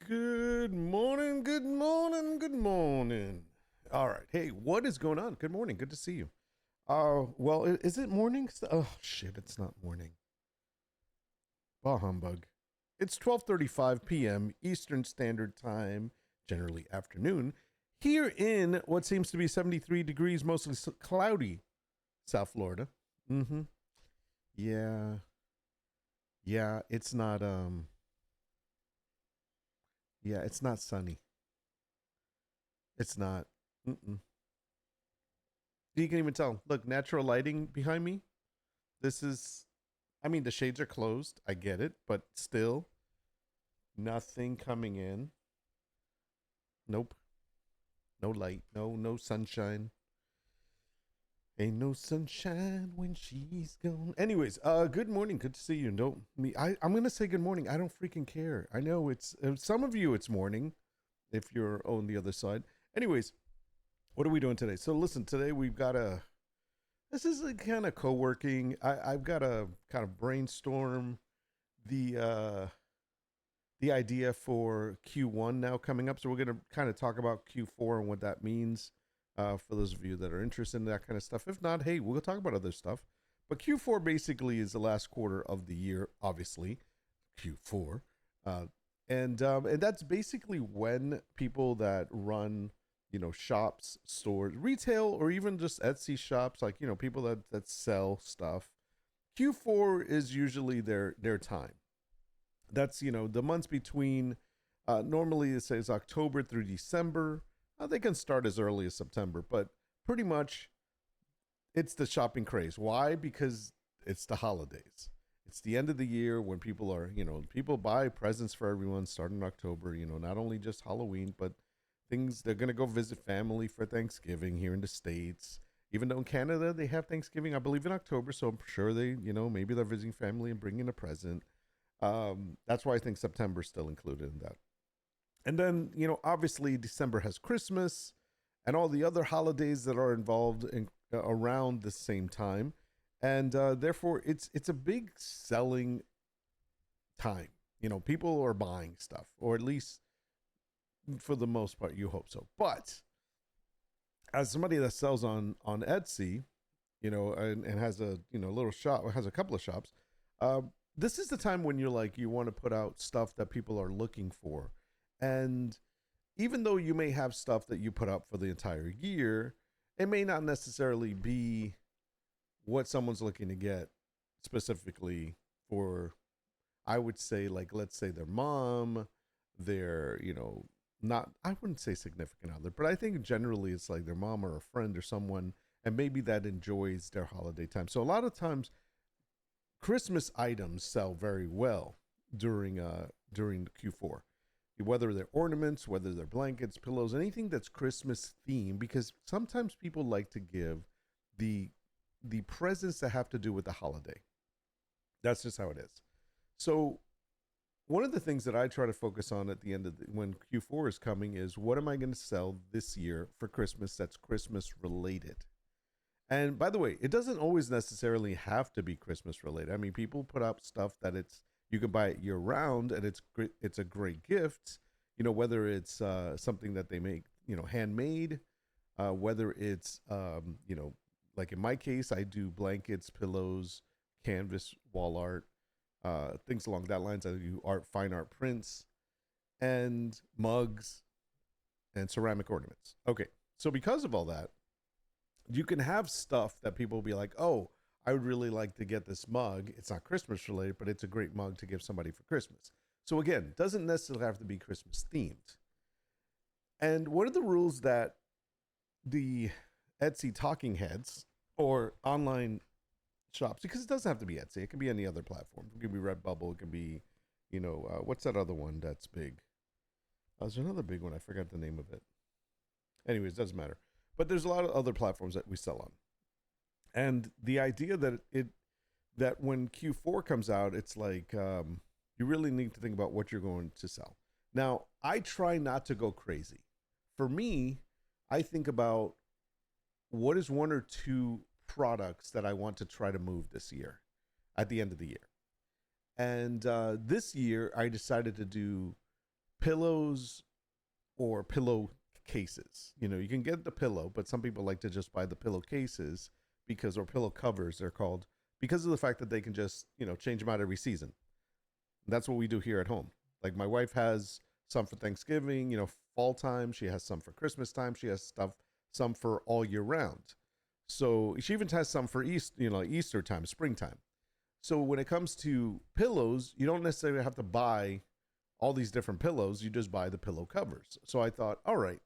Good morning, good morning, good morning. All right. Hey, what is going on? Good morning. Good to see you. Well, is it morning? Oh, shit, it's not morning. Bah humbug. It's 12:35 p.m. Eastern Standard Time, generally afternoon, here in what seems to be 73 degrees, mostly cloudy South Florida. Mm-hmm. Yeah. Yeah, it's not sunny. It's not. Mm-mm. You can even tell. Look, natural lighting behind me. This is, I mean, the shades are closed. I get it, but still, nothing coming in. Nope. No light. No sunshine. Ain't no sunshine when she's gone. Anyways, good morning. Good to see you. Don't me. I'm gonna say good morning. I don't freaking care. I know it's some of you it's morning if you're on the other side. Anyways, what are we doing today? So listen, today we've got a this is a kind of co-working. I've got to kind of brainstorm the uh the idea for Q1 now coming up. So we're going to kind of talk about Q4 and what that means for those of you that are interested in that kind of stuff. If not, hey, we'll talk about other stuff. But Q4 basically is the last quarter of the year, obviously. Q4. And that's basically when people that run, shops, stores, retail, or even just Etsy shops, like, people that sell stuff. Q4 is usually their time. That's the months between normally it says October through December. They can start as early as September, but pretty much it's the shopping craze. Why? Because it's the holidays. It's the end of the year when people are, people buy presents for everyone starting in October, not only just Halloween, but things they're going to go visit family for Thanksgiving here in the States. Even though in Canada they have Thanksgiving, I believe in October, so I'm sure they, maybe they're visiting family and bringing a present. That's why I think September is still included in that. And then, obviously December has Christmas and all the other holidays that are involved in around the same time. And therefore it's a big selling time. People are buying stuff, or at least for the most part, you hope so. But as somebody that sells on Etsy, and has a little shop, has a couple of shops, this is the time when you're like you want to put out stuff that people are looking for. And even though you may have stuff that you put out for the entire year, it may not necessarily be what someone's looking to get specifically for, I would say, like, let's say their mom, their, not, I wouldn't say significant other, but I think generally it's like their mom or a friend or someone, and maybe that enjoys their holiday time. So a lot of times Christmas items sell very well during Q4, whether they're ornaments, whether they're blankets, pillows, anything that's Christmas themed, because sometimes people like to give the presents that have to do with the holiday. That's just how it is. So one of the things that I try to focus on at the end of when Q4 is coming is what am I going to sell this year for Christmas that's Christmas related. And by the way, it doesn't always necessarily have to be Christmas related. I mean, people put up stuff that it's you can buy it year round, and it's a great gift. Whether it's something that they make, handmade, whether it's like in my case, I do blankets, pillows, canvas, wall art, things along that lines. I do fine art prints, and mugs, and ceramic ornaments. Okay, so because of all that, you can have stuff that people will be like, oh, I would really like to get this mug. It's not Christmas related, but it's a great mug to give somebody for Christmas. So again, doesn't necessarily have to be Christmas themed. And one of the rules that the Etsy talking heads or online shops, because it doesn't have to be Etsy, it can be any other platform. It could be Redbubble. It could be, what's that other one that's big? There's another big one. I forgot the name of it. Anyways, doesn't matter. But there's a lot of other platforms that we sell on. And the idea that when Q4 comes out, it's like you really need to think about what you're going to sell. Now, I try not to go crazy. For me, I think about what is one or two products that I want to try to move this year at the end of the year. And this year, I decided to do pillows or pillow cases. You know, you can get the pillow, but some people like to just buy the pillow cases because, or pillow covers, they're called, because of the fact that they can just, you know, change them out every season. That's what we do here at home. Like my wife has some for Thanksgiving, you know, fall time. She has some for Christmas time. She has stuff, some for all year round. So she even has some for Easter, you know, Easter time, springtime. So when it comes to pillows, you don't necessarily have to buy all these different pillows. You just buy the pillow covers. So I thought, all right,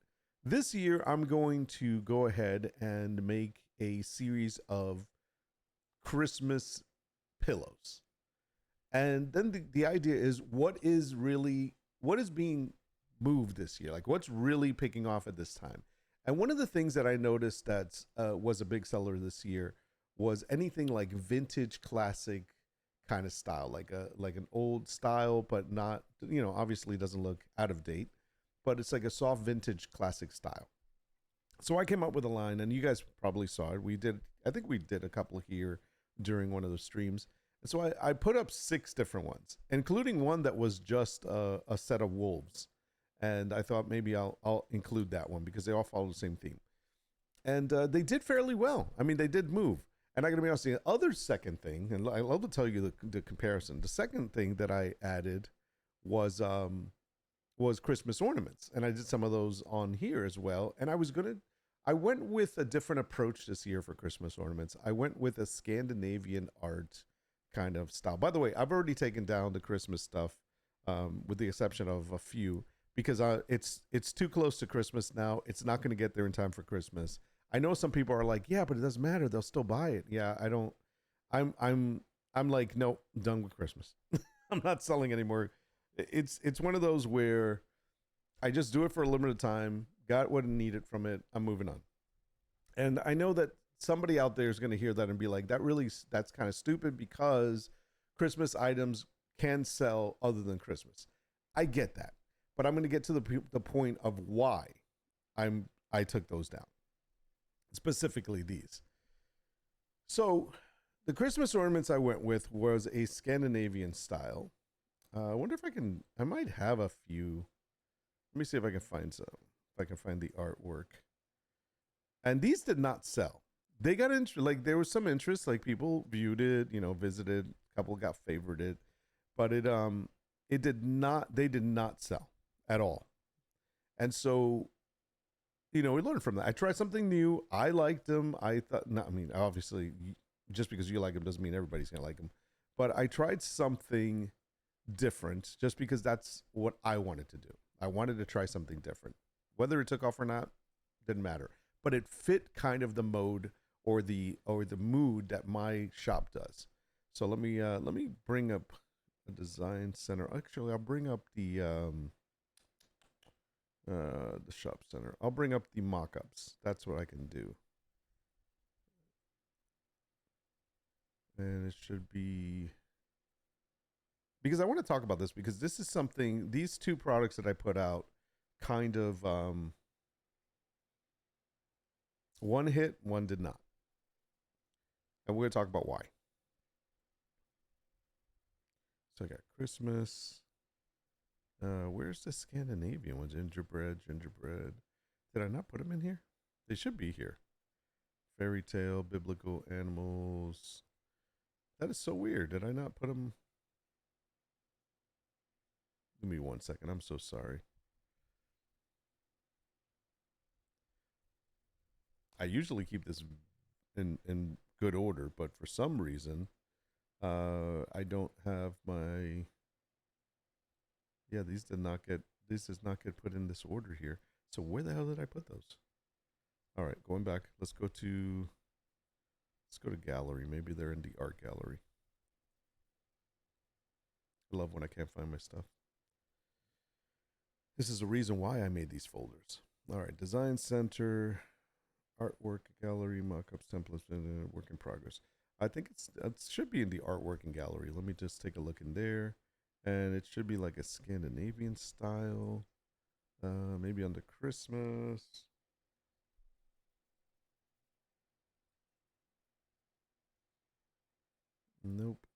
this year I'm going to go ahead and make a series of Christmas pillows. And then the idea is what is being moved this year? Like what's really picking off at this time? And one of the things that I noticed that was a big seller this year was anything like vintage classic kind of style, like an old style, but not, you know, obviously doesn't look out of date, but it's like a soft vintage classic style. So I came up with a line, and you guys probably saw it. I think we did a couple here during one of the streams. And so I put up 6 different ones, including one that was just a set of wolves. And I thought maybe I'll include that one because they all follow the same theme. And they did fairly well. I mean, they did move. And I gotta be honest, the other second thing, and I love to tell you the comparison. The second thing that I added was Christmas ornaments, and I did some of those on here as well. And I went with a different approach this year for Christmas ornaments. I went with a Scandinavian art kind of style. By the way, I've already taken down the Christmas stuff, with the exception of a few, because it's too close to Christmas now. It's not going to get there in time for Christmas. I know some people are like, yeah, but it doesn't matter. They'll still buy it. Yeah, I don't. I'm like, no, I'm done with Christmas. I'm not selling anymore. It's one of those where I just do it for a limited time. Got what I needed from it. I'm moving on. And I know that somebody out there is going to hear that and be like, that's kind of stupid because Christmas items can sell other than Christmas. I get that, but I'm going to get to the point of why I took those down, specifically these. So the Christmas ornaments I went with was a Scandinavian style. I wonder if I might have a few. Let me see if I can find some. If I can find the artwork. And these did not sell. They got like there was some interest, like people viewed it, you know, visited, a couple got favorited, but it did not, they did not sell at all. And so, you know, we learned from that. I tried something new. I liked them. I thought, no, I mean, obviously, just because you like them doesn't mean everybody's gonna like them. But I tried something different just because that's what I wanted to do. I wanted to try something different. Whether it took off or not, didn't matter. But it fit kind of the mode or the mood that my shop does. So let me bring up a design center. Actually, I'll bring up the shop center. I'll bring up the mock-ups. That's what I can do. And it should be, because I want to talk about this because this is something, these 2 products that I put out kind of one hit, one did not. And we're going to talk about why. So I got Christmas. Where's the Scandinavian one? Gingerbread. Did I not put them in here? They should be here. Fairy tale, biblical animals. That is so weird. Did I not put them? Give me 1 second. I'm so sorry. I usually keep this in good order, but for some reason, I don't have my. Yeah, these does not get put in this order here. So where the hell did I put those? All right, going back. Let's go to gallery. Maybe they're in the art gallery. I love when I can't find my stuff. This is the reason why I made these folders. All right, design center, artwork gallery, mockups, templates, work in progress. I think it should be in the artwork and gallery. Let me just take a look in there. And it should be like a Scandinavian style. Maybe under Christmas. Nope.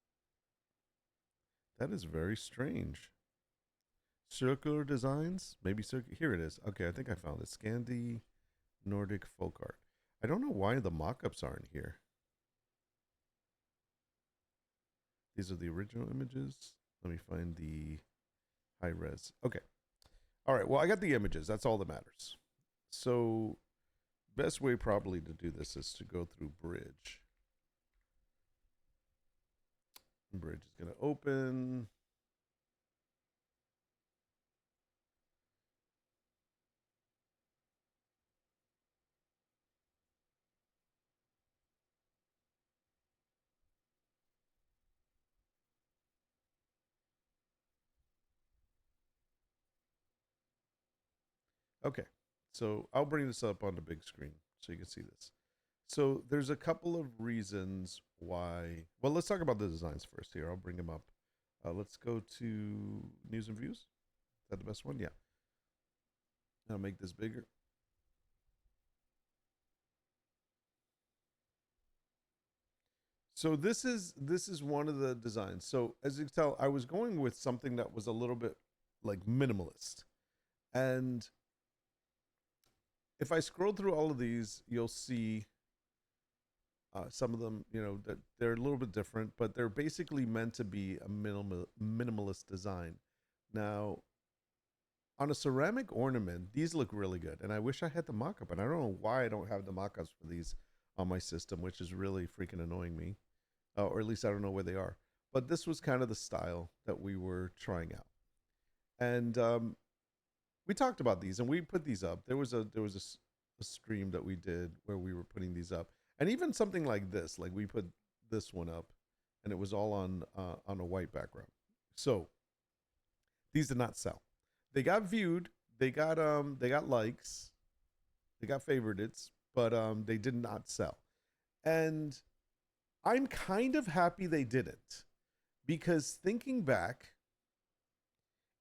That is very strange. Circular designs, maybe circular. Here it is. Okay, I think I found it. Scandi Nordic folk art. I don't know why the mock-ups aren't here. These are the original images. Let me find the high res. Okay. All right. Well, I got the images. That's all that matters. So, best way probably to do this is to go through Bridge. Bridge is going to open. Okay. So, I'll bring this up on the big screen so you can see this. So, there's a couple of reasons why. Well, let's talk about the designs first here. I'll bring them up. Let's go to news and views. Is that the best one? Yeah. I'll make this bigger. So this is one of the designs. So as you can tell, I was going with something that was a little bit like minimalist. And if I scroll through all of these, you'll see some of them, you know, that they're a little bit different, but they're basically meant to be a minimalist design. Now, on a ceramic ornament, these look really good. And I wish I had the mock-up, and I don't know why I don't have the mock-ups for these on my system, which is really freaking annoying me. Or at least I don't know where they are. But this was kind of the style that we were trying out. And we talked about these, and we put these up. There was a stream that we did where we were putting these up, and even something like this, like we put this one up, and it was all on a white background. So these did not sell. They got viewed. They got likes. They got favorites, but they did not sell. And I'm kind of happy they didn't, because thinking back,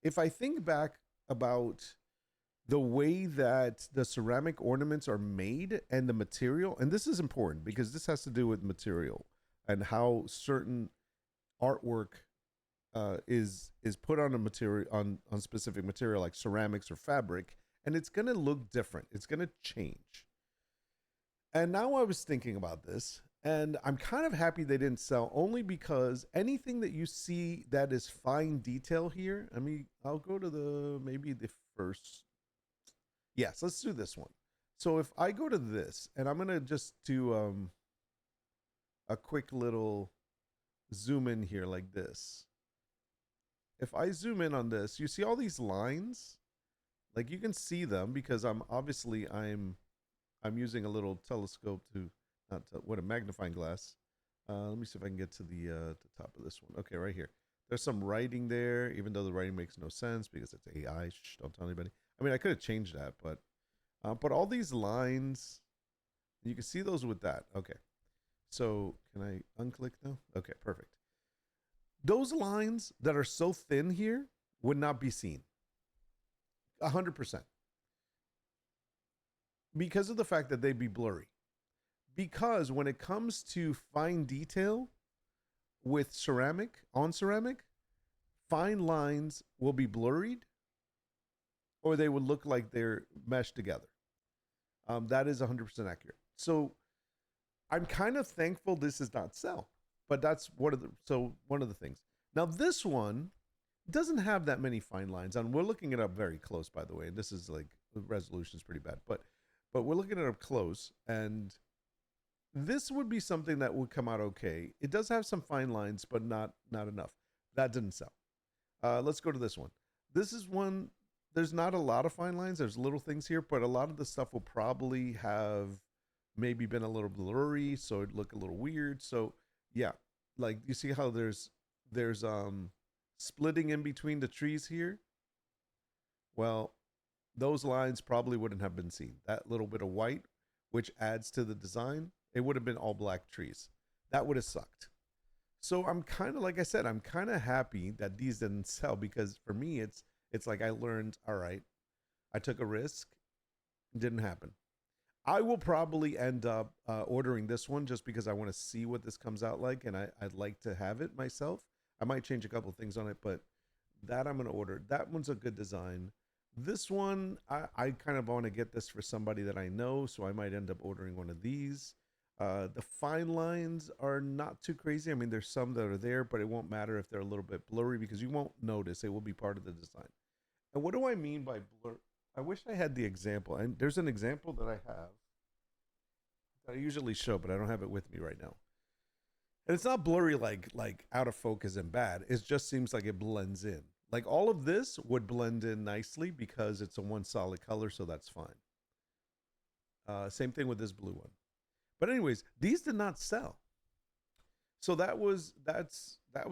if I think back about the way that the ceramic ornaments are made and the material, and this is important because this has to do with material and how certain artwork is put on a material on specific material like ceramics or fabric, and it's gonna look different. It's gonna change. And now I was thinking about this, and I'm kind of happy they didn't sell, only because anything that you see that is fine detail here. I mean, I'll go to maybe the first. Yes, let's do this one. So if I go to this, and I'm gonna just do a quick little zoom in here like this. If I zoom in on this, you see all these lines? Like you can see them because I'm using a little telescope to not what a magnifying glass. Let me see if I can get to the top of this one. Okay, right here. There's some writing there, even though the writing makes no sense because it's AI. Shh, don't tell anybody. I mean, I could have changed that, but all these lines, you can see those with that. Okay. So can I unclick now? Okay, perfect. Those lines that are so thin here would not be seen. 100%. Because of the fact that they'd be blurry. Because when it comes to fine detail with ceramic, on ceramic, fine lines will be blurred or they would look like they're meshed together. That is 100% accurate. So I'm kind of thankful this is not sell, but that's one of the things. Now this one doesn't have that many fine lines, and we're looking it up very close, by the way. And this is like the resolution is pretty bad, but we're looking it up close, and this would be something that would come out okay. It does have some fine lines, but not enough. That didn't sell. Let's go to this one. This is one. There's not a lot of fine lines. There's little things here, but a lot of the stuff will probably have maybe been a little blurry, so it'd look a little weird. So yeah, like you see how there's splitting in between the trees here. Well, those lines probably wouldn't have been seen. That little bit of white, which adds to the design, it would have been all black trees. That would have sucked. So I'm kind of, like I said, I'm kind of happy that these didn't sell, because for me, it's like I learned, all right, I took a risk, didn't happen. I will probably end up ordering this one just because I want to see what this comes out like, and I'd like to have it myself. I might change a couple of things on it, but That I'm gonna order. That one's a good design. This one, I kind of want to get this for somebody that I know, so I might end up ordering one of these. The fine lines are not too crazy. I mean, there's some that are there, but it won't matter if they're a little bit blurry because you won't notice. It will be part of the design. And what do I mean by blur? I wish I had the example. And there's an example that I have that I usually show, but I don't have it with me right now. And it's not blurry like out of focus and bad. It just seems like it blends in. Like all of this would blend in nicely because it's a one solid color, so that's fine. Same thing with this blue one. But anyways, these did not sell. So that was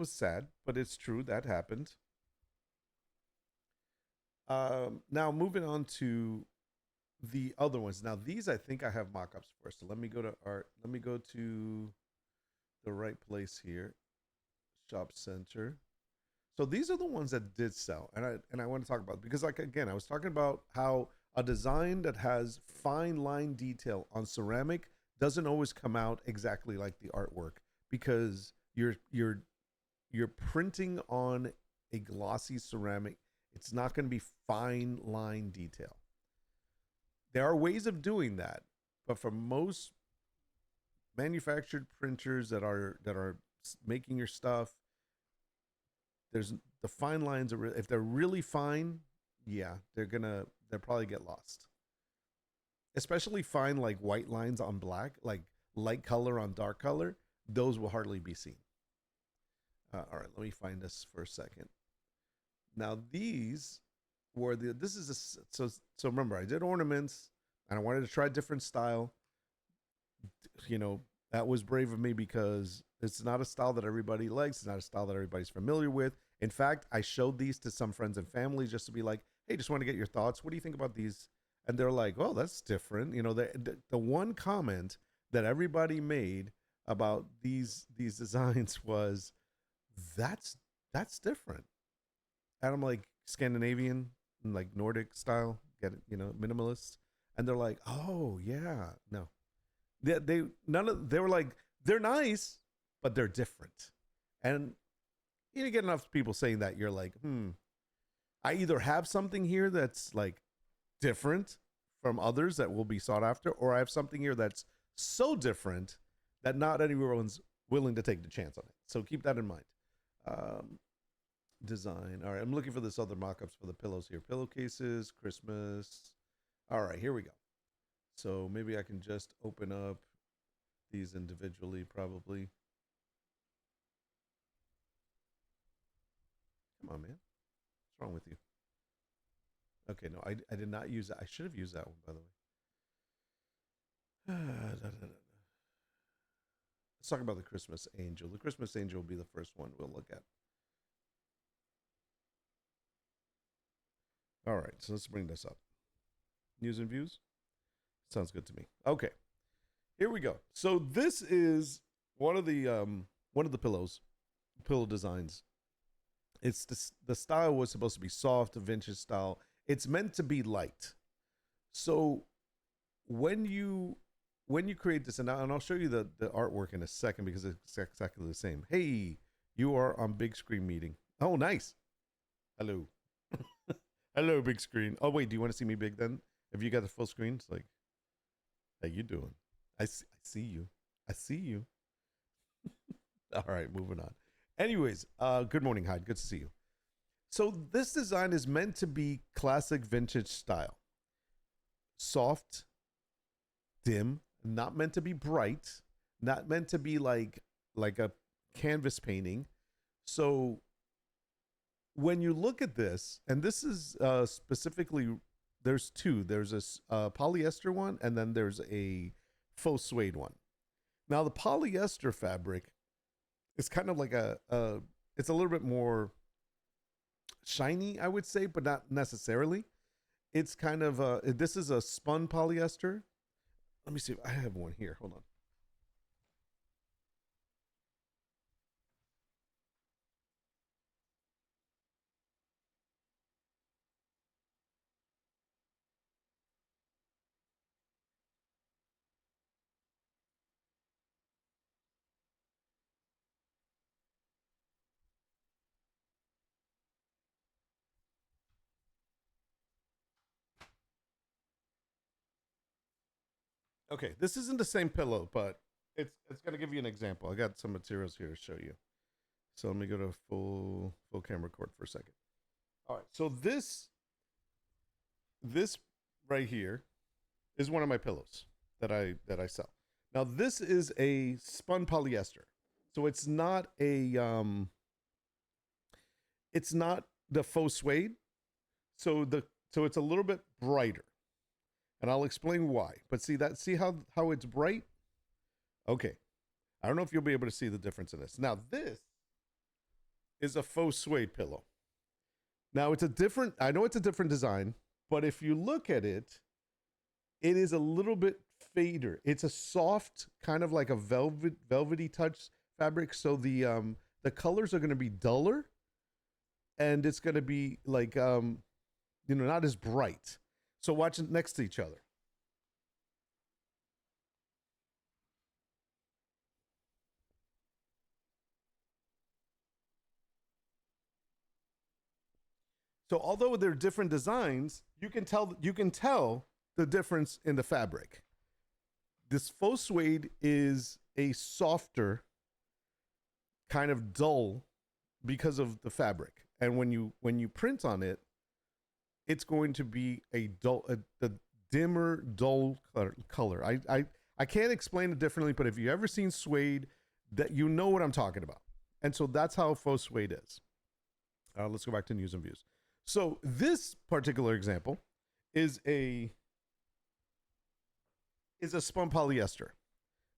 sad, but it's true that happened. Now moving on to the other ones. Now these I think I have mock-ups for. So let me go to art. Let me go to the right place here. Shop center. So these are the ones that did sell, and I want to talk about because like again, I was talking about how a design that has fine line detail on ceramic doesn't always come out exactly like the artwork because you're printing on a glossy ceramic. It's not going to be fine line detail. There are ways of doing that, but for most manufactured printers that are making your stuff, there's the fine lines are if they're really fine, yeah, they'll probably get lost. Especially fine like white lines on black, like light color on dark color, those will hardly be seen. All right, let me find this for a second. Now these were the this is a, so remember I did ornaments and I wanted to try a different style. You know, that was brave of me because it's not a style that everybody likes. It's not a style that everybody's familiar with. In fact, I showed these to some friends and family just to be like, hey, just want to get your thoughts. What do you think about these? And they're like, oh, that's different. You know, the one comment that everybody made about these designs was that's that's different. And I'm like Scandinavian, like Nordic style, get it, you know, minimalist. And they're like, oh yeah, no, they none of they were like they're nice, but they're different. And you get enough people saying that you're like, I either have something here that's like different from others that will be sought after, or I have something here that's so different that not everyone's willing to take the chance on it. So keep that in mind. Um, Design. All right, I'm looking for this other mock-ups for the pillows here. Pillowcases, Christmas. All right, here we go. So maybe I can just open up these individually, probably. Come on, man. What's wrong with you? Okay, no, I did not use that. I should have used that one, by the way. Let's talk about the Christmas Angel. The Christmas Angel will be the first one we'll look at. All right, so let's bring this up. News and views? Sounds good to me. Okay, here we go. So this is one of the pillow designs. It's the style was supposed to be soft, vintage style. It's meant to be light. So when you create this, and I'll show you the artwork in a second because it's exactly the same. Hey, you are on big screen meeting. Oh, nice. Hello. Hello, big screen. Oh, wait, do you want to see me big then? If you got the full screen, it's like, how you doing? I see you. I see you. All right, moving on. Anyways, good morning, Hyde. Good to see you. So this design is meant to be classic vintage style. Soft, dim, not meant to be bright, not meant to be like a canvas painting. So when you look at this, and this is specifically, there's two. There's a polyester one, and then there's a faux suede one. Now the polyester fabric is kind of like it's a little bit more shiny, I would say, but not necessarily. It's kind of this is a spun polyester. Let me see if I have one here. Hold on. Okay, this isn't the same pillow, but it's gonna give you an example. I got some materials here to show you. So let me go to full camera record for a second. All right, so this right here is one of my pillows that I sell. Now this is a spun polyester, so it's not the faux suede. So it's a little bit brighter, and I'll explain why. But see how it's bright? Okay, I don't know if you'll be able to see the difference in this. Now this is a faux suede pillow. Now it's a different. I know it's a different design, but if you look at it, it is a little bit fader. It's a soft, kind of like a velvety touch fabric. So the colors are going to be duller, and it's going to be like not as bright. So watch it next to each other. So although they're different designs, you can tell the difference in the fabric. This faux suede is a softer, kind of dull because of the fabric. And when you print on it, it's going to be a dimmer, dull color. I can't explain it differently, but if you ever seen suede, that you know what I'm talking about. And so that's how faux suede is. Let's go back to news and views. So this particular example is a spun polyester.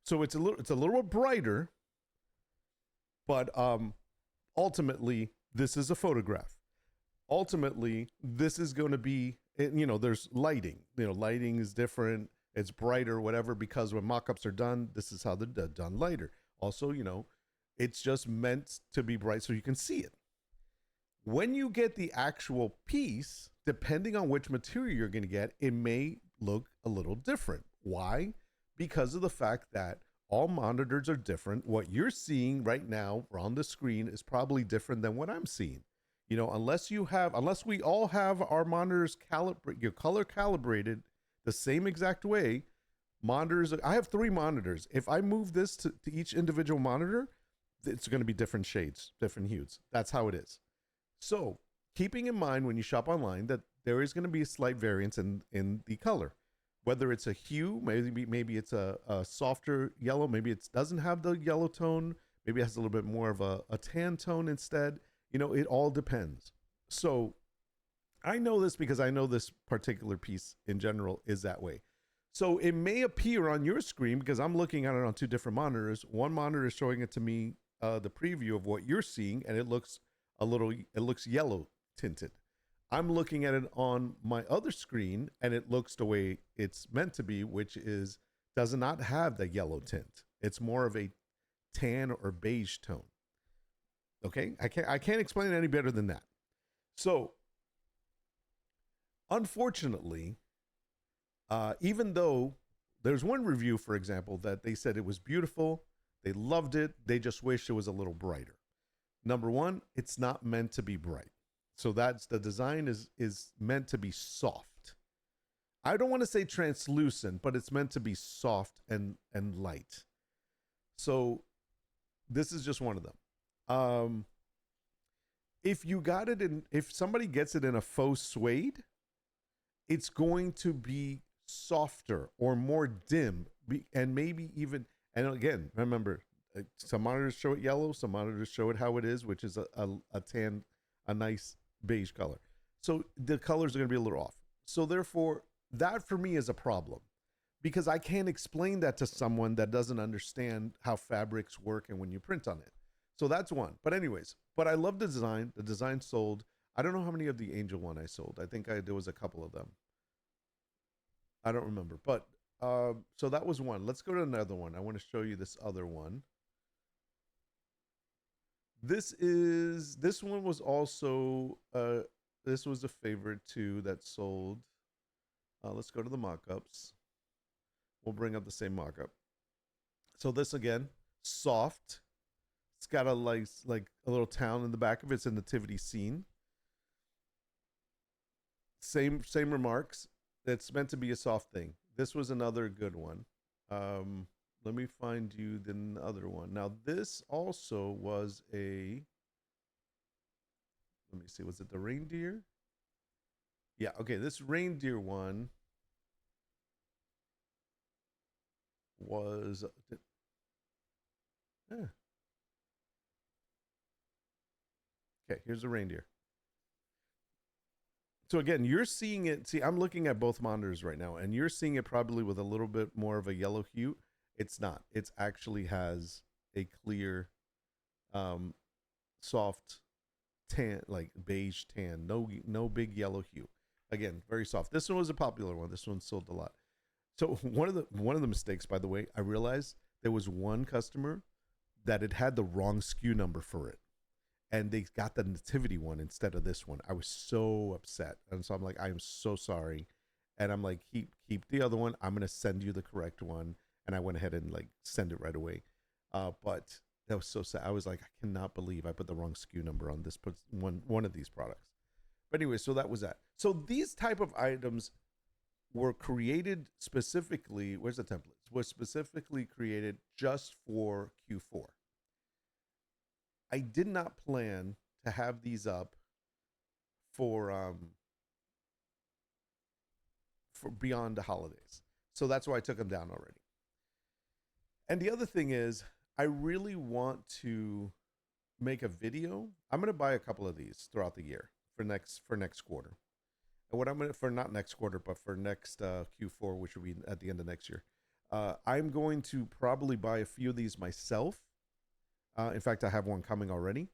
So it's a little brighter, but ultimately this is a photograph. Ultimately, this is going to be, there's lighting. Lighting is different. It's brighter, whatever, because when mock-ups are done, this is how they're done lighter. Also, it's just meant to be bright so you can see it. When you get the actual piece, depending on which material you're going to get, it may look a little different. Why? Because of the fact that all monitors are different. What you're seeing right now on the screen is probably different than what I'm seeing. Unless we all have our monitors color calibrated the same exact way. Monitors, I have 3 monitors. If I move this to each individual monitor, it's going to be different shades, different hues. That's how it is. So keeping in mind when you shop online that there is going to be a slight variance in the color, whether it's a hue, maybe it's a softer yellow, maybe it doesn't have the yellow tone, maybe it has a little bit more of a tan tone instead. It all depends. So I know this because I know this particular piece in general is that way. So it may appear on your screen because I'm looking at it on 2 different monitors. One monitor is showing it to me, the preview of what you're seeing, and it looks yellow tinted. I'm looking at it on my other screen and it looks the way it's meant to be, which does not have the yellow tint. It's more of a tan or beige tone. Okay, I can't explain it any better than that. So, unfortunately, even though there's one review, for example, that they said it was beautiful, they loved it, they just wish it was a little brighter. Number one, it's not meant to be bright. So that's the design is meant to be soft. I don't want to say translucent, but it's meant to be soft and light. So this is just one of them. If somebody gets it in a faux suede, it's going to be softer or more dim, and maybe even, and again, remember, some monitors show it yellow, some monitors show it how it is, which is a tan, a nice beige color. So the colors are going to be a little off. So therefore, that for me is a problem, because I can't explain that to someone that doesn't understand how fabrics work and when you print on it. So that's one. But anyways, but I love the design. The design sold. I don't know how many of the Angel one I sold. I think there was a couple of them. I don't remember. But so that was one. Let's go to another one. I want to show you this other one. This one was also this was a favorite too that sold. Let's go to the mock-ups. We'll bring up the same mock-up. So this again, soft. It's got a like a little town in the back of it. It's a nativity scene. Same remarks. It's meant to be a soft thing. This was another good one. Let me find you the other one. Now, this also was a. Let me see. Was it the reindeer? Yeah. Okay. This reindeer one was. Yeah. Okay. Here's the reindeer. So again, you're seeing it. See, I'm looking at both monitors right now, and you're seeing it probably with a little bit more of a yellow hue. It's not. It actually has a clear, um, soft tan, like beige tan. No big yellow hue. Again, very soft. This one was a popular one. This one sold a lot. So one of the mistakes, by the way, I realized there was one customer that it had the wrong SKU number for it, and they got the nativity one instead of this one. I was so upset, and so I'm like, I am so sorry, and I'm like, keep the other one. I'm gonna send you the correct one, and I went ahead and like send it right away. But that was so sad. I was like, I cannot believe I put the wrong SKU number on this one of these products. But anyway, so that was that. So these type of items were created specifically. Where's the templates? Was specifically created just for Q4. I did not plan to have these up for for beyond the holidays. So that's why I took them down already. And the other thing is, I really want to make a video. I'm going to buy a couple of these throughout the year for next quarter. And what I'm going to, for not next quarter, but for next Q4, which will be at the end of next year, I'm going to probably buy a few of these myself. In fact, I have one coming already.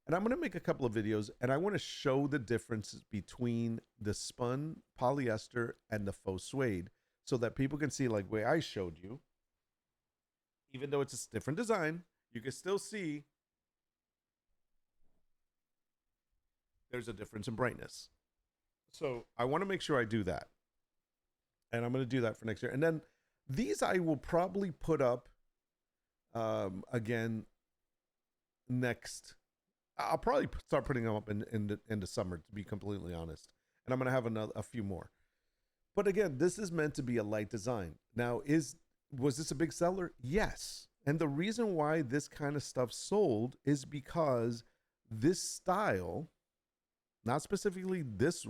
And I'm going to make a couple of videos, and I want to show the differences between the spun polyester and the faux suede so that people can see, like way I showed you, even though it's a different design, you can still see there's a difference in brightness. So I want to make sure I do that. And I'm going to do that for next year. And then these I will probably put up again next. I'll probably start putting them up in the summer, to be completely honest. And I'm going to have a few more. But again, this is meant to be a light design. Now, was this a big seller? Yes. And the reason why this kind of stuff sold is because this style, not specifically this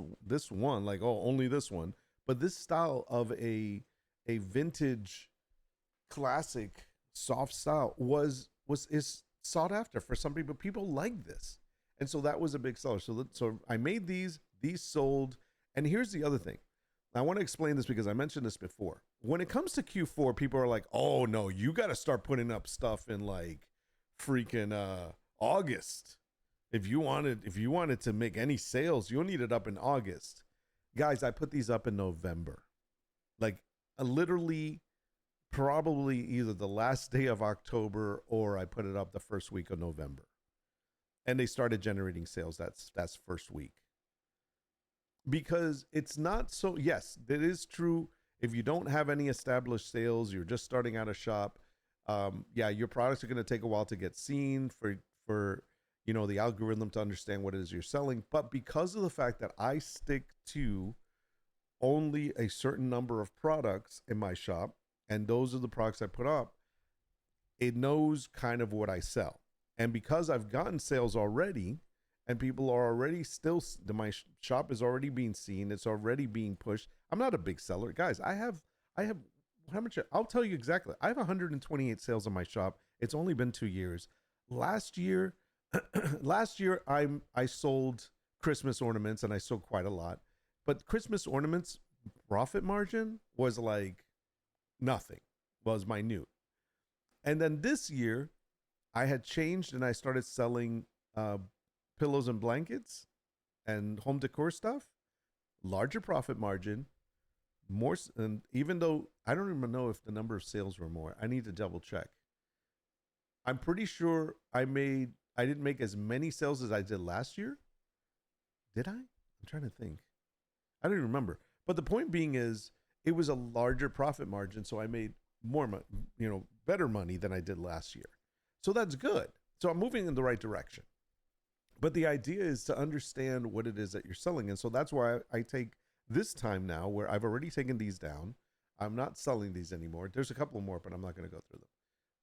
one, like oh only this one, but this style of a vintage classic soft style is sought after for some people. People like this, and so that was a big seller. So I made these sold. And here's the other thing. I want to explain this because I mentioned this before. When it comes to Q4, people are like, oh no, you got to start putting up stuff in like freaking August. If you wanted to make any sales, you'll need it up in August. Guys, I put these up in November. Like literally probably either the last day of October or I put it up the first week of November. And they started generating sales that's first week. Because it's not so, yes, it is true. If you don't have any established sales, you're just starting out a shop. Yeah, your products are going to take a while to get seen for the algorithm to understand what it is you're selling. But because of the fact that I stick to only a certain number of products in my shop, and those are the products I put up, it knows kind of what I sell. And because I've gotten sales already, and people are already still, my shop is already being seen, it's already being pushed. I'm not a big seller, guys. I have how much? I'll tell you exactly. I have 128 sales in my shop. It's only been 2 years. Last year, I sold Christmas ornaments, and I sold quite a lot. But Christmas ornaments profit margin was like nothing. Was minute. And then this year, I had changed and I started selling pillows and blankets and home decor stuff. Larger profit margin, more. And even though I don't even know if the number of sales were more, I need to double check. I'm pretty sure I didn't make as many sales as I did last year. Did I? I'm trying to think. I don't even remember. But the point being is, it was a larger profit margin, so I made more money, better money than I did last year. So that's good. So I'm moving in the right direction. But the idea is to understand what it is that you're selling. And so that's why I take this time now where I've already taken these down. I'm not selling these anymore. There's a couple more, but I'm not going to go through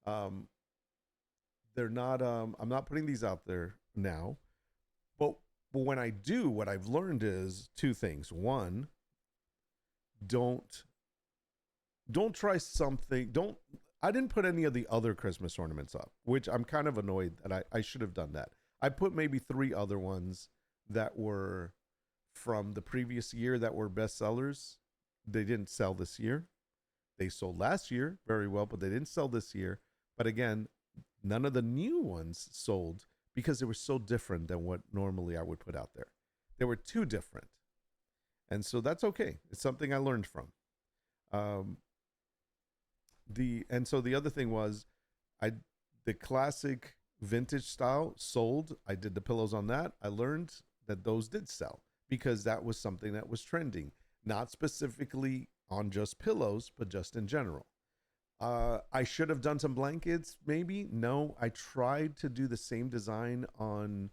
them. They're not. I'm not putting these out there now. But when I do, what I've learned is two things. One, don't don't try something. Don't. I didn't put any of the other Christmas ornaments up, which I'm kind of annoyed that I should have done that. I put maybe three other ones that were from the previous year that were bestsellers. They didn't sell this year. They sold last year very well, but they didn't sell this year. But again, none of the new ones sold because they were so different than what normally I would put out there. They were too different. And so that's okay. It's something I learned from. Um, so the other thing was I the classic vintage style sold. I did the pillows on that. I learned that those did sell because that was something that was trending, not specifically on just pillows, but just in general. I should have done some blankets, maybe. No, I tried to do the same design on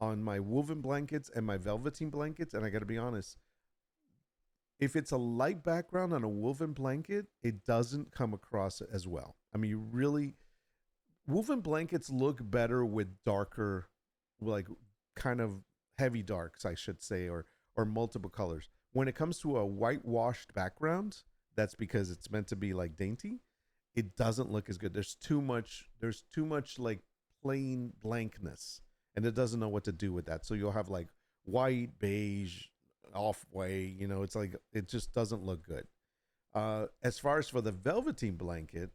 my woven blankets and my velveteen blankets, and I got to be honest, if it's a light background on a woven blanket, it doesn't come across as well. I mean, you really woven blankets look better with darker, like kind of heavy darks, I should say, or multiple colors. When it comes to a whitewashed background, that's because it's meant to be like dainty. It doesn't look as good. There's too much like plain blankness, and it doesn't know what to do with that. So you'll have like white, beige, off white. It's like it just doesn't look good. As far as for the velveteen blanket,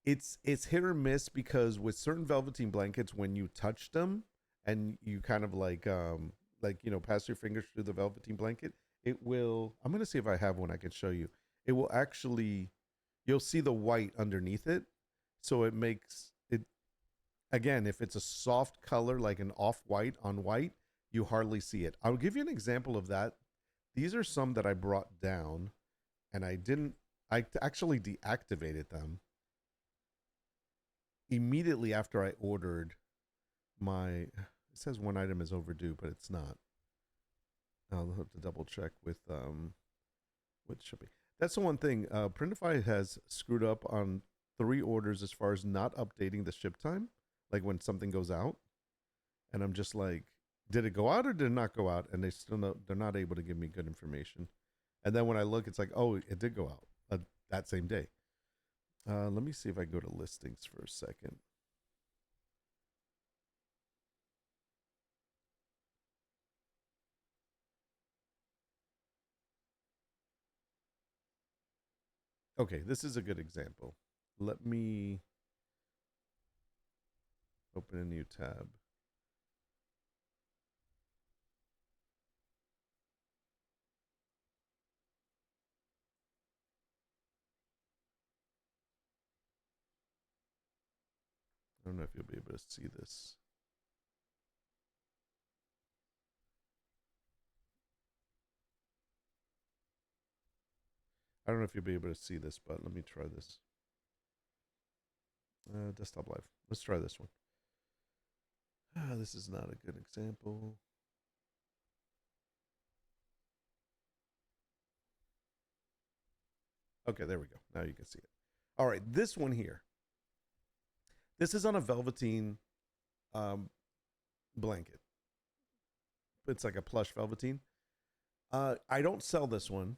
it's hit or miss because with certain velveteen blankets, when you touch them and you kind of pass your fingers through the velveteen blanket, it will. I'm gonna see if I have one I can show you. It will actually, you'll see the white underneath it, so it makes it. Again, if it's a soft color like an off white on white, you hardly see it. I'll give you an example of that. These are some that I brought down, and I didn't. I actually deactivated them immediately after I ordered my. It says one item is overdue, but it's not. I'll have to double check with what should be. That's the one thing. Printify has screwed up on 3 orders as far as not updating the ship time, like when something goes out, and I'm just like, did it go out or did it not go out? And they're not able to give me good information. And then when I look, it's like, oh, it did go out that same day. Let me see if I go to listings for a second. Okay, this is a good example. Let me open a new tab. I don't know if you'll be able to see this. I don't know if you'll be able to see this, but let me try this. Desktop Live. Let's try this one. This is not a good example. Okay, there we go. Now you can see it. All right, this one here. This is on a velveteen blanket. It's like a plush velveteen. I don't sell this one.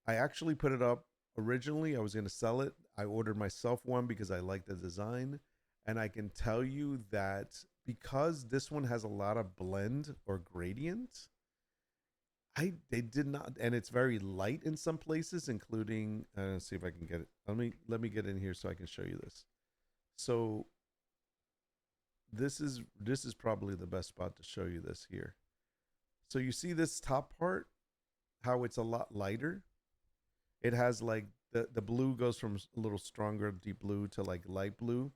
I actually put it up originally. I was going to sell it. I ordered myself one because I like the design. And I can tell you that because this one has a lot of blend or gradient, they did not, and it's very light in some places, including. Let's see if I can get it. Let me get in here so I can show you this. So this is probably the best spot to show you this here. So you see this top part, how it's a lot lighter. It has like the blue goes from a little stronger deep blue to like light blue,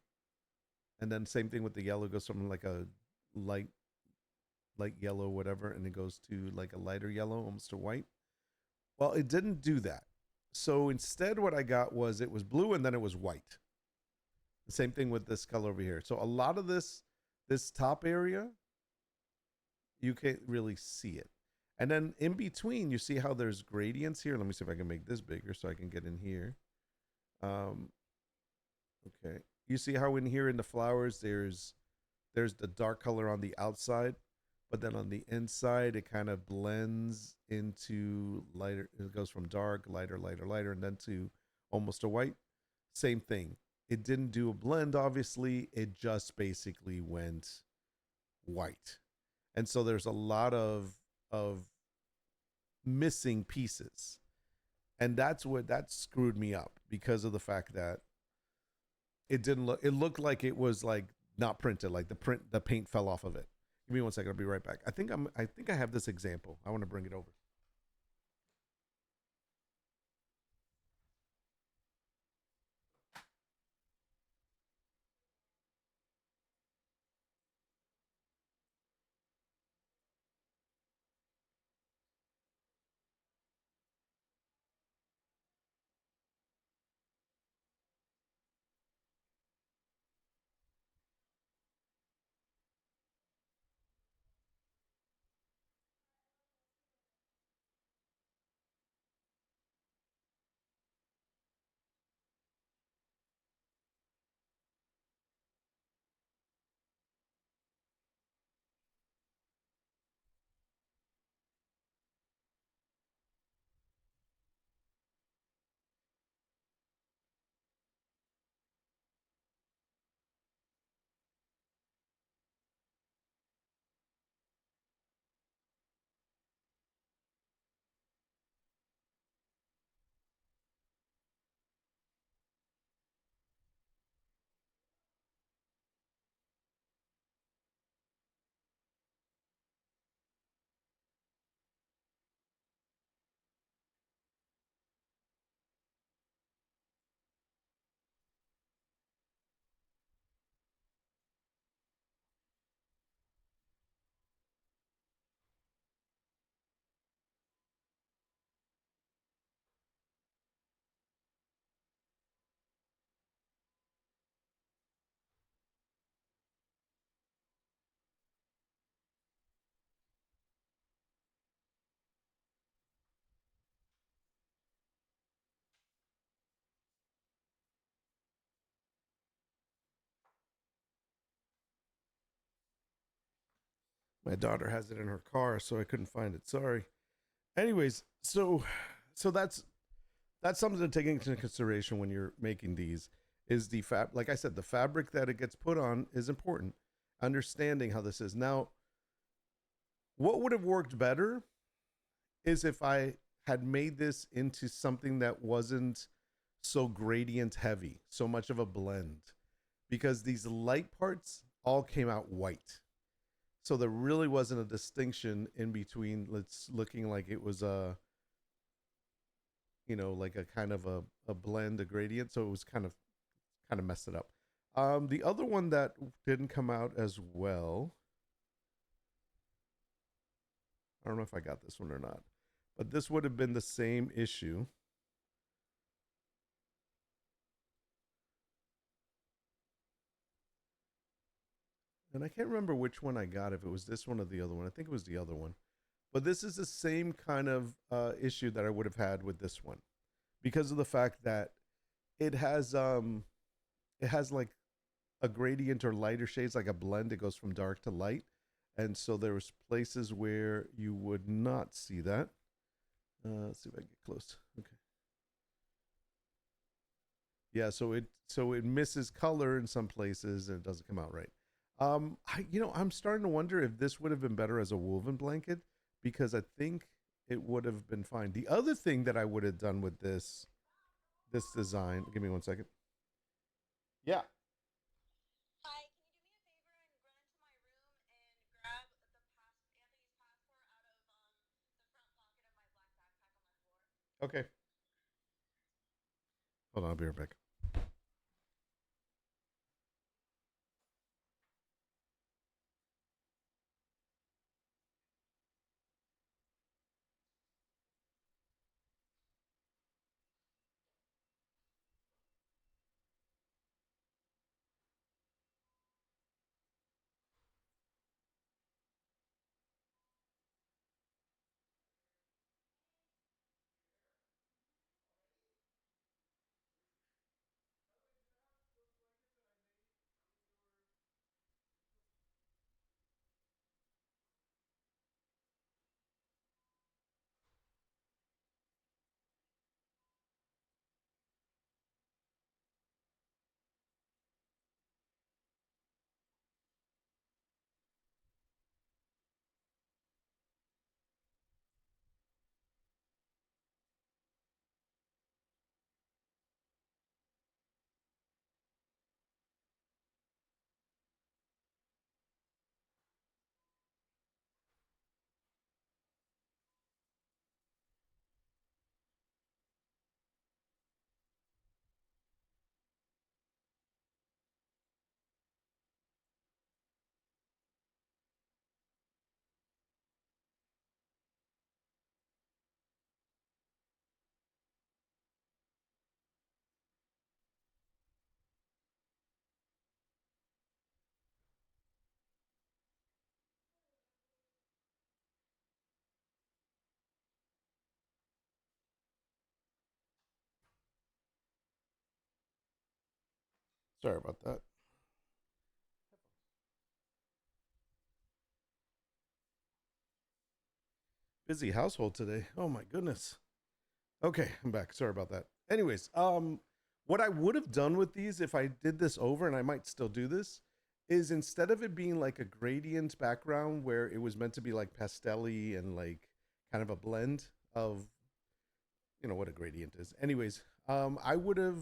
and then same thing with the yellow, goes from like a light yellow whatever, and it goes to like a lighter yellow, almost to white. Well, it didn't do that. So instead what I got was, it was blue and then it was white. The same thing with this color over here. So a lot of this top area, you can't really see it. And then in between, you see how there's gradients here. Let me see if I can make this bigger so I can get in here. Um, okay. You see how in here in the flowers there's the dark color on the outside, but then on the inside it kind of blends into lighter. It goes from dark, lighter, lighter, lighter, and then to almost a white. Same thing. It didn't do a blend, obviously. It just basically went white. And so there's a lot of missing pieces. And that's what that screwed me up because of the fact that it didn't look it looked like it was like not printed, like the paint fell off of it. Give me one second, I'll be right back. I think I have this example. I want to bring it over. My daughter has it in her car, so I couldn't find it. Sorry. Anyways, so that's something to take into consideration when you're making these is the fab like I said, the fabric that it gets put on is important. Understanding how this is. Now, what would have worked better is if I had made this into something that wasn't so gradient heavy, so much of a blend, because these light parts all came out white. So there really wasn't a distinction in between. Let's looking like it was a, like a kind of a blend, a gradient. So it was kind of messed it up. The other one that didn't come out as well, I don't know if I got this one or not, but this would have been the same issue. And I can't remember which one I got, if it was this one or the other one. I think it was the other one. But this is the same kind of issue that I would have had with this one because of the fact that it has like a gradient or lighter shades, like a blend. It goes from dark to light, and so there's places where you would not see that. Let's see if I can get close. Okay. Yeah, so it misses color in some places and it doesn't come out right. I'm starting to wonder if this would have been better as a woven blanket because I think it would have been fine. The other thing that I would have done with this design, give me one second. Yeah. Okay. Hold on, I'll be right back. Sorry about that. Busy household today. Oh my goodness. Okay, I'm back. Sorry about that. Anyways, what I would have done with these if I did this over, and I might still do this, is instead of it being like a gradient background where it was meant to be like pastelly and like kind of a blend of, you know what a gradient is. Anyways, I would have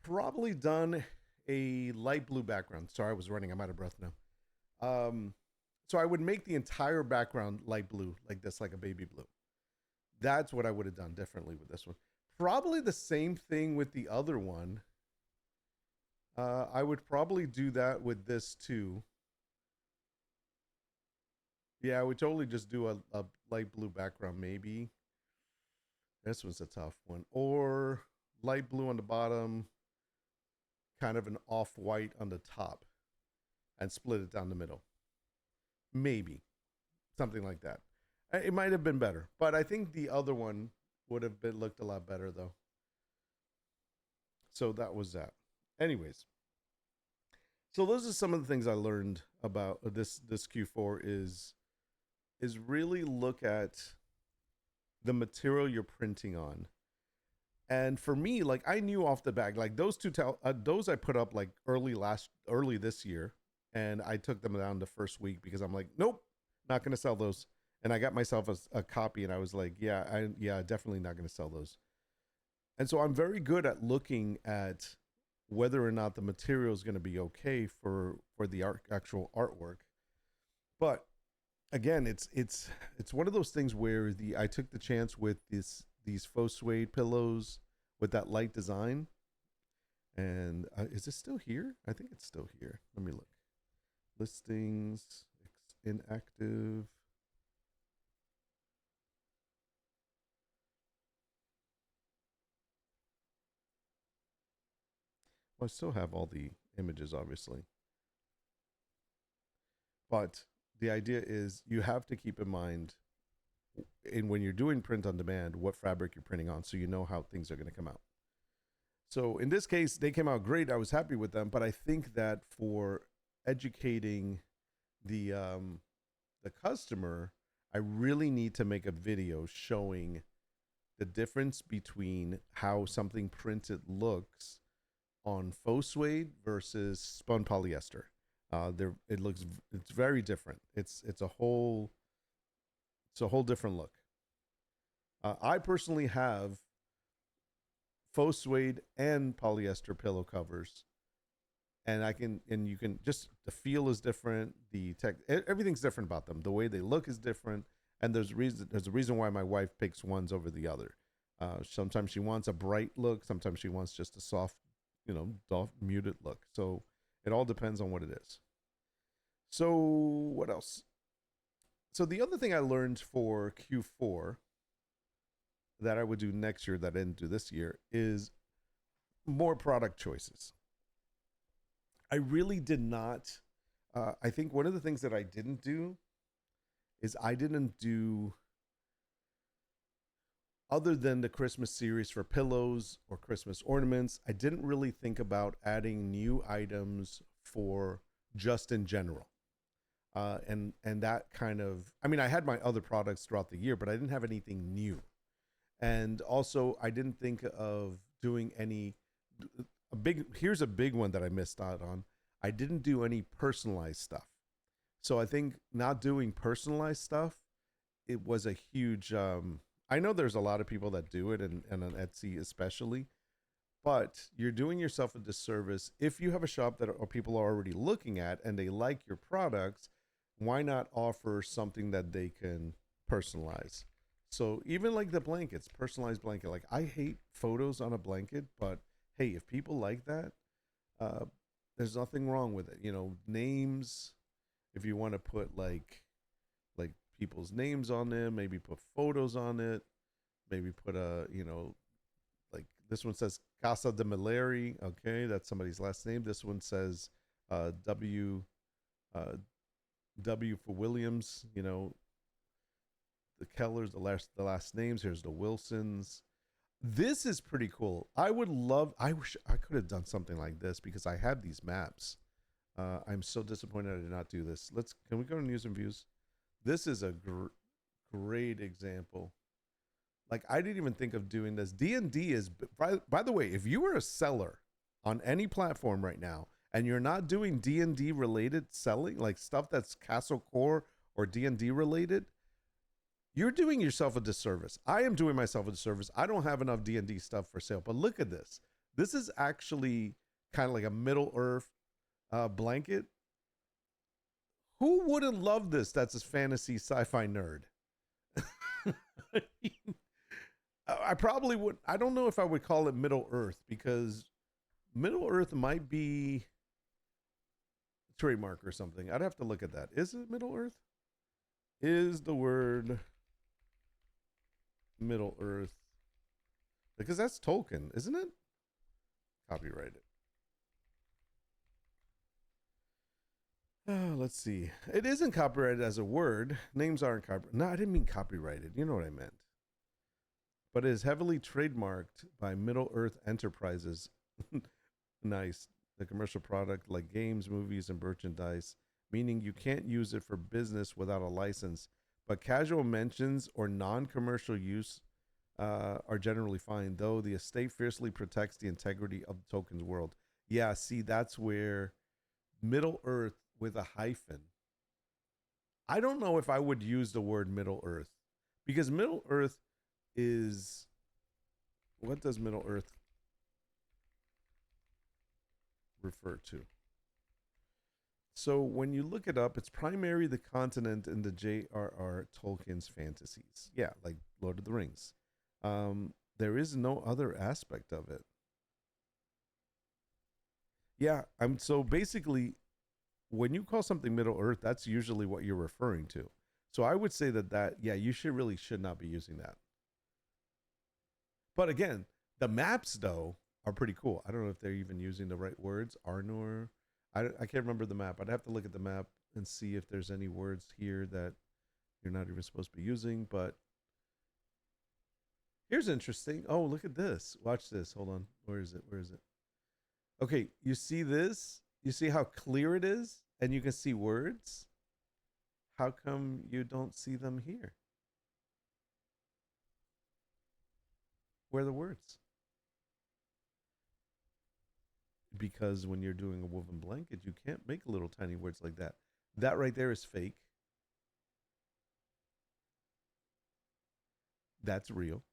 probably done a light blue background. Sorry, I was running. I'm out of breath now. So I would make the entire background light blue, like this, like a baby blue. That's what I would have done differently with this one. Probably the same thing with the other one. I would probably do that with this too. Yeah, I would totally just do a light blue background, maybe. This was a tough one. Or light blue on the bottom, kind of an off white on the top, and split it down the middle. Maybe. Something like that. It might have been better, but I think the other one would have been looked a lot better though. So that was that. Anyways, so those are some of the things I learned about this Q4 is really look at the material you're printing on. And for me, like I knew off the bat, like those I put up like early this year, and I took them down the first week because I'm like, nope, not gonna sell those. And I got myself a copy, and I was like, yeah, definitely not gonna sell those. And so I'm very good at looking at whether or not the material is going to be okay for the actual artwork. But again, it's one of those things where I took the chance with these faux suede pillows with that light design. And is it still here? I think it's still here. Let me look. Listings inactive. Well, I still have all the images, obviously. But the idea is you have to keep in mind in when you're doing print on demand what fabric you're printing on so you know how things are going to come out. So in this case, they came out great. I was happy with them, but I think that for educating the customer, I really need to make a video showing the difference between how something printed looks on faux suede versus spun polyester. It's very different. It's a whole different look. I personally have faux suede and polyester pillow covers, and you can just the feel is different. The tech, everything's different about them. The way they look is different, and there's a reason why my wife picks ones over the other. Sometimes she wants a bright look. Sometimes she wants just a soft, muted look. So it all depends on what it is. So what else? So the other thing I learned for Q4 that I would do next year that I didn't do this year is more product choices. I really did not. I think one of the things that I didn't do is I didn't do, other than the Christmas series for pillows or Christmas ornaments, I didn't really think about adding new items for just in general. And that kind of, I mean, I had my other products throughout the year, but I didn't have anything new. And also, I didn't think of doing any here's a big one that I missed out on. I didn't do any personalized stuff. So I think not doing personalized stuff, it was a huge I know there's a lot of people that do it and on Etsy especially, but you're doing yourself a disservice if you have a shop that or people are already looking at and they like your products. Why not offer something that they can personalize? So even like the blankets, personalized blanket. Like I hate photos on a blanket, but hey, if people like that, uh, there's nothing wrong with it. Names. If you want to put like people's names on them, maybe put photos on it, maybe put like this one says Casa de Maleri. Okay, that's somebody's last name. This one says W uh, W for Williams. The Kellers, the last names. Here's the Wilsons. This is pretty cool. I would love. I wish I could have done something like this because I have these maps. I'm so disappointed I did not do this. Let's. Can we go to news and views? This is a great example. Like I didn't even think of doing this. D&D is. By the way, if you are a seller on any platform right now and you're not doing D&D related selling, like stuff that's Castle Core or D&D related, you're doing yourself a disservice. I am doing myself a disservice. I don't have enough D&D stuff for sale. But look at this. This is actually kind of like a Middle Earth blanket. Who wouldn't love this? That's a fantasy sci-fi nerd. I probably would. I don't know if I would call it Middle Earth because Middle Earth might be a trademark or something. I'd have to look at that. Is it Middle Earth? Is the word Middle Earth? Because that's Tolkien, isn't it? Copyrighted. Let's see. It isn't copyrighted as a word. Names aren't copyrighted. No, I didn't mean copyrighted. You know what I meant. But it is heavily trademarked by Middle Earth Enterprises. Nice. The commercial product like games, movies, and merchandise, meaning you can't use it for business without a license. But casual mentions or non-commercial use are generally fine, though the estate fiercely protects the integrity of Tolkien's world. Yeah, see, that's where Middle Earth with a hyphen. I don't know if I would use the word Middle Earth because Middle Earth is, what does Middle Earth refer to? So when you look it up, it's primarily the continent in the J.R.R. Tolkien's fantasies. Yeah, like Lord of the Rings. There is no other aspect of it. Yeah, so basically when you call something Middle Earth, that's usually what you're referring to. So I would say that yeah, you should not be using that. But again, the maps though are pretty cool. I don't know if they're even using the right words. Arnor. I can't remember the map. I'd have to look at the map and see if there's any words here that you're not even supposed to be using. But here's interesting. Oh, look at this. Watch this. Hold on. Where is it? Where is it? Okay, you see this? You see how clear it is? And you can see words? How come you don't see them here? Where are the words? Because when you're doing a woven blanket, you can't make little tiny words like that. That right there is fake. That's real.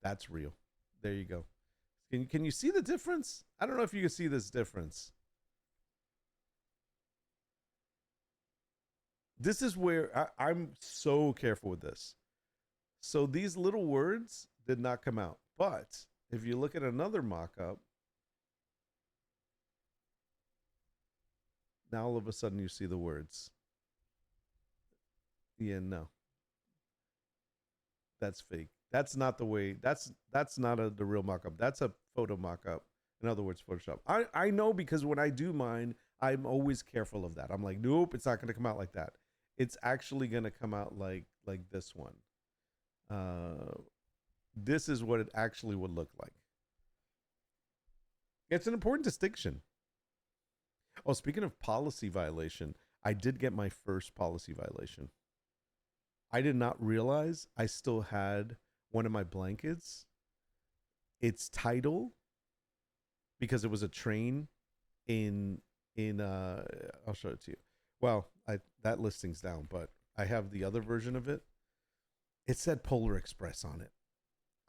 That's real. There you go. Can you see the difference? I don't know if you can see this difference. This is where I'm so careful with this. So these little words did not come out. But if you look at another mock-up, now all of a sudden you see the words. Yeah, no. That's fake. That's not the way. That's not the real mock-up. That's a photo mock-up. In other words, Photoshop. I know because when I do mine, I'm always careful of that. I'm like, nope, it's not going to come out like that. It's actually going to come out like this one. This is what it actually would look like. It's an important distinction. Oh, speaking of policy violation, I did get my first policy violation. I did not realize I still had one of my blankets. Its title, because it was a train in I'll show it to you. Well, that listing's down, but I have the other version of it. It said Polar Express on it.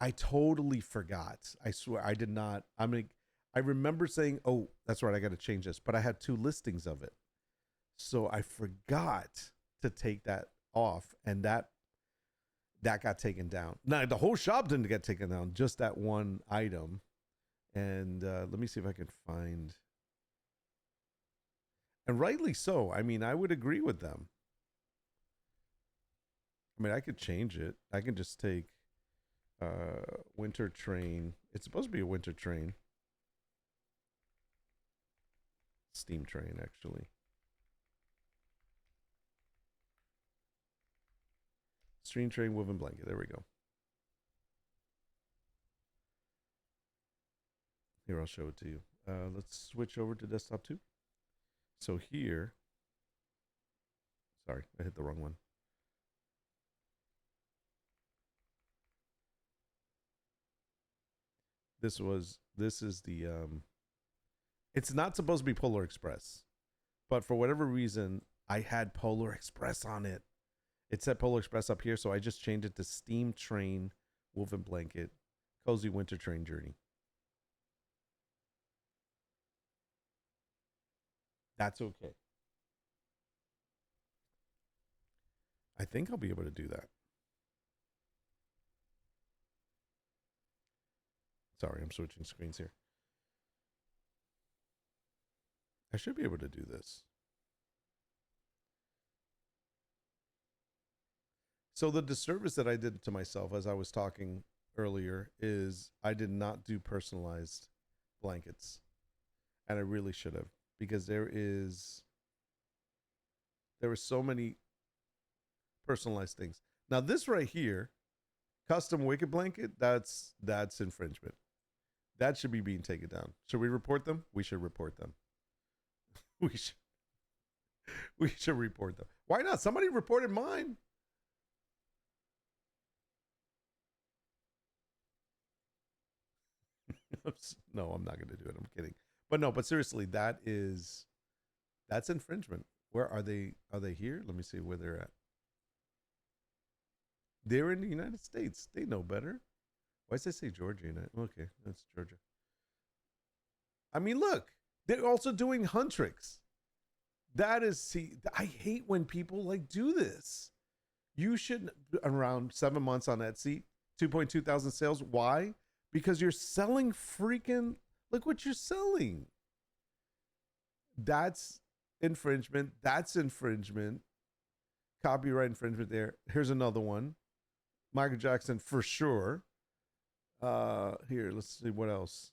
I totally forgot. I swear I did not. I remember saying, "Oh, that's right, I got to change this," but I had two listings of it. So I forgot to take that off, and that got taken down. Now the whole shop didn't get taken down, just that one item. And let me see if I can find. And rightly so. I mean, I would agree with them. I mean, I could change it. I can just take winter train. It's supposed to be a winter train. Steam train, actually. Stream train woven blanket. There we go. Here, I'll show it to you. Let's switch over to desktop 2. So here, sorry, I hit the wrong one. This is the, it's not supposed to be Polar Express, but for whatever reason, I had Polar Express on it. It said Polar Express up here, so I just changed it to Steam Train Woven Blanket, Cozy Winter Train Journey. That's okay. I think I'll be able to do that. Sorry, I'm switching screens here. I should be able to do this. So the disservice that I did to myself as I was talking earlier is I did not do personalized blankets. And I really should have, because there were so many personalized things. Now this right here, custom wicket blanket, that's infringement. That should be being taken down. Should we report them? We should report them. We should report them. Why not? Somebody reported mine. No, I'm not going to do it. I'm kidding. But no, but seriously, that's infringement. Where are they? Are they here? Let me see where they're at. They're in the United States. They know better. Why does it say Georgia? Okay, that's Georgia. I mean, look, they're also doing Huntrix. That is, see, I hate when people like do this. You should, around 7 months on Etsy, 2.2 thousand sales. Why? Because you're selling freaking, look what you're selling. That's infringement. That's infringement. Copyright infringement there. Here's another one. Michael Jackson for sure. Here, let's see what else.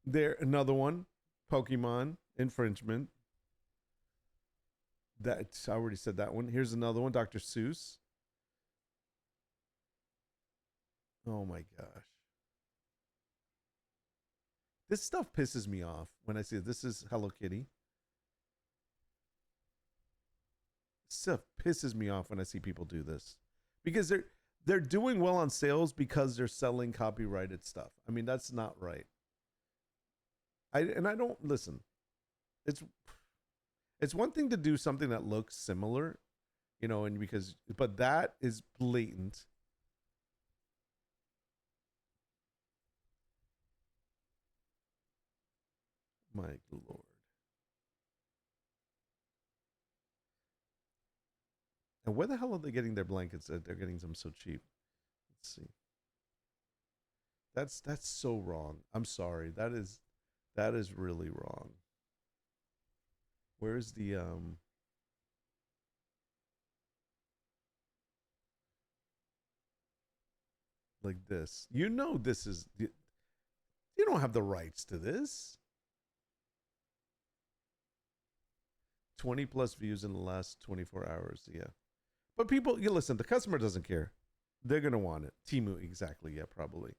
There, another one. Pokemon infringement. That I already said that one. Here's another one. Dr. Seuss. Oh my gosh. This stuff pisses me off when I see it. This is Hello Kitty. Stuff pisses me off when I see people do this, because they're doing well on sales because they're selling copyrighted stuff. I mean, that's not right. I don't listen. It's one thing to do something that looks similar, and but that is blatant. My Lord. And where the hell are they getting their blankets that they're getting them so cheap? Let's see. That's so wrong. I'm sorry. That is really wrong. Where's the like this? This is, you don't have the rights to this. 20 plus views in the last 24 hours. Yeah. But people, you listen, the customer doesn't care. They're going to want it. Temu, exactly. Yeah, probably.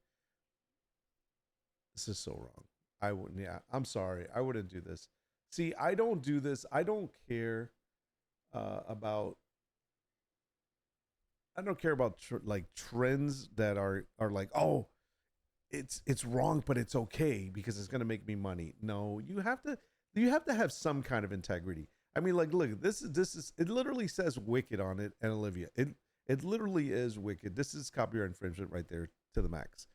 This is so wrong. I wouldn't, yeah, I'm sorry. I wouldn't do this. See, I don't do this. I don't care about, like trends that are like, oh, it's wrong, but it's okay because it's going to make me money. No, you have to have some kind of integrity. I mean, like, look, this is it literally says Wicked on it, and Olivia. It literally is Wicked. This is copyright infringement right there to the max.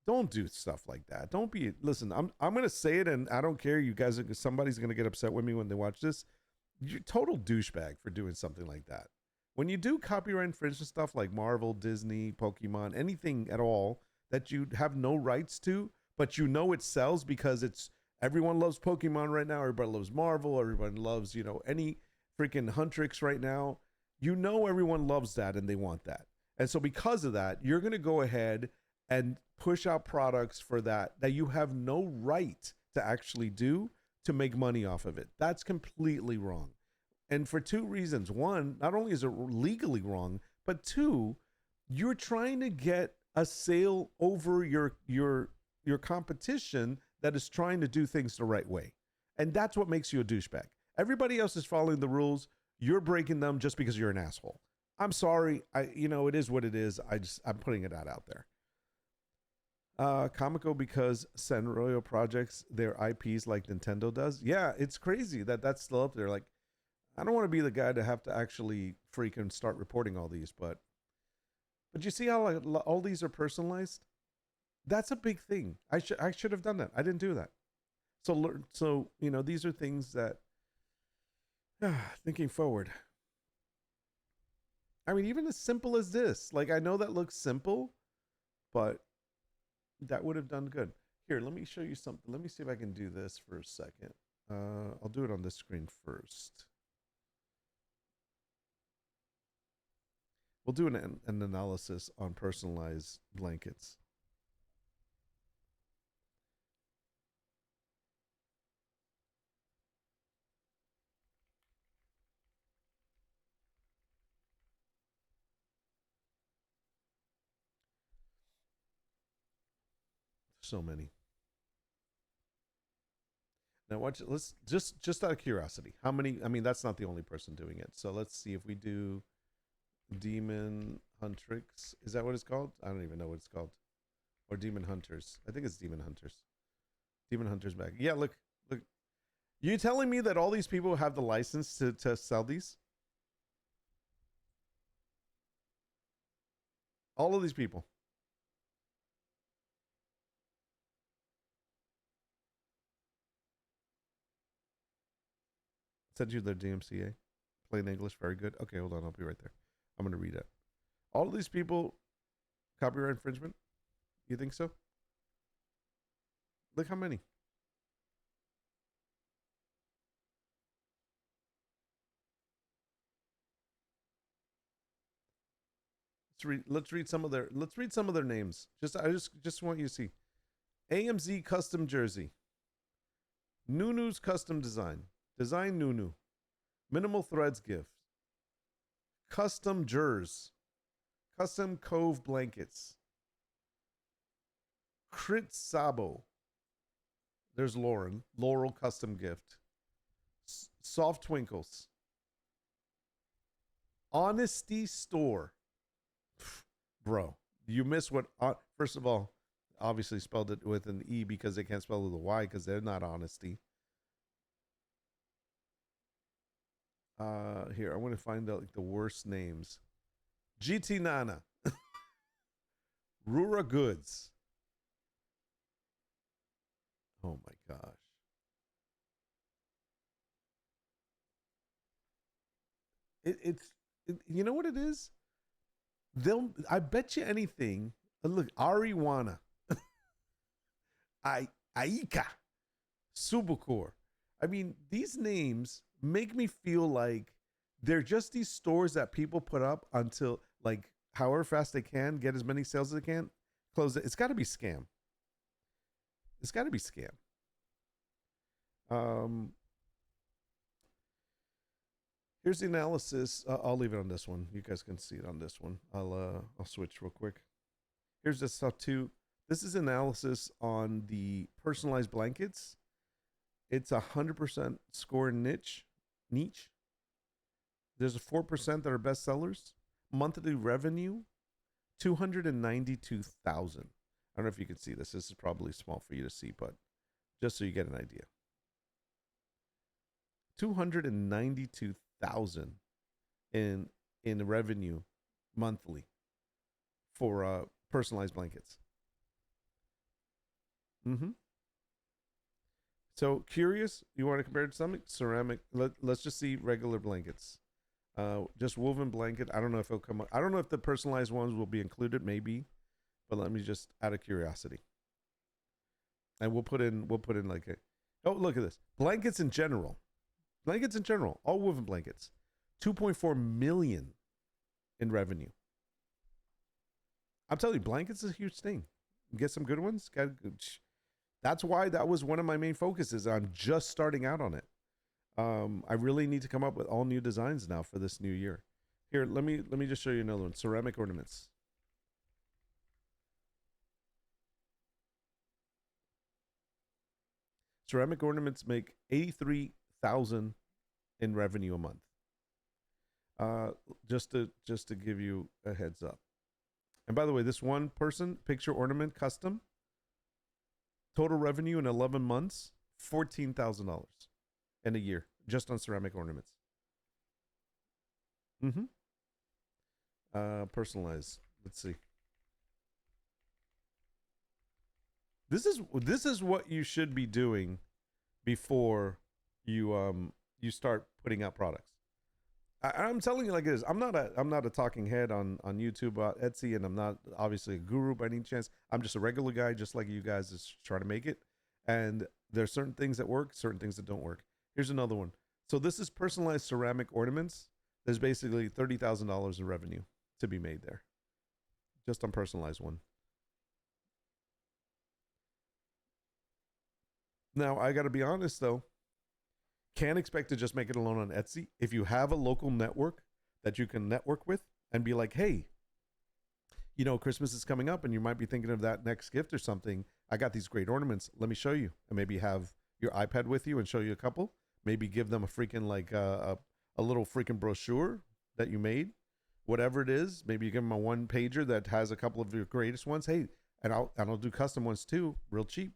Don't do stuff like that. Don't be, listen, I'm gonna say it, and I don't care. You guys, somebody's gonna get upset with me when they watch this. You're total douchebag for doing something like that. When you do copyright infringement stuff like Marvel, Disney, Pokemon, anything at all that you have no rights to, but it sells because everyone loves Pokemon right now. Everybody loves Marvel. Everybody loves, any freaking Huntrix right now. Everyone loves that and they want that. And so because of that, you're going to go ahead and push out products for that you have no right to actually do to make money off of it. That's completely wrong. And for two reasons. One, not only is it legally wrong, but two, you're trying to get a sale over your competition that is trying to do things the right way. And that's what makes you a douchebag. Everybody else is following the rules. You're breaking them just because you're an asshole. I'm sorry. It is what it is. I'm putting it out there. Comico because Sanrio projects their IPs like Nintendo does. Yeah, it's crazy that that's still up there. Like, I don't want to be the guy to have to actually freaking start reporting all these, but you see how all these are personalized? That's a big thing. I should have done that. I didn't do that. So these are things that thinking forward. I mean, even as simple as this. Like, I know that looks simple, but that would have done good. Here, let me show you something. Let me see if I can do this for a second. I'll do it on this screen first. We'll do an analysis on personalized blankets. So many. Now watch it. Let's just out of curiosity, how many? I mean, that's not the only person doing it. So let's see if we do Demon Huntrix. Is that what it's called? I don't even know what it's called. Or Demon Hunters. I think it's Demon Hunters. Demon Hunters back. Yeah, look. You telling me that all these people have the license to sell these? All of these people. Send you their DMCA. Plain English, very good. Okay, hold on. I'll be right there. I'm going to read it. All of these people, copyright infringement? You think so? Look how many. Let's read some of their names. I just want you to see. AMZ Custom Jersey. Nunu's Custom Design. Design Nunu. Minimal Threads Gift. Custom Jers. Custom Cove Blankets. Crit Sabo. There's Lauren. Laurel Custom Gift. Soft Twinkles. Honesty Store. Bro, you miss what... first of all, obviously spelled it with an E because they can't spell it with a Y because they're not honesty. Here, I want to find out like the worst names. GT Nana. Rura Goods. Oh my gosh. You know what it is? I bet you anything. Look, Ariwana. Aika. Subukor. I mean, these names make me feel like they're just these stores that people put up until, like, however fast they can, get as many sales as they can, close it. It's got to be scam. It's got to be scam. Here's the analysis. I'll leave it on this one. You guys can see it on this one. I'll switch real quick. Here's this stuff too. This is analysis on the personalized blankets. It's 100% score niche. There's a 4% that are best sellers. Monthly revenue, 292,000. I don't know if you can see this. This is probably small for you to see, but just so you get an idea. 292,000 in revenue monthly for personalized blankets. So curious, you want to compare it to something? Ceramic. Let's just see regular blankets. Just woven blanket. I don't know if it'll come up. I don't know if the personalized ones will be included, maybe, but let me just out of curiosity. And we'll put in like a, oh, look at this. Blankets in general, all woven blankets. 2.4 million in revenue. I'm telling you, blankets is a huge thing. Get some good ones. That's why that was one of my main focuses. I'm just starting out on it. I really need to come up with all new designs now for this new year. Here, let me just show you another one. Ceramic ornaments. Ceramic ornaments make 83,000 in revenue a month. Uh, just to give you a heads up. And by the way, this one person, picture ornament custom, total revenue in 11 months, $14,000 in a year just on ceramic ornaments. Mm-hmm. Personalized. Let's see. This is what you should be doing before you start putting out products. I'm telling you like it is. I'm not a talking head on YouTube about Etsy, and I'm not obviously a guru by any chance. I'm just a regular guy, just like you guys, is trying to make it. And there's certain things that work, certain things that don't work. Here's another one. So this is personalized ceramic ornaments. There's basically $30,000 in revenue to be made there, just on personalized one. Now I got to be honest though. Can't expect to just make it alone on Etsy. If you have a local network that you can network with and be like, hey, Christmas is coming up and you might be thinking of that next gift or something. I got these great ornaments. Let me show you. And maybe have your iPad with you and show you a couple. Maybe give them a freaking like a little freaking brochure that you made, whatever it is. Maybe you give them a one pager that has a couple of your greatest ones. Hey, and I'll do custom ones too, real cheap.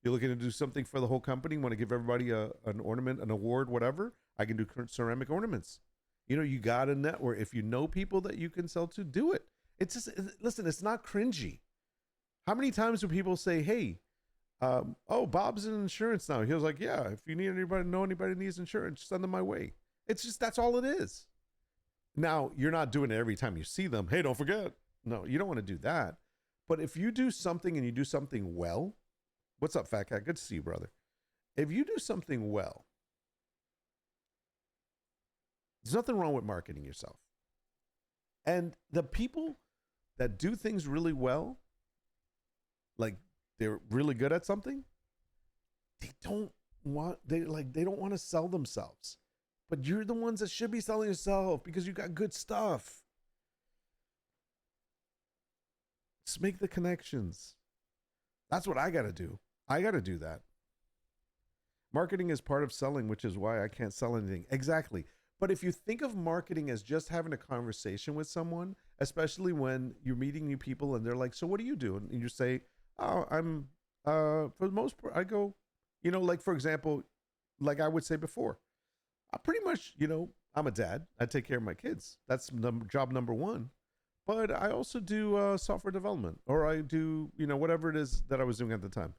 You're looking to do something for the whole company, want to give everybody an ornament, an award, whatever, I can do ceramic ornaments. You got a network. If you know people that you can sell to, do it. It's just, listen, it's not cringy. How many times do people say, hey, oh, Bob's in insurance now? He was like, yeah, if you need anybody needs insurance, send them my way. It's just, that's all it is. Now, you're not doing it every time you see them. Hey, don't forget. No, you don't want to do that. But if you do something and you do something well, what's up, Fat Cat? Good to see you, brother. If you do something well, there's nothing wrong with marketing yourself. And the people that do things really well, like they're really good at something, they don't want to sell themselves. But you're the ones that should be selling yourself because you got good stuff. Just make the connections. That's what I got to do. I got to do that. Marketing is part of selling, which is why I can't sell anything. Exactly. But if you think of marketing as just having a conversation with someone, especially when you're meeting new people and they're like, so what do you do? And you say, oh, I'm, for the most part, I go, like, for example, like I would say before, I pretty much, I'm a dad. I take care of my kids. That's job number one. But I also do software development, or I do, whatever it is that I was doing at the time.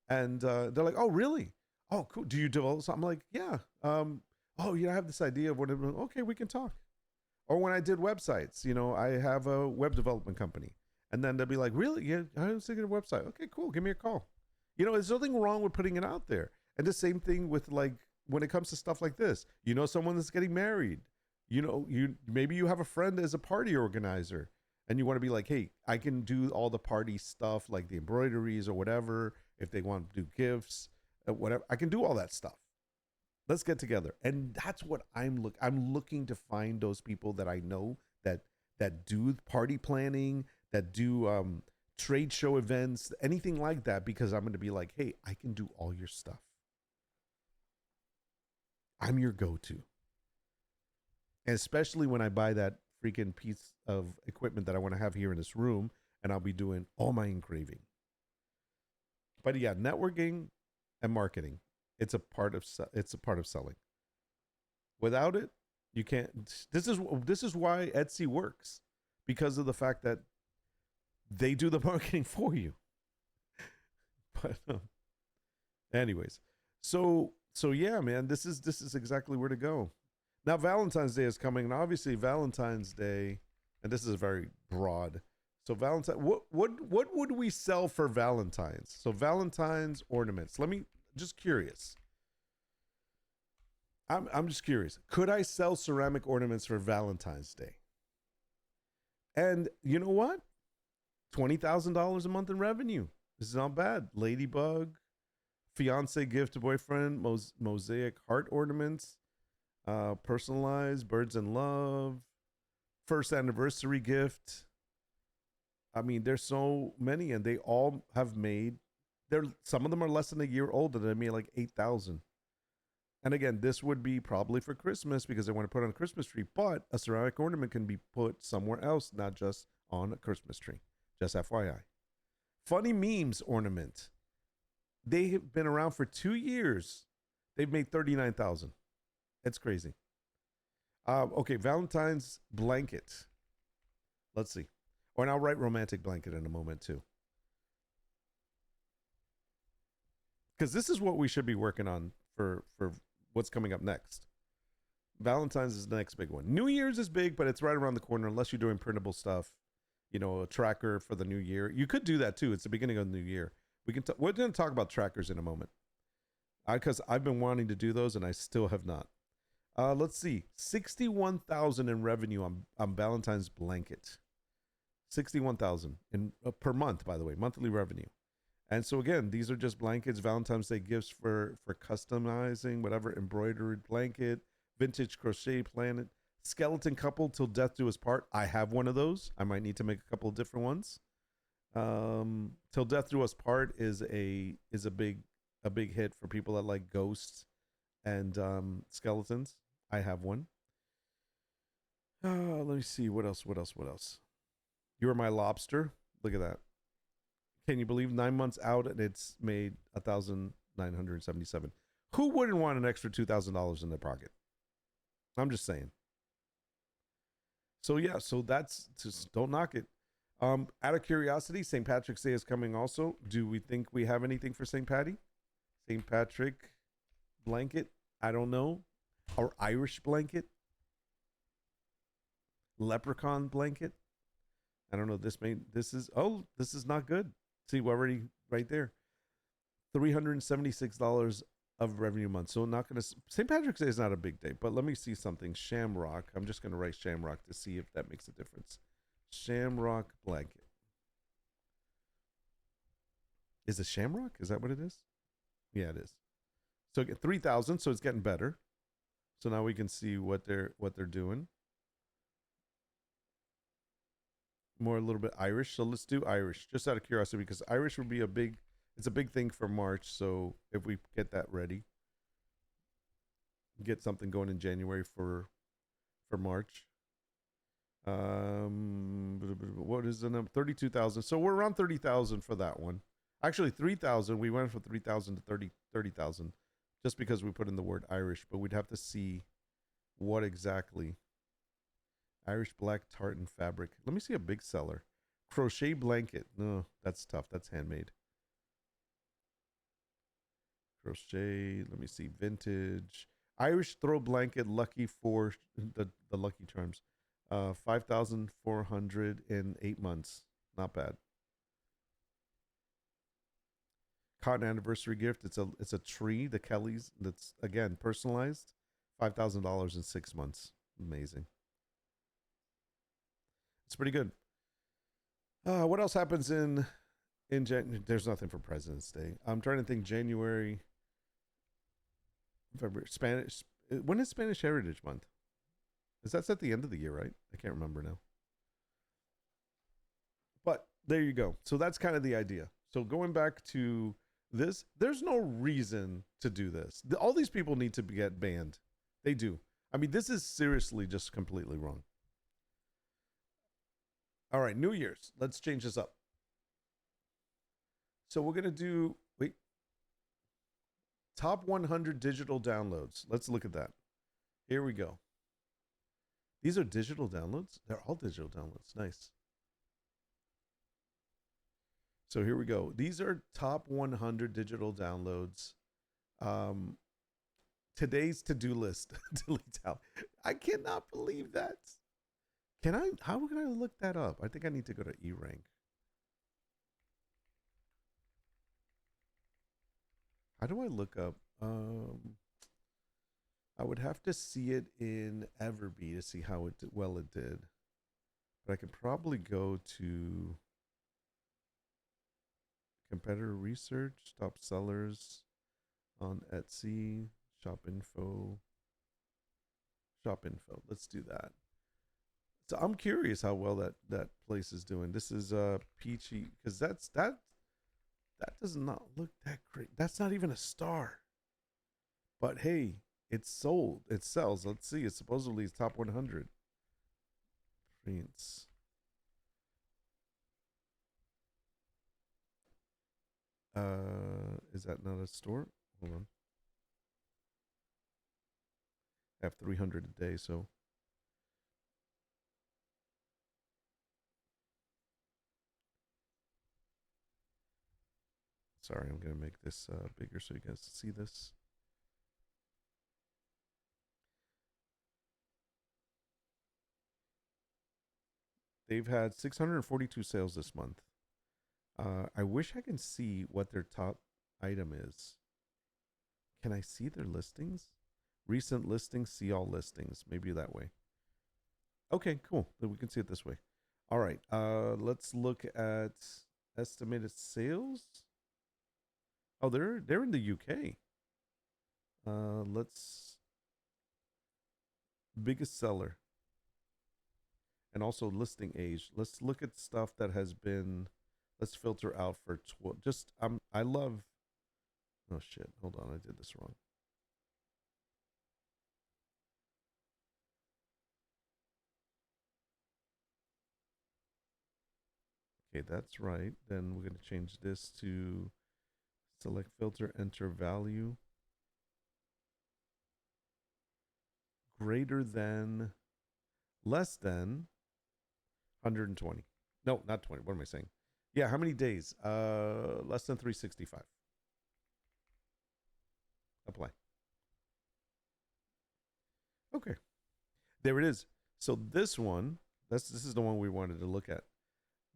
And they're like, oh, really? Oh, cool. Do you develop something? I'm like, yeah. Oh, I have this idea of what it, okay, we can talk. Or when I did websites, I have a web development company. And then they'll be like, really? Yeah, I was thinking of a website. Okay, cool. Give me a call. There's nothing wrong with putting it out there. And the same thing with like, when it comes to stuff like this, someone that's getting married, maybe you have a friend as a party organizer and you want to be like, hey, I can do all the party stuff, like the embroideries or whatever. If they want to do gifts, whatever, I can do all that stuff. Let's get together. And that's what I'm looking to find those people that I know that do party planning, that do trade show events, anything like that, because I'm going to be like, hey, I can do all your stuff. I'm your go-to. And especially when I buy that freaking piece of equipment that I want to have here in this room, and I'll be doing all my engraving. But yeah, networking and marketing, it's a part of selling. Without it, you can't. This is why Etsy works, because of the fact that they do the marketing for you. But anyways, so yeah, man, this is exactly where to go. Now Valentine's Day is coming, and obviously Valentine's Day, and this is very broad. So Valentine, what would we sell for Valentine's? So Valentine's ornaments. Just curious. I'm just curious. Could I sell ceramic ornaments for Valentine's Day? And you know what? $20,000 a month in revenue. This is not bad. Ladybug, fiance gift to boyfriend, mosaic heart ornaments, personalized birds in love, first anniversary gift. I mean, there's so many, and they all have made. They're some of them are less than a year old, and they made like 8,000. And again, this would be probably for Christmas because they want to put on a Christmas tree. But a ceramic ornament can be put somewhere else, not just on a Christmas tree. Just FYI. Funny memes ornament. They have been around for 2 years. They've made 39,000. It's crazy. Okay, Valentine's blanket. Let's see. Or and I'll write romantic blanket in a moment too. Because this is what we should be working on for what's coming up next. Valentine's is the next big one. New Year's is big, but it's right around the corner unless you're doing printable stuff. You know, a tracker for the new year. You could do that too. It's the beginning of the new year. We're going to talk about trackers in a moment. Because I've been wanting to do those and I still have not. Let's see. 61,000 in revenue on Valentine's blanket. 61,000 in per month, by the way, monthly revenue. And so again, these are just blankets, Valentine's Day gifts for customizing, whatever, embroidered blanket, vintage crochet planet, skeleton couple till death do us part. I have one of those. I might need to make a couple of different ones. Till death do us part is a big hit for people that like ghosts and skeletons. I have one. Let me see what else. You Are My Lobster. Look at that. Can you believe 9 months out and it's made 1,977? Who wouldn't want an extra $2,000 in their pocket? I'm just saying. So yeah, so that's just don't knock it. Out of curiosity, St. Patrick's Day is coming also. Do we think we have anything for St. Patty? St. Patrick blanket? I don't know. Or Irish blanket? Leprechaun blanket? I don't know. This is not good. See, we're already right there. $376 of revenue a month. So not gonna St. Patrick's Day is not a big day, but let me see something. Shamrock. I'm just gonna write Shamrock to see if that makes a difference. Shamrock blanket. Is it Shamrock? Is that what it is? Yeah, it is. So get 3,000. So it's getting better. So now we can see what they're doing. More a little bit Irish. So let's do Irish just out of curiosity because Irish would be it's a big thing for March. So if we get that ready, get something going in January for March. What is the number? 32,000. So we're around 30,000 for that one. Actually 3,000. We went from 3,000 to 30,000 just because we put in the word Irish, but we'd have to see what exactly. Irish black tartan fabric. Let me see a big seller. Crochet blanket. No, that's tough. That's handmade. Crochet. Let me see. Vintage. Irish throw blanket. Lucky for the lucky charms. 5,400 in 8 months. Not bad. Cotton anniversary gift. It's a tree. The Kellys. That's again personalized. $5,000 in 6 months. Amazing. It's pretty good. What else happens in January? There's nothing for President's Day. I'm trying to think. January, February, Spanish. When is Spanish Heritage Month? Is that at the end of the year, right? I can't remember now. But there you go. So that's kind of the idea. So going back to this, there's no reason to do this. All these people need to get banned. They do. I mean, this is seriously just completely wrong. All right, New Year's. Let's change this up. So we're going to do, top 100 digital downloads. Let's look at that. Here we go. These are digital downloads. They're all digital downloads. Nice. So here we go. These are top 100 digital downloads. Today's to-do list. Delete out. I cannot believe that. How can I look that up? I think I need to go to eRank. How do I look up? I would have to see it in Everbee to see how well it did. But I can probably go to competitor research, top sellers on Etsy, shop info. Let's do that. So I'm curious how well that place is doing. This is peachy because that does not look that great. That's not even a star. But hey, it's sold. It sells. Let's see. It's supposedly top 100. Prints. Is that not a store? Hold on. I have 300 a day, so sorry. I'm gonna make this bigger so you guys see this. They've had 642 sales this month. I wish I can see what their top item is. Can I see their listings? Recent listings, see all listings. Maybe that way. Okay, cool. Then we can see it this way. All right. Let's look at estimated sales. Oh, they're in the UK. Let's biggest seller and also listing age. Let's look at stuff that has been. Let's filter out for just I love. Oh shit! Hold on, I did this wrong. Okay, that's right. Then we're gonna change this to select filter, enter value greater than, less than 120. No, not 20. What am I saying? Yeah, how many days? Less than 365. Apply. Okay. There it is. So this one, this is the one we wanted to look at.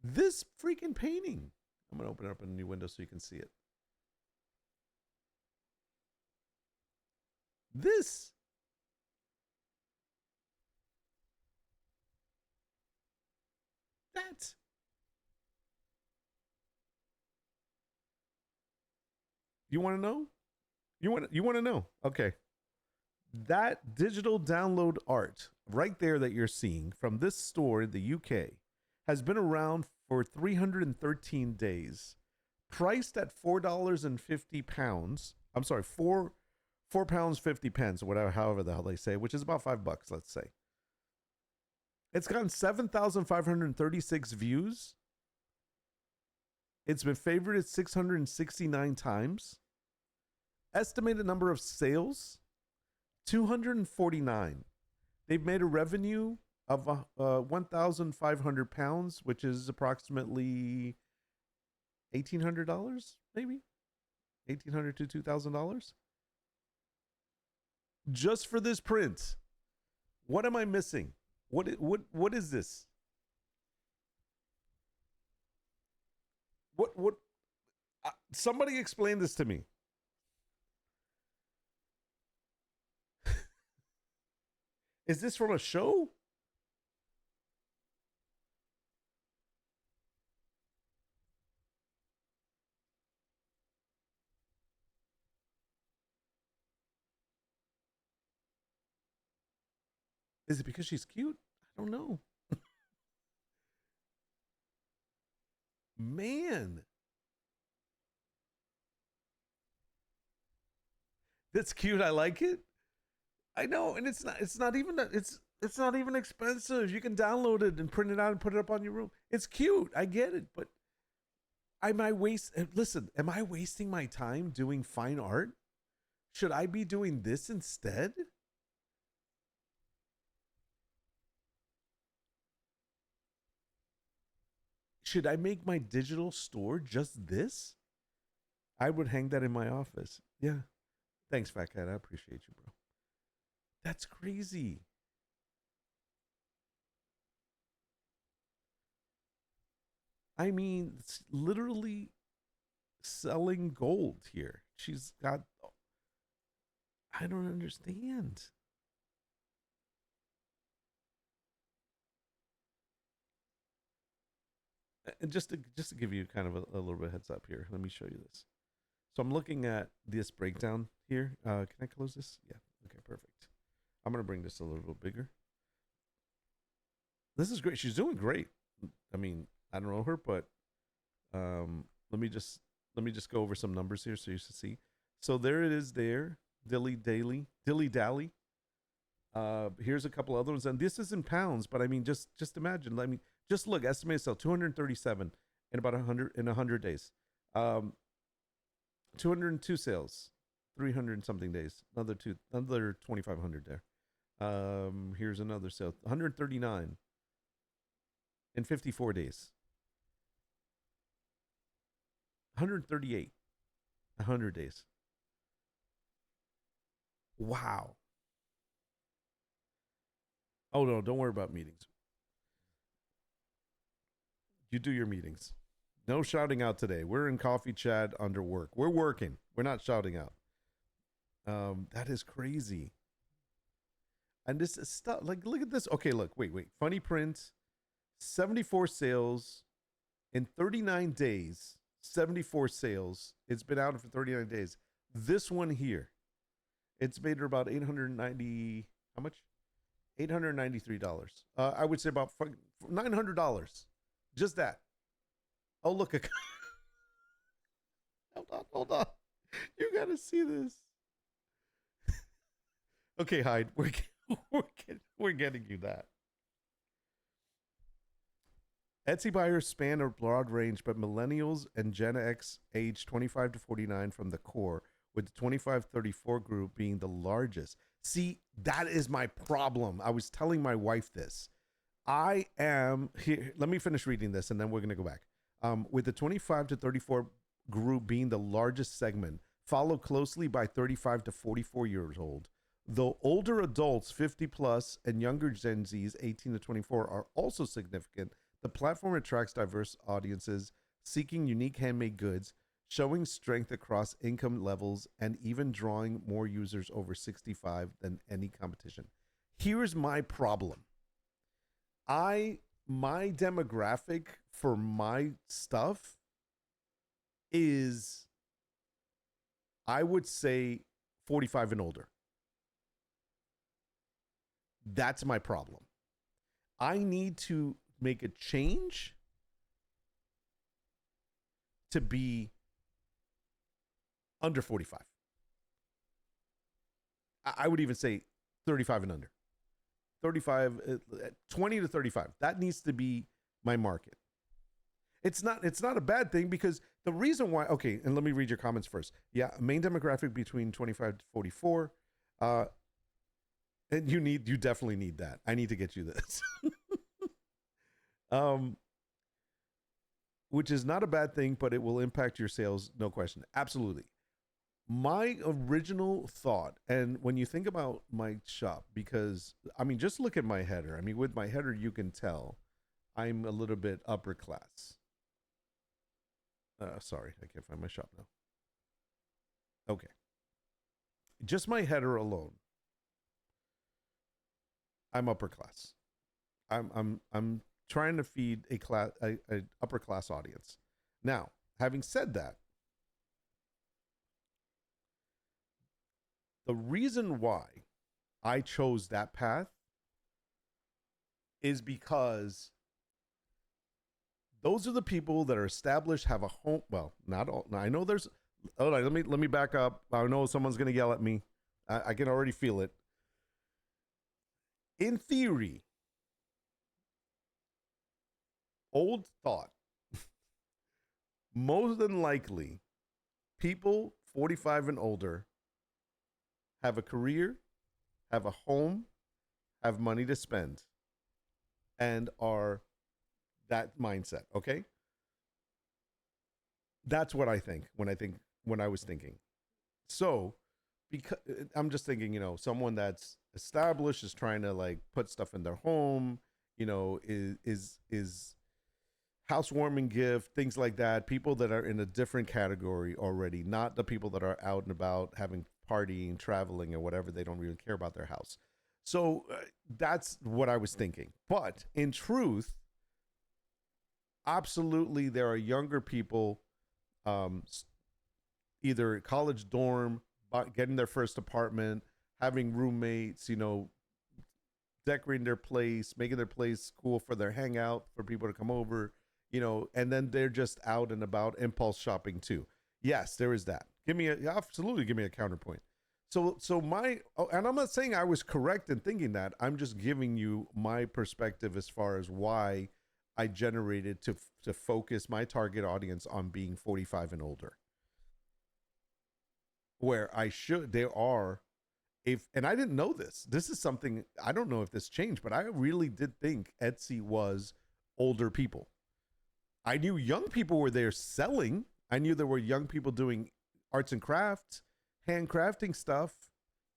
This freaking painting. I'm gonna open it up in a new window so you can see it. This. That. You want to know? You want to know? Okay. That digital download art right there that you're seeing from this store in the UK has been around for 313 days, priced at £4.50. I'm sorry, £4 50 pence, whatever, however the hell they say, which is about $5, let's say. It's gotten 7,536 views. It's been favorited 669 times. Estimated number of sales 249. They've made a revenue of £1,500, which is approximately $1,800, maybe $1,800 to $2,000, just for this print. What am I missing? What is this? What? Somebody explain this to me. Is this from a show? Is it because she's cute? I don't know. Man, that's cute. I like it. I know, and it's not even it's not even expensive. You can download it and print it out and put it up on your room. It's cute. I get it, but listen, am I wasting my time doing fine art? Should I be doing this instead? Should I make my digital store just this? I would hang that in my office. Yeah. Thanks, Fat Cat. I appreciate you, bro. That's crazy. I mean, it's literally selling gold here. She's got. I don't understand. And just to give you kind of a little bit of heads up here, let me show you this. So I'm looking at this breakdown here. Can I close this? Yeah. Okay, perfect. I'm gonna bring this a little bit bigger. This is great. She's doing great. I mean, I don't know her, but um, let me just go over some numbers here so you can see. So there it is. There, Dilly Dally. Here's a couple other ones, and this is in pounds, but I mean, just imagine. I mean, just look. Estimated sale 237 in about 100 days. 202 sales, 300 something days. Another 2,500 there. Here's another sale, 139 in 54 days. 138, 100 days. Wow. Oh no, don't worry about meetings. You do your meetings. No shouting out today. We're in coffee chat under work. We're working. We're not shouting out. That is crazy. And this is stuff like look at this. Okay, look, wait. Funny print. 74 sales in 39 days. 74 sales. It's been out for 39 days. This one here, it's made her about 890. How much? $893. I would say about $900. Just that. Oh, look. Hold on. You got to see this. Okay, Hyde. We're getting you that. Etsy buyers span a broad range, but millennials and Gen X age 25 to 49 from the core, with the 25-34 group being the largest. See, that is my problem. I was telling my wife this. I am here. Let me finish reading this, and then we're going to go back. With the 25 to 34 group being the largest segment, followed closely by 35 to 44 years old. Though older adults, 50 plus, and younger Gen Zs, 18 to 24, are also significant, the platform attracts diverse audiences seeking unique handmade goods, showing strength across income levels, and even drawing more users over 65 than any competition. Here's my problem. My demographic for my stuff is, I would say, 45 and older. That's my problem. I need to make a change to be under 45. I would even say 35 and under. 35, 20 to 35. That needs to be my market. It's not a bad thing, because the reason why, okay, and let me read your comments first. Yeah, main demographic between 25 to 44. And you definitely need that. I need to get you this. Which is not a bad thing, but it will impact your sales, no question. Absolutely. My original thought, and when you think about my shop, because I mean, just look at my header. I mean, with my header, you can tell I'm a little bit upper class. Sorry, I can't find my shop now. Okay. Just my header alone, I'm upper class. I'm trying to feed a upper class audience. Now, having said that, the reason why I chose that path is because those are the people that are established, have a home. Well, not all. I know there's. Hold on, let me back up. I know someone's gonna yell at me. I can already feel it. In theory, old thought, most than likely, people 45 and older have a career, have a home, have money to spend, and are that mindset. Okay, that's what I think when I was thinking. So, because I'm just thinking, someone that's established is trying to like put stuff in their home, is housewarming gift, things like that. People that are in a different category already, not the people that are out and about having partying, traveling, or whatever. They don't really care about their house. So that's what I was thinking. But in truth, absolutely, there are younger people, either college dorm, getting their first apartment, having roommates, decorating their place, making their place cool for their hangout, for people to come over, and then they're just out and about, impulse shopping too. Yes, there is that. Absolutely give me a counterpoint. So and I'm not saying I was correct in thinking that. I'm just giving you my perspective as far as why I generated to focus my target audience on being 45 and older. Where there are, if, and I didn't know this. This is something I don't know if this changed, but I really did think Etsy was older people. I knew young people were there selling. I knew there were young people doing arts and crafts, handcrafting stuff.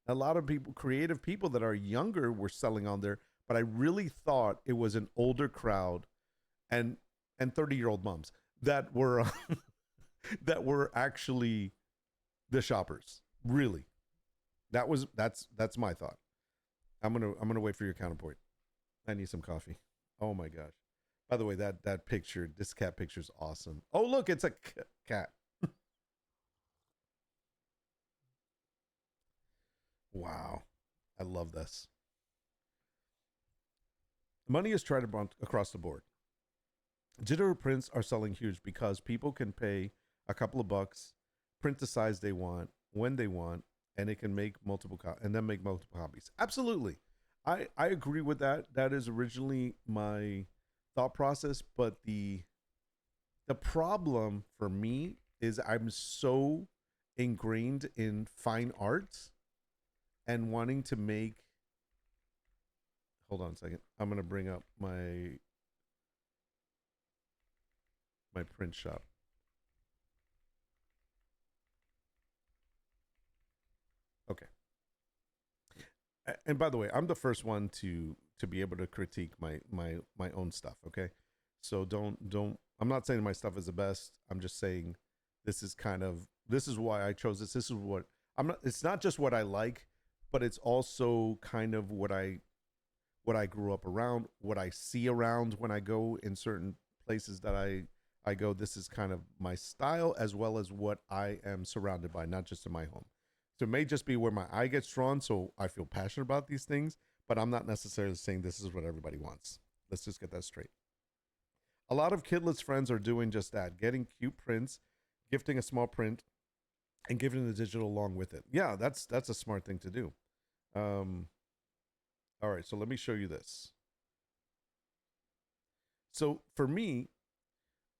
A lot of people, creative people that are younger, were selling on there. But I really thought it was an older crowd, and 30-year-old moms that were that were actually the shoppers. Really, that's my thought. I'm gonna wait for your counterpoint. I need some coffee. Oh my gosh. By the way, that picture, this cat picture is awesome. Oh look, it's a cat. Wow, I love this. Money is tried across the board. Digital prints are selling huge because people can pay a couple of bucks, print the size they want when they want, and it can make and then make multiple copies. Absolutely, I agree with that. That is originally my thought process, but the problem for me is I'm so ingrained in fine arts and wanting to make. Hold on a second. I'm gonna bring up my print shop. Okay. And by the way, I'm the first one to be able to critique my own stuff. Okay, so don't. I'm not saying my stuff is the best. I'm just saying this is why I chose this. This is what I'm not. It's not just what I like, but it's also kind of what I grew up around, what I see around when I go in certain places that I go. This is kind of my style as well as what I am surrounded by, not just in my home. So it may just be where my eye gets drawn, so I feel passionate about these things, but I'm not necessarily saying this is what everybody wants. Let's just get that straight. A lot of kidless friends are doing just that, getting cute prints, gifting a small print, and giving the digital along with it. Yeah, that's a smart thing to do. Um, all right, so let me show you this. So for me,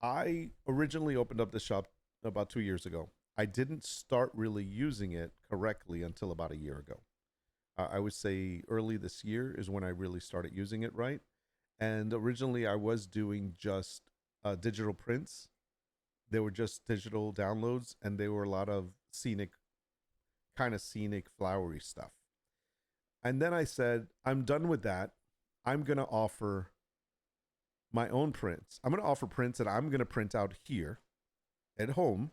I originally opened up the shop about 2 years ago. I didn't start really using it correctly until about a year ago. I would say early this year is when I really started using it right. And originally, I was doing just digital prints. They were just digital downloads, and they were a lot of scenic, flowery stuff. And then I said, I'm done with that. I'm going to offer my own prints. I'm going to offer prints that I'm going to print out here at home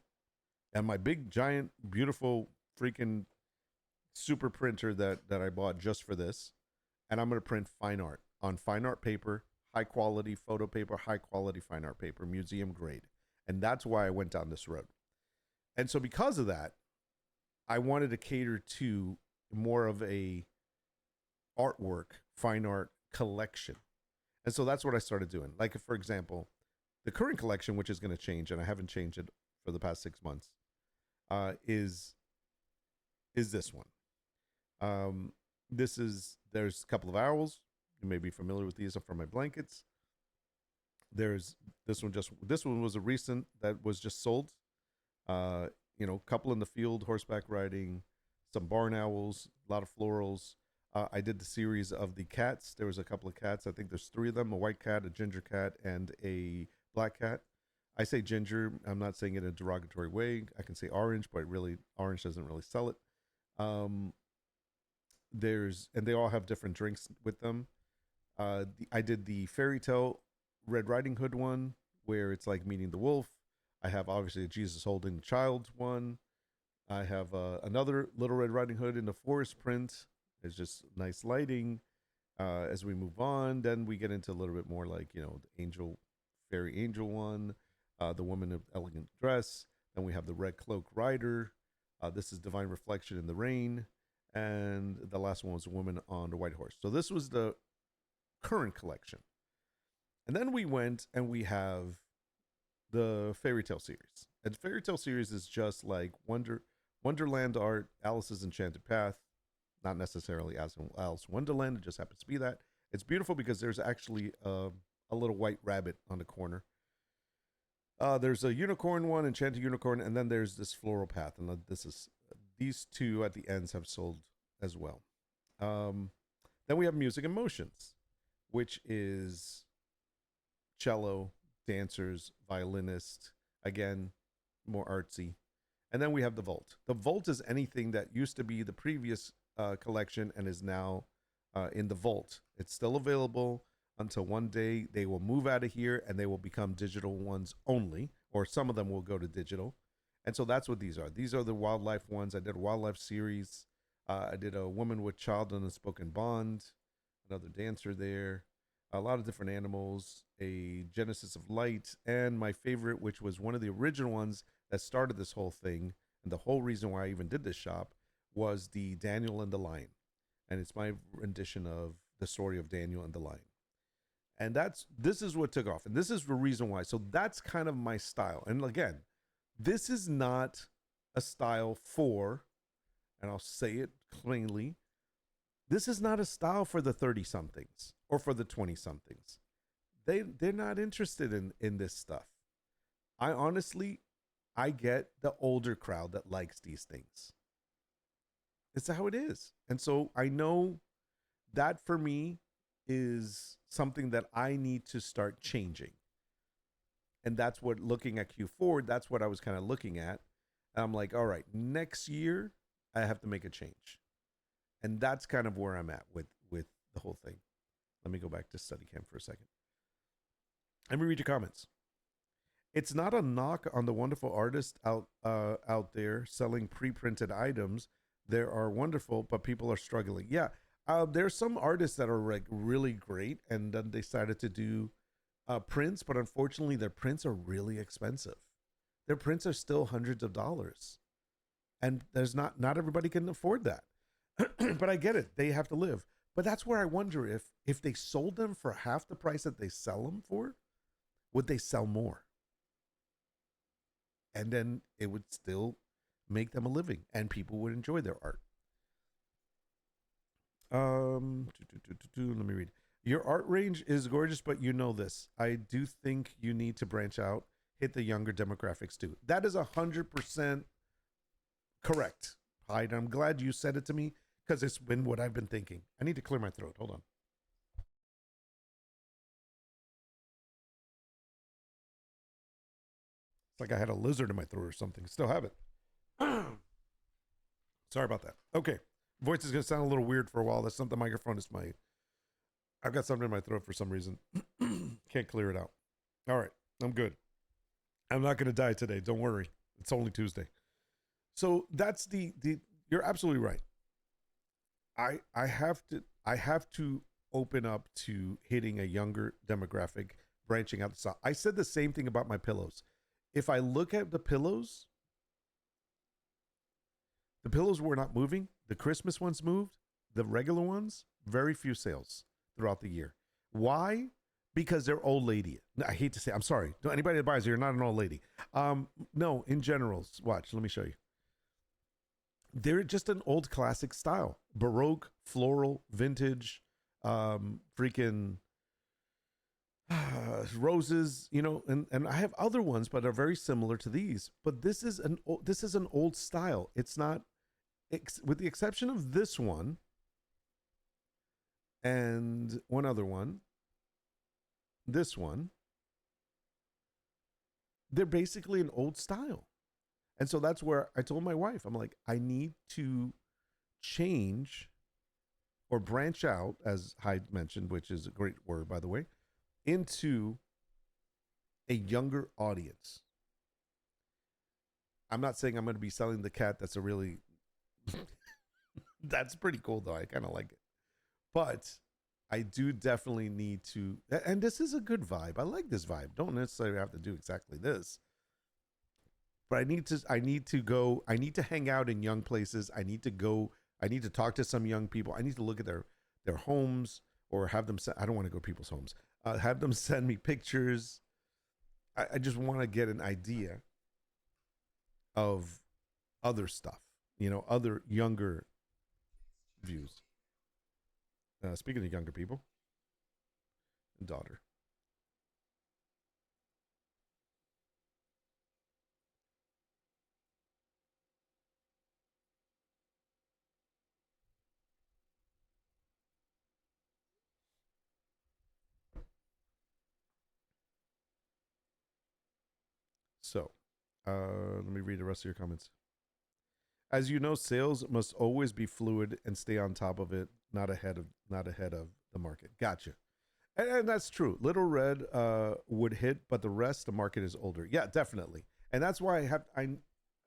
and my big, giant, beautiful, freaking super printer that I bought just for this. And I'm going to print fine art on fine art paper, high quality photo paper, high quality fine art paper, museum grade. And that's why I went down this road. And so because of that, I wanted to cater to more of a artwork, fine art collection. And so that's what I started doing. Like, for example, the current collection, which is going to change, and I haven't changed it for the past 6 months, is this one. There's a couple of owls. You may be familiar with these from my blankets. There's this one was a recent that was just sold. Couple in the field, horseback riding, some barn owls, a lot of florals. I did the series of the cats. There was a couple of cats. I think there's three of them: a white cat, a ginger cat, and a black cat. I say ginger. I'm not saying it in a derogatory way. I can say orange, but really orange doesn't really sell it. Um, and they all have different drinks with them. I did the fairy tale Red Riding Hood one where it's like meeting the wolf. I have obviously a Jesus holding the child one. I have another Little Red Riding Hood in the forest print. It's just nice lighting. As we move on, then we get into a little bit more like the angel, fairy angel one, the woman of elegant dress. Then we have the red cloak rider. This is divine reflection in the rain, and the last one was a woman on the white horse. So this was the current collection. And then we went and we have the fairy tale series. And fairy tale series is just like Wonderland art, Alice's Enchanted Path, not necessarily Alice Wonderland. It just happens to be that. It's beautiful because there's actually a little white rabbit on the corner. There's a unicorn one, Enchanted Unicorn, and then there's this floral path. And these two at the ends have sold as well. Then we have Music and Motions, which is cello, dancers, violinist, again, more artsy. And then we have the Vault. The Vault is anything that used to be the previous collection and is now in the Vault. It's still available until one day they will move out of here and they will become digital ones only, or some of them will go to digital. And so that's what these are. These are the wildlife ones. I did a wildlife series. I did a woman with child unspoken bond, another dancer there, a lot of different animals, a Genesis of Light, and my favorite, which was one of the original ones that started this whole thing, and the whole reason why I even did this shop, was the Daniel and the Lion. And it's my rendition of the story of Daniel and the Lion. And this is what took off. And this is the reason why. So that's kind of my style. And again, this is not a style for, and I'll say it plainly, this is not a style for the 30-somethings or for the 20-somethings. They're not interested in this stuff. I get the older crowd that likes these things. It's how it is. And so I know that for me is something that I need to start changing. And that's what, looking at Q4, that's what I was kind of looking at. And I'm like, all right, next year I have to make a change. And that's kind of where I'm at with the whole thing. Let me go back to study camp for a second. Let me read your comments. It's not a knock on the wonderful artists out there selling pre-printed items. There are wonderful, but people are struggling. Yeah, there's some artists that are like really great, and then they decided to do prints, but unfortunately, their prints are really expensive. Their prints are still hundreds of dollars, and there's not everybody can afford that. But I get it; they have to live. But that's where I wonder if they sold them for half the price that they sell them for, would they sell more? And then it would still make them a living, and people would enjoy their art. Let me read. Your art range is gorgeous, but you know this. I do think you need to branch out, hit the younger demographics too. That is 100% correct, Hyde. I'm glad you said it to me because it's been what I've been thinking. I need to clear my throat. Hold on. It's like I had a lizard in my throat or something. Still have it. Sorry about that. Okay. Voice is going to sound a little weird for a while. That's something. The microphone is I've got something in my throat for some reason. Can't clear it out. All right. I'm good. I'm not going to die today. Don't worry. It's only Tuesday. So that's you're absolutely right. I have to open up to hitting a younger demographic, branching out the south. I said the same thing about my pillows. If I look at the pillows were not moving. The Christmas ones moved. The regular ones, very few sales throughout the year. Why? Because they're old lady. I hate to say, I'm sorry. Anybody that buys it, you're not an old lady. No, in general, watch, let me show you. They're just an old classic style. Baroque, floral, vintage, freaking roses, and I have other ones, but are very similar to these. But this is an old style. It's not, with the exception of this one and one other one, this one, they're basically an old style. And so that's where I told my wife, I'm like, I need to change or branch out, as Hyde mentioned, which is a great word, by the way, into a younger audience. I'm not saying I'm going to be selling the cat. That's a really, that's pretty cool though. I kind of like it. But I do definitely need to, and this is a good vibe. I like this vibe. Don't necessarily have to do exactly this. But I need to hang out in young places. I need I need to talk to some young people. I need to look at their homes or have them. I don't want to go to people's homes. Have them send me pictures. I just want to get an idea of other stuff. Other younger views. Speaking of younger people, daughter. So, let me read the rest of your comments. As you know, sales must always be fluid and stay on top of it, not ahead of the market. Gotcha. And that's true. Little Red would hit, but the rest, the market is older. Yeah, definitely. And that's why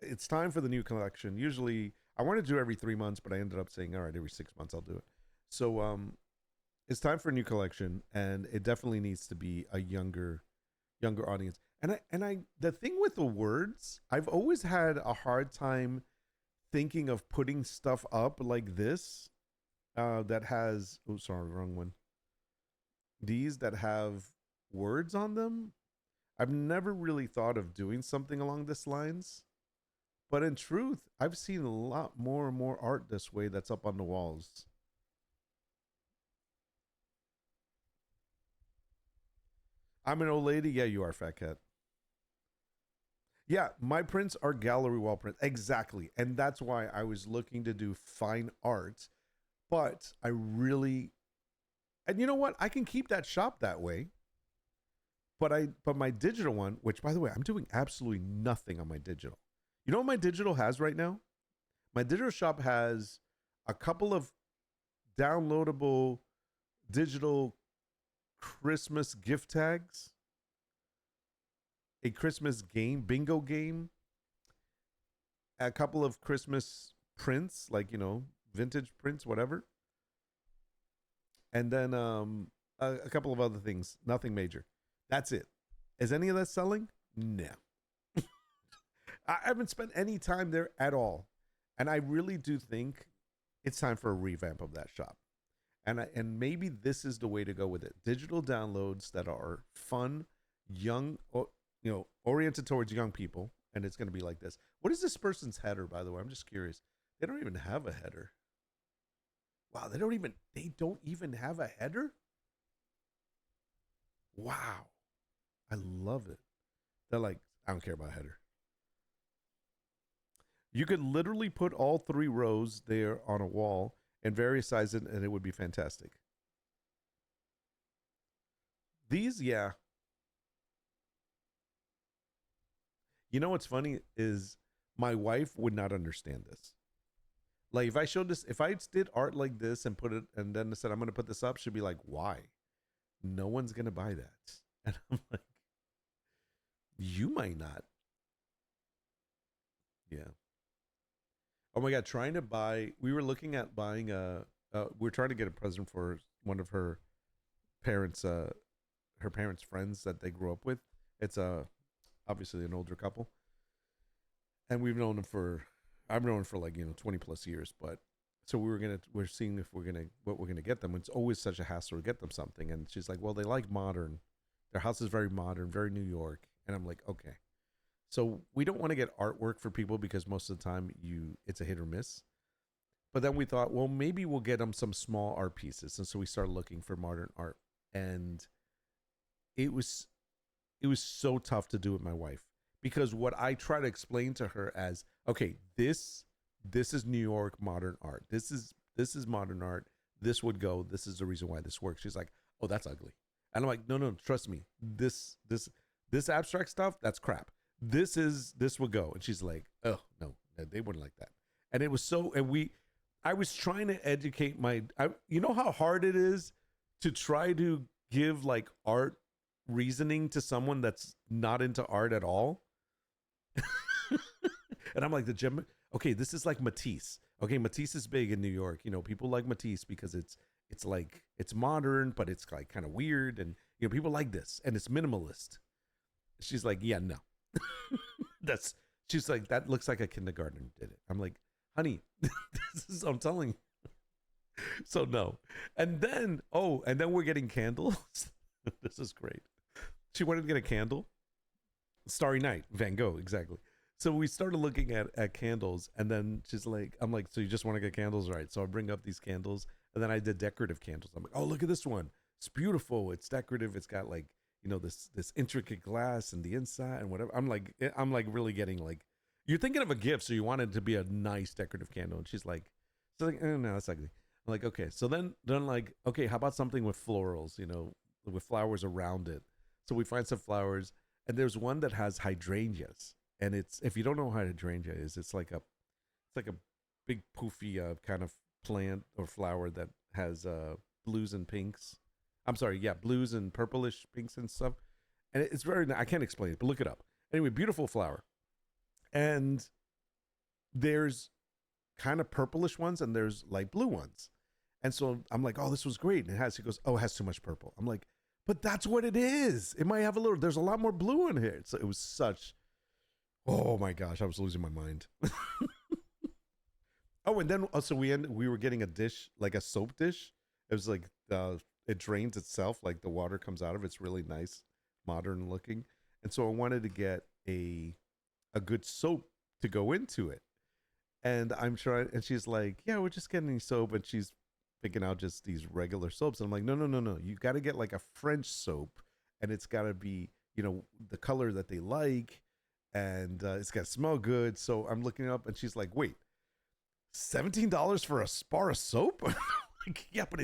it's time for the new collection. Usually I want to do every 3 months, but I ended up saying, all right, every 6 months I'll do it. So it's time for a new collection, and it definitely needs to be a younger audience. And I the thing with the words, I've always had a hard time thinking of putting stuff up like this that has, oh, sorry, wrong one. These that have words on them. I've never really thought of doing something along this lines. But in truth, I've seen a lot more and more art this way that's up on the walls. I'm an old lady. Yeah, you are, fat cat. Yeah, my prints are gallery wall prints. Exactly. And that's why I was looking to do fine art. But I really, and you know what? I can keep that shop that way. But my digital one, which by the way, I'm doing absolutely nothing on my digital. You know what my digital has right now? My digital shop has a couple of downloadable digital Christmas gift tags, a Christmas game, bingo game, a couple of Christmas prints, like, vintage prints, whatever. And then a couple of other things, nothing major. That's it. Is any of that selling? No. I haven't spent any time there at all. And I really do think it's time for a revamp of that shop. And maybe this is the way to go with it. Digital downloads that are fun, young, oriented towards young people, and it's going to be like this. What is this person's header, by the way? I'm just curious. They don't even have a header. Wow, they don't even have a header? Wow. I love it. They're like, I don't care about header. You could literally put all 3 rows there on a wall and various sizes, and it would be fantastic. These, yeah. You know what's funny is my wife would not understand this. Like if I showed this, if I did art like this and put it, and then said I'm going to put this up, she'd be like, "Why? No one's going to buy that." And I'm like, "You might not." Yeah. Oh my god, trying to buy. We were looking at buying a. We're trying to get a present for one of parents. Her parents' friends that they grew up with. It's obviously an older couple, and we've known them for. I've known them for like 20 plus years, but so we're seeing if what we're gonna get them. It's always such a hassle to get them something, and she's like, well, they like modern. Their house is very modern, very New York, and I'm like, okay. So we don't want to get artwork for people because most of the time it's a hit or miss. But then we thought, well, maybe we'll get them some small art pieces, and so we started looking for modern art, and it was so tough to do with my wife because what I try to explain to her as, okay, this is New York modern art. This is modern art. This would go. This is the reason why this works. She's like, oh, that's ugly, and I'm like, no, trust me. This abstract stuff, that's crap. This would go, and she's like, oh no, they wouldn't like that. And it was so, and I was trying to educate you know how hard it is to try to give like art reasoning to someone that's not into art at all. And I'm like, okay, this is like Matisse. Okay, Matisse is big in New York. People like Matisse because it's like it's modern, but it's like kind of weird, and people like this, and it's minimalist. She's like, yeah, no. She's like, that looks like a kindergartner did it. I'm like, honey, this is, I'm telling you. So no. And then we're getting candles. This is great. She wanted to get a candle. Starry Night, Van Gogh, exactly. So we started looking at candles, and then she's like, I'm like, so you just want to get candles, right? So I bring up these candles, and then I did decorative candles. I'm like, oh, look at this one. It's beautiful. It's decorative. It's got like, this intricate glass and the inside and whatever. I'm like really getting like, you're thinking of a gift, so you want it to be a nice decorative candle. And she's like, no, that's ugly. I'm like, okay. So then like, okay, how about something with florals, with flowers around it? So we find some flowers, and there's one that has hydrangeas, and it's, if you don't know what hydrangea is, it's like a big poofy kind of plant or flower that has blues and pinks. I'm sorry, yeah, blues and purplish pinks and stuff. And it's very, I can't explain it, but look it up. Anyway, beautiful flower. And there's kind of purplish ones and there's light blue ones. And so I'm like, oh, this was great. And he goes, oh, it has too much purple. I'm like, but that's what it is. It might have there's a lot more blue in here. So it was oh my gosh, I was losing my mind. Oh, and then also we were getting a dish, like a soap dish. It was like, it drains itself, like the water comes out of it. It's really nice, modern looking. And so I wanted to get a good soap to go into it. And I'm trying, and she's like, yeah, we're just getting soap. And she's picking out just these regular soaps. And I'm like, no. You got to get like a French soap, and it's got to be, the color that they like, and it's got to smell good. So I'm looking up, and she's like, wait, $17 for a bar of soap? Like, yeah, but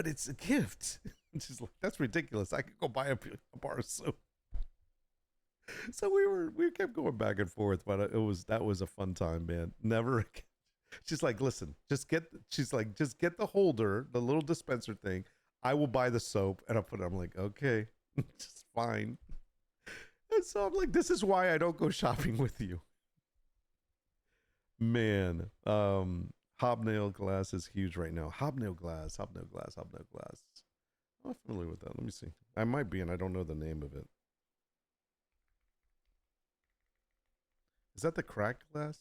it's a gift. And she's like, that's ridiculous. I could go buy a bar of soap. So we kept going back and forth, but that was a fun time, man. Never. She's like, listen, just get the holder, the little dispenser thing. I will buy the soap, and I'm like, okay, just fine. And so I'm like, this is why I don't go shopping with you, man. Hobnail glass is huge right now. Hobnail glass. I'm not familiar with that. Let me see. I might be, and I don't know the name of it. Is that the cracked glass?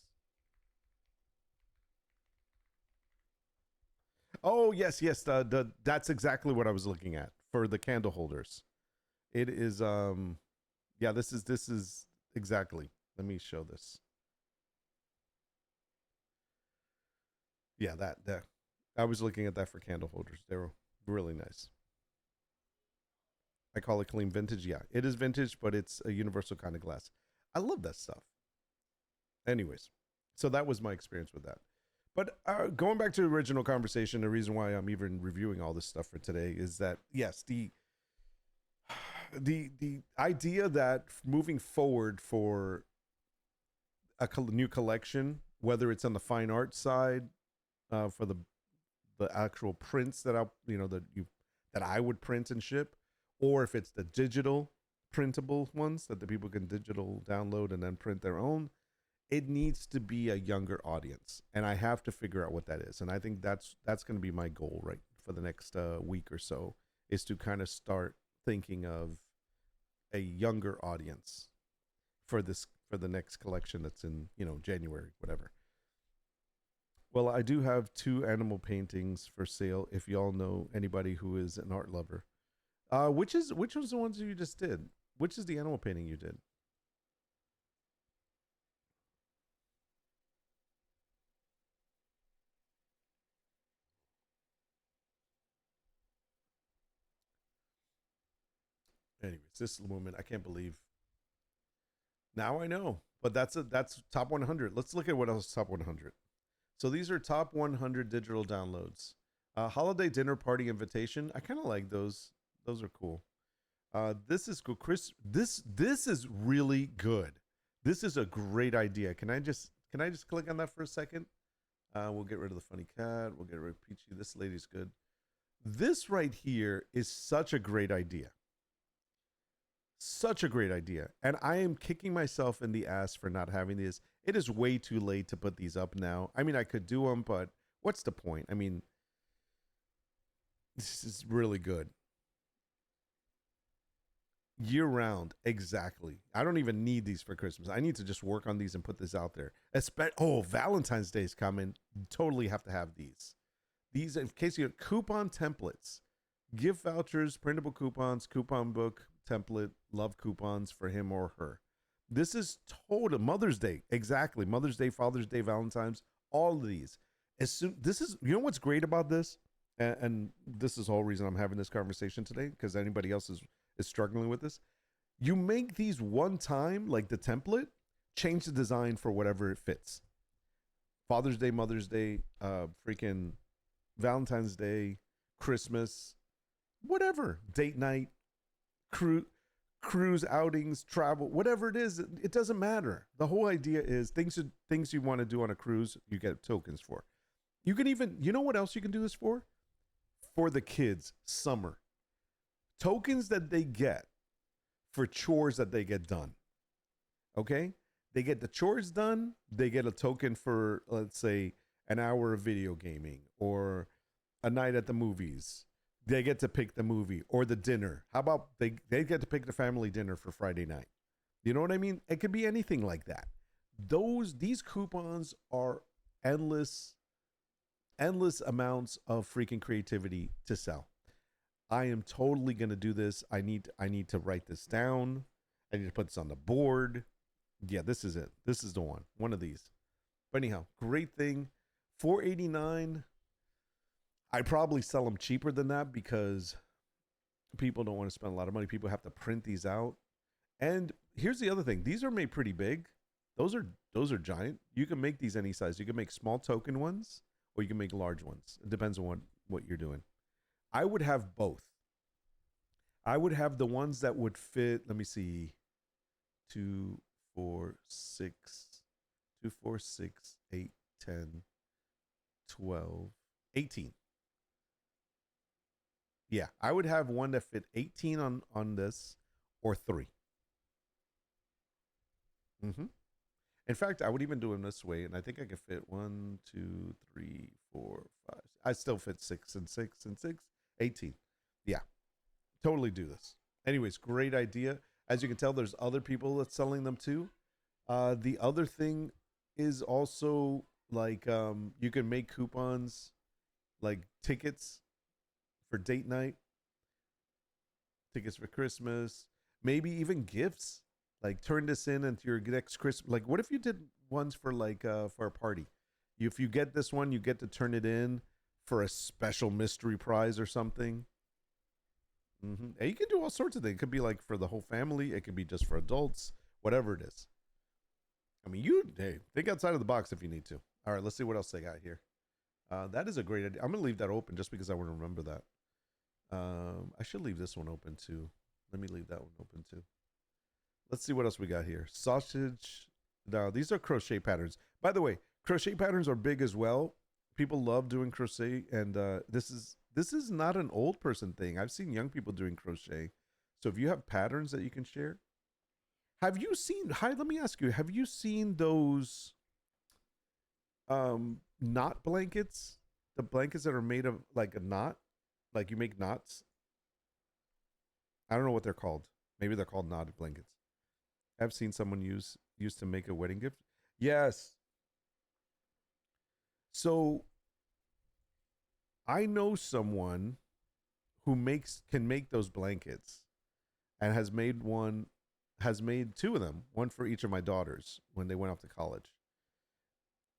Oh, yes. That's exactly what I was looking at for the candle holders. It is yeah, this is exactly. Let me show this. Yeah, that. I was looking at that for candle holders. They were really nice. I call it clean vintage. Yeah, it is vintage, but it's a universal kind of glass. I love that stuff. Anyways, so that was my experience with that. But going back to the original conversation, the reason why I'm even reviewing all this stuff for today is that, yes, the idea that moving forward for a new collection, whether it's on the fine art side, for the actual prints that that I would print and ship, or if it's the digital printable ones that the people can digital download and then print their own, it needs to be a younger audience, and I have to figure out what that is. And I think that's going to be my goal, right, for the next week or so, is to kind of start thinking of a younger audience for the next collection that's in January, whatever. Well, I do have 2 animal paintings for sale. If y'all know anybody who is an art lover, which was the ones you just did? Which is the animal painting you did? Anyways, this woman, I can't believe. Now I know, but that's top 100. Let's look at what else is top 100. So these are top 100 digital downloads. Holiday dinner party invitation. I kind of like those. Those are cool. This is cool, Chris. This is really good. This is a great idea. Can I just click on that for a second? We'll get rid of the funny cat. We'll get rid of Peachy. This lady's good. This right here is such a great idea. Such a great idea. And I am kicking myself in the ass for not having this. It is way too late to put these up now. I mean, I could do them, but what's the point? I mean, this is really good. year round. Exactly. I don't even need these for Christmas. I need to just work on these and put this out there. Valentine's Day is coming. You totally have to have these. These, in case you have coupon templates, gift vouchers, printable coupons, coupon book template, love coupons for him or her. This is total Mother's Day. Exactly. Mother's Day, Father's Day, Valentine's, all of these. This is, you know what's great about this? And this is the whole reason I'm having this conversation today, because anybody else is struggling with this. You make these one time, like the template, change the design for whatever it fits. Father's Day, Mother's Day, freaking Valentine's Day, Christmas, whatever, date night, cruise outings, travel, whatever it is, it doesn't matter. The whole idea is things you want to do on a cruise, you get tokens for. You can even, you know what else you can do this for? For the kids, summer. Tokens that they get for chores that they get done. Okay? They get the chores done, they get a token for, let's say, an hour of video gaming or a night at the movies. They get to pick the movie or the dinner. How about they get to pick the family dinner for Friday night? You know what I mean? It could be anything like that. These coupons are endless amounts of freaking creativity to sell. I am totally going to do this. I need to write this down. I need to put this on the board. Yeah, this is it. This is the one of these. But anyhow, great thing. $4.89. I'd probably sell them cheaper than that because people don't want to spend a lot of money. People have to print these out. And here's the other thing. These are made pretty big. Those are giant. You can make these any size. You can make small token ones or you can make large ones. It depends on what you're doing. I would have both. I would have the ones that would fit, let me see, 2, 4, 6, 2, 4, 6, 8, 10, 12, 18. Yeah, I would have one that fit 18 on this or 3. Mm-hmm. In fact, I would even do them this way, and I think I could fit 1, 2, 3, 4, 5. I still fit 6 and 6 and 6, 18. Yeah, totally do this. Anyways, great idea. As you can tell, there's other people that's selling them too. The other thing is also like you can make coupons, like tickets for date night, tickets for Christmas, maybe even gifts. Like turn this in into your next Christmas. Like what if you did ones for like for a party? If you get this one, you get to turn it in for a special mystery prize or something. Mm-hmm. And you can do all sorts of things. It could be like for the whole family. It could be just for adults. Whatever it is. I mean, think outside of the box if you need to. All right, let's see what else they got here. That is a great idea. I'm gonna leave that open just because I want to remember that. I should leave this one open too. Let me leave that one open too. Let's see what else we got here. Sausage. No, these are crochet patterns. By the way, crochet patterns are big as well. People love doing crochet, and this is not an old person thing. I've seen young people doing crochet. So if you have patterns that you can share, have you seen? Hi, let me ask you. Have you seen those knot blankets? The blankets that are made of like a knot, like you make knots. I don't know what they're called. Maybe they're called knotted blankets. I've seen someone used to make a wedding gift. Yes. So I know someone who can make those blankets and has made 2 of them, one for each of my daughters when they went off to college.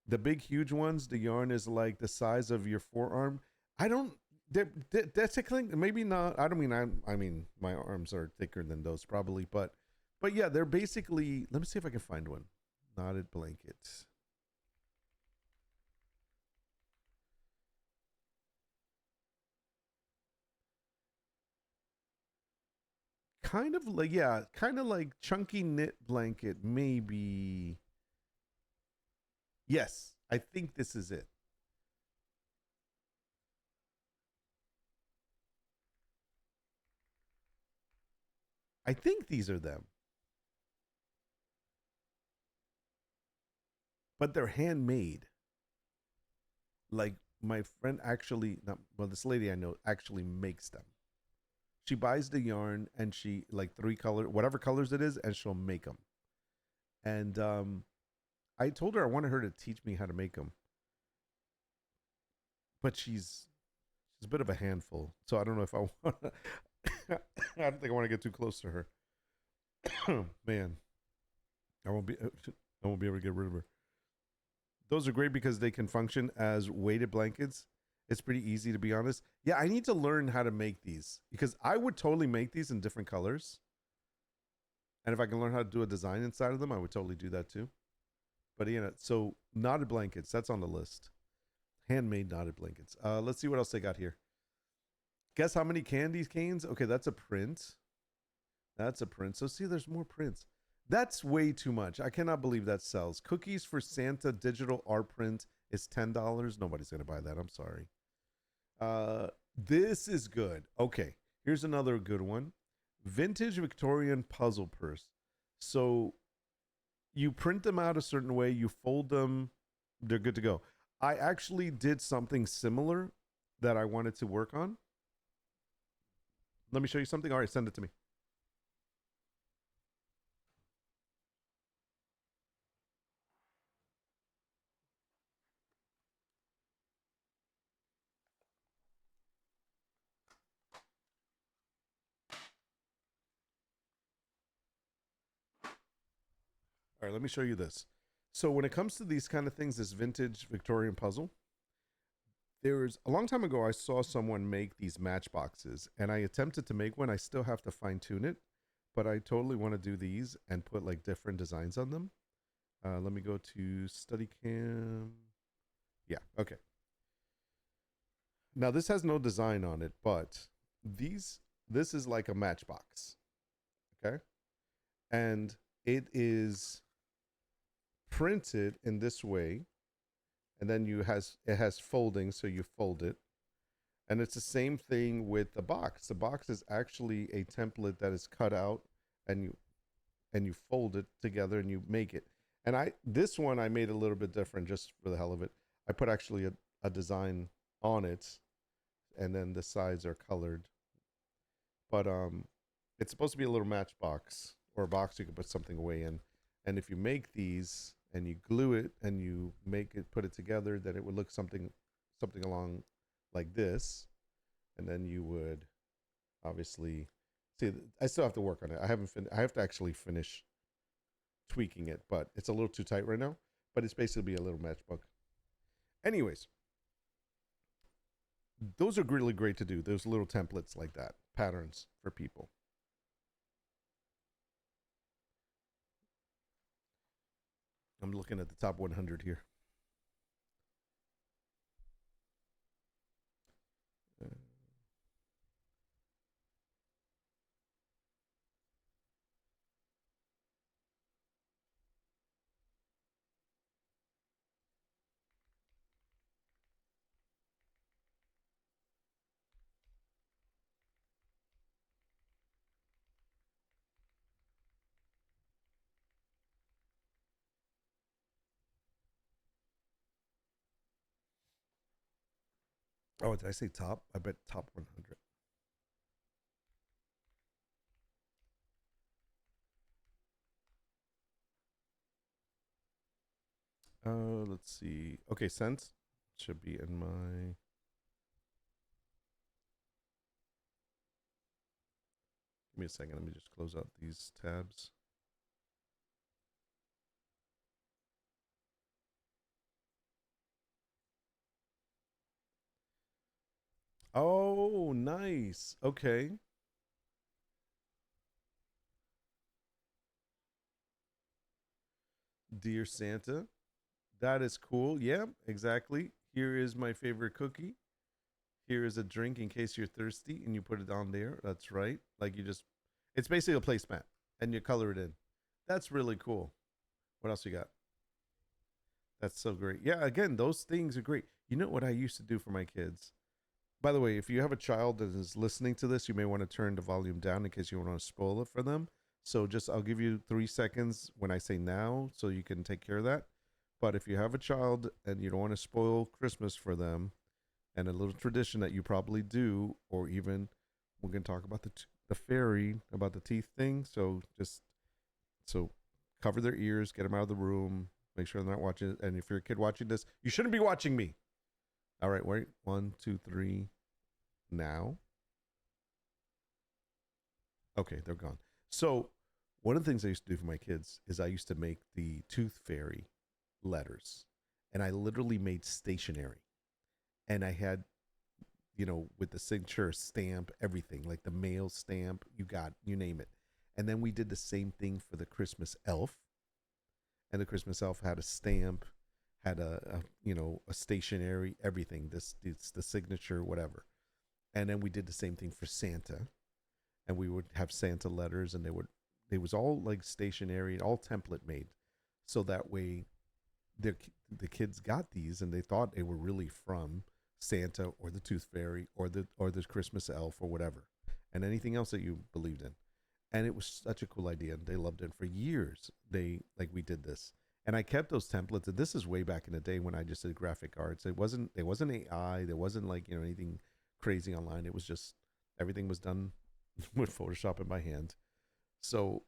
The big huge ones, the yarn is like the size of your forearm. That's tickling. Maybe not. I don't mean I mean my arms are thicker than those probably, but yeah, they're basically. Let me see if I can find one. Knotted blanket. Kind of like chunky knit blanket. Maybe. Yes, I think this is it. I think these are them. But they're handmade. Like my friend actually, not, well, this lady I know actually makes them. She buys the yarn and she like three color, whatever colors it is, and she'll make them. And I told her I wanted her to teach me how to make them, but she's a bit of a handful. So I don't know if I want. I don't think I want to get too close to her. Man, I won't be. I won't be able to get rid of her. Those are great because they can function as weighted blankets. It's pretty easy, to be honest. Yeah, I need to learn how to make these because I would totally make these in different colors. And if I can learn how to do a design inside of them, I would totally do that too. But so knotted blankets, that's on the list. Handmade knotted blankets. Let's see what else they got here. Guess how many candy canes? Okay, that's a print. That's a print. So see, there's more prints. That's way too much. I cannot believe that sells. Cookies for Santa digital art print is $10. Nobody's gonna buy that. I'm sorry. This is good. Okay, here's another good one. Vintage Victorian puzzle purse. So you print them out a certain way, you fold them, they're good to go. I actually did something similar that I wanted to work on. Let me show you something. All right, send it to me. All right, let me show you this. So when it comes to these kind of things, this vintage Victorian puzzle, there's a long time ago I saw someone make these matchboxes and I attempted to make one. I still have to fine tune it, but I totally want to do these and put like different designs on them. Let me go to study cam. Yeah, okay. Now this has no design on it, but this is like a matchbox. Okay. And it is printed in this way, and then it has folding, so you fold it, and it's the same thing with the box. The box is actually a template that is cut out, and you fold it together and you make it. And this one I made a little bit different just for the hell of it. I put actually a design on it, and then the sides are colored, but it's supposed to be a little matchbox or a box you can put something away in. And if you make these and you glue it and you put it together, then it would look something along like this. And then you would obviously see. I still have to work on it. I have to actually finish tweaking it, but it's a little too tight right now. But it's basically a little matchbook. Anyways, those are really great to do. Those little templates like that, patterns for people. I'm looking at the top 100 here. Oh, did I say top? I bet top 100. Let's see. Okay, sent should be in my. Give me a second. Let me just close out these tabs. Oh, nice. Okay. Dear Santa. That is cool. Yeah, exactly. Here is my favorite cookie. Here is a drink in case you're thirsty, and you put it on there. That's right. Like it's basically a placemat, and you color it in. That's really cool. What else you got? That's so great. Yeah, again, those things are great. You know what I used to do for my kids? By the way, if you have a child that is listening to this, you may want to turn the volume down in case you want to spoil it for them. So I'll give you 3 seconds when I say now so you can take care of that. But if you have a child and you don't want to spoil Christmas for them, and a little tradition that you probably do, or even we're gonna talk about the fairy, about the teeth thing. So just so cover their ears, get them out of the room, make sure they're not watching it. And if you're a kid watching this, you shouldn't be watching me. All right, wait, 1, 2, 3, now. Okay, they're gone. So one of the things I used to do for my kids is I used to make the tooth fairy letters, and I literally made stationery, and I had, with the signature stamp, everything, like the mail stamp, you name it. And then we did the same thing for the Christmas elf, and the Christmas elf had a stamp, had a stationery, everything. This it's the signature, whatever. And then we did the same thing for Santa, and we would have Santa letters, and they was all like stationery, all template made, so that way the kids got these and they thought they were really from Santa or the Tooth Fairy or the Christmas elf or whatever, and anything else that you believed in. And it was such a cool idea, and they loved it for years. We did this, and I kept those templates. And this is way back in the day when I just did graphic arts. It wasn't AI. There wasn't anything crazy online. It was just everything was done with Photoshop and by hand. So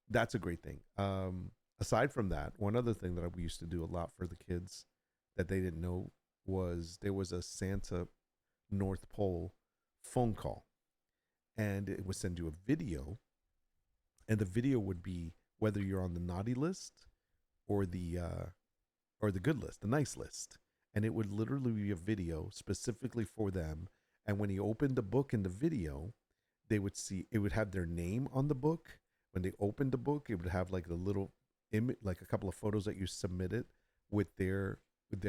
that's a great thing. Aside from that, one other thing that we used to do a lot for the kids that they didn't know was there was a Santa North Pole phone call, and it would send you a video, and the video would be whether you're on the naughty list or the good list, the nice list, and it would literally be a video specifically for them. And when you opened the book in the video, they would see it would have their name on the book. When they opened the book, it would have like the little image, like a couple of photos that you submitted with their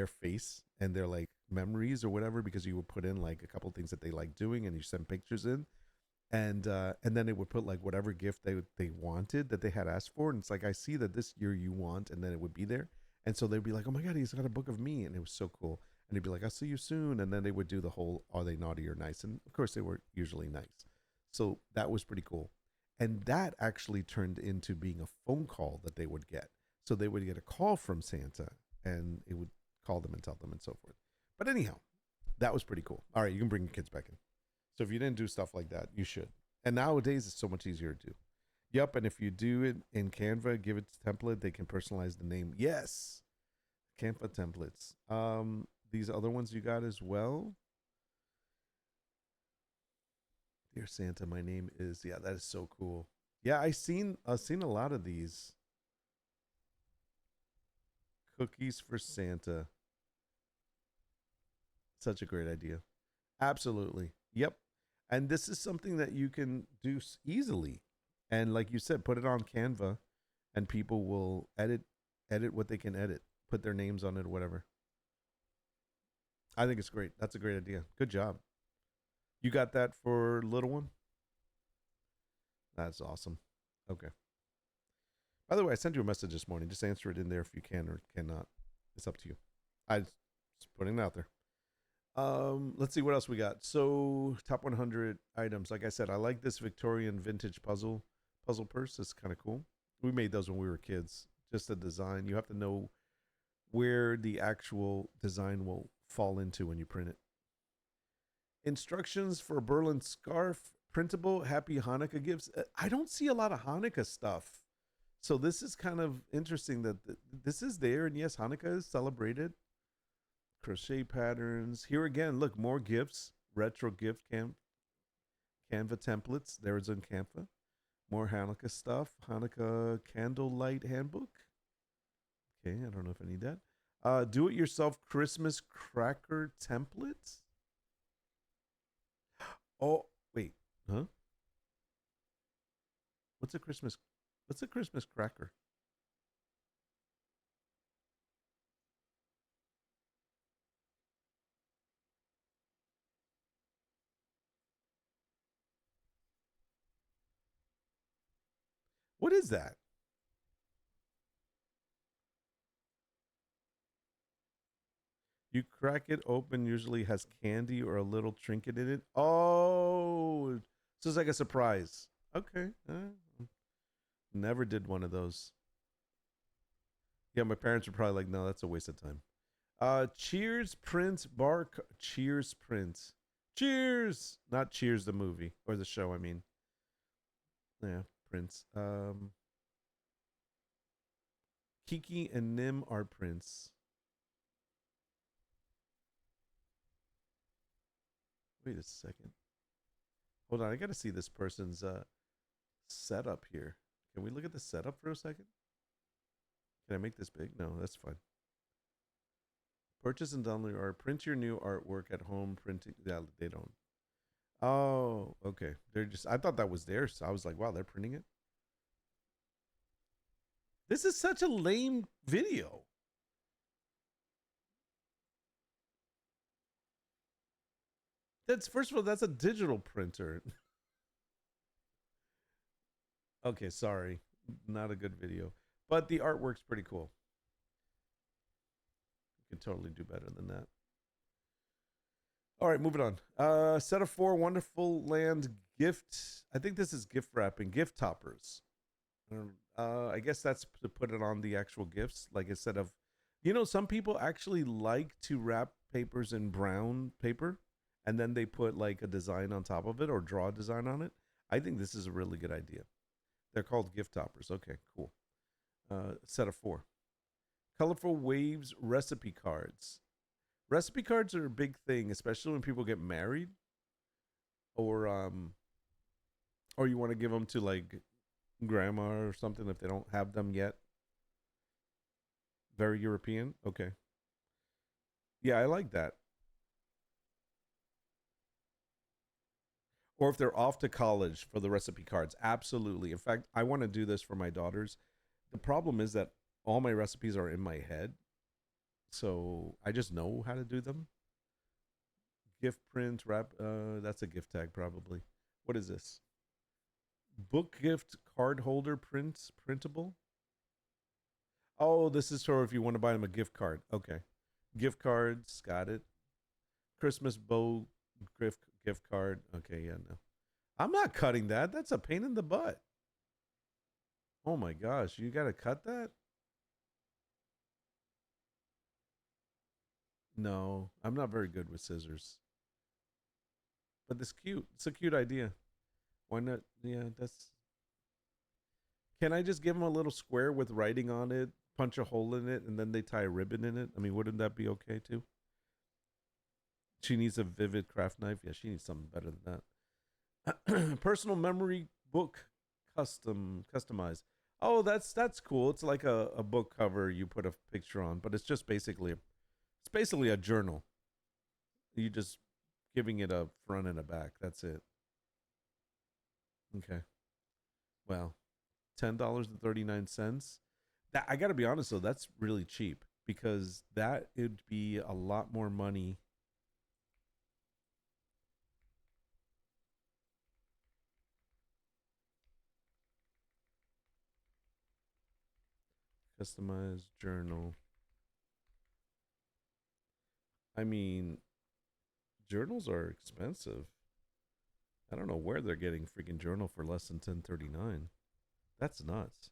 face and their like memories or whatever, because you would put in like a couple of things that they like doing, and you send pictures in, and then it would put like whatever gift they wanted that they had asked for, and it's like, I see that this year you want, and then it would be there, and so they'd be like, oh my god, he's got a book of me, and it was so cool, and he'd be like, I'll see you soon, and then they would do the whole, are they naughty or nice, and of course they were usually nice, so that was pretty cool, and that actually turned into being a phone call that they would get, so they would get a call from Santa, and it would call them and tell them and so forth. But anyhow, that was pretty cool. All right, you can bring your kids back in. So if you didn't do stuff like that, you should. And nowadays, it's so much easier to do. Yep, and if you do it in Canva, give it a template, they can personalize the name. Yes, Canva templates. These other ones you got as well. Dear Santa, my name is. Yeah, that is so cool. Yeah, I've seen a lot of these cookies for Santa. Such a great idea. Absolutely. Yep. And this is something that you can do easily. And like you said, put it on Canva, and people will edit what they can edit, put their names on it or whatever. I think it's great. That's a great idea. Good job. You got that for little one? That's awesome. Okay. By the way, I sent you a message this morning. Just answer it in there if you can or cannot. It's up to you. I just putting it out there. Let's see what else we got. So top 100 items. Like I said, I like this Victorian vintage puzzle purse. It's kind of cool. We made those when we were kids. Just the design. You have to know where the actual design will fall into when you print it. Instructions for a Berlin scarf. Printable. Happy Hanukkah gifts. I don't see a lot of Hanukkah stuff. So this is kind of interesting that this is there. And yes, Hanukkah is celebrated. Crochet patterns. Here again, look, more gifts. Retro gift Canva templates. There's in Canva. More Hanukkah stuff. Hanukkah candlelight handbook. Okay, I don't know if I need that. Do-it-yourself Christmas cracker templates. Oh, wait. Huh? What's a Christmas cracker? What is that? You crack it open, usually has candy or a little trinket in it. Oh, so it's like a surprise. Okay. Never did one of those. Yeah, my parents were probably like, no, that's a waste of time. Cheers print. Cheers, not Cheers the movie or the show. I mean, yeah, Prince. Kiki and Nim are Prince. Wait a second. Hold on, I gotta see this person's setup here. Can we look at the setup for a second? Can I make this big? No, that's fine. Purchase and download art. Print your new artwork at home. Printing. Yeah, they don't. Oh, okay. They're just. I thought that was theirs. So I was like, wow, they're printing it. This is such a lame video. That's first of all, that's a digital printer. Okay, sorry, not a good video, but the artwork's pretty cool. You can totally do better than that. All right, moving on. Set of 4 Wonderful Land gift. I think this is gift wrapping, gift toppers. I guess that's to put it on the actual gifts, like instead of, some people actually like to wrap papers in brown paper, and then they put like a design on top of it or draw a design on it. I think this is a really good idea. They're called gift toppers. Okay, cool. Set of 4. Colorful Waves recipe cards. Recipe cards are a big thing, especially when people get married, or you want to give them to like grandma or something if they don't have them yet. Very European. Okay. Yeah, I like that. Or if they're off to college for the recipe cards. Absolutely. In fact, I want to do this for my daughters. The problem is that all my recipes are in my head. So I just know how to do them. Gift print, wrap. That's a gift tag probably. What is this? Book gift card holder printable. Oh, this is for if you want to buy them a gift card. Okay. Gift cards, got it. Christmas bow gift card. Okay, yeah, no. I'm not cutting that. That's a pain in the butt. Oh my gosh, you got to cut that? No, I'm not very good with scissors. But it's cute. It's a cute idea. Why not? Yeah, that's. Can I just give them a little square with writing on it, punch a hole in it, and then they tie a ribbon in it? I mean, wouldn't that be okay too? She needs a vivid craft knife. Yeah, she needs something better than that. Personal memory book customized. Oh, that's cool. It's like a book cover you put a picture on, but it's just basically a journal. You just giving it a front and a back. That's it. Okay. Well, $10.39. That I got to be honest though, that's really cheap because that would be a lot more money. Customized journal. I mean, journals are expensive. I don't know where they're getting freaking journal for less than 1039. That's nuts.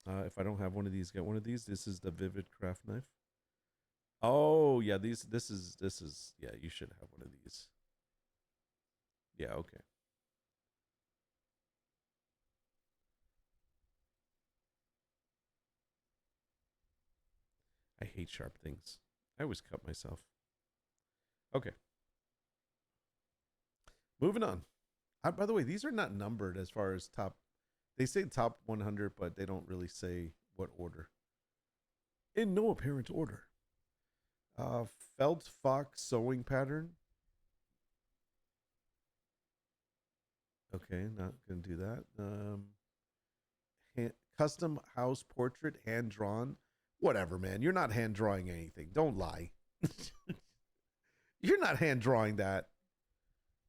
If I don't have one of these, get one of these. This is the Vivid Craft Knife. Oh yeah, this is yeah. You should have one of these. Yeah, okay. I hate sharp things. I always cut myself. Okay, moving on. By the way, these are not numbered as far as top. They say top 100, but they don't really say what order. In no apparent order. Felt fox sewing pattern. Okay, not gonna do that. Custom house portrait, hand drawn. Whatever, man. You're not hand drawing anything. Don't lie. You're not hand drawing that.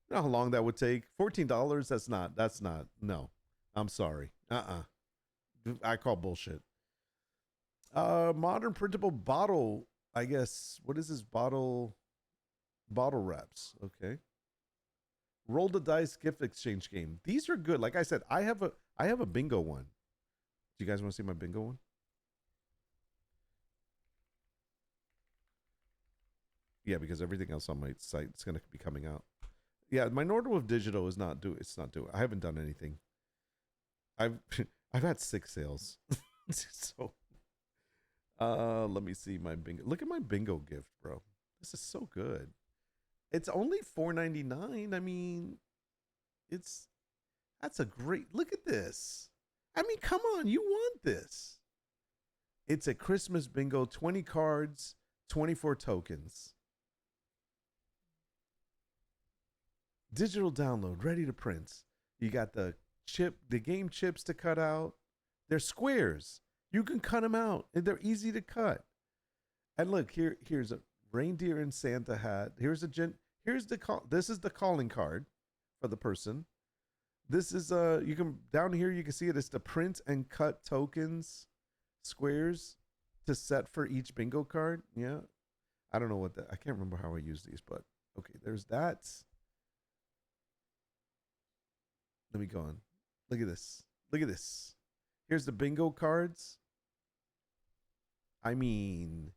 You know how long that would take? $14. That's not. That's not. No, I'm sorry. I call bullshit. Modern printable bottle. I guess. What is this bottle? Bottle wraps. Okay. Roll the dice gift exchange game. These are good. Like I said, I have a bingo one. Do you guys want to see my bingo one? Yeah, because everything else on my site is going to be coming out. Yeah, my Nordwolf Digital is not do. It's not doing. I haven't done anything. I've I've had 6 sales. So let me see my bingo. Look at my bingo gift, bro. This is so good. It's only $4.99. I mean, it's that's a great look at this. I mean, come on, you want this. It's a Christmas bingo, 20 cards, 24 tokens. Digital download, ready to print. You got the game chips to cut out. They're squares. You can cut them out, and they're easy to cut. And look, here's a reindeer and Santa hat. Here's this is the calling card for the person. This is you can down here you can see it. It's the print and cut tokens, squares to set for each bingo card. Yeah, I don't know what that. I can't remember how I use these, but okay, there's that. Let me go on. Look at this. Look at this. Here's the bingo cards. I mean,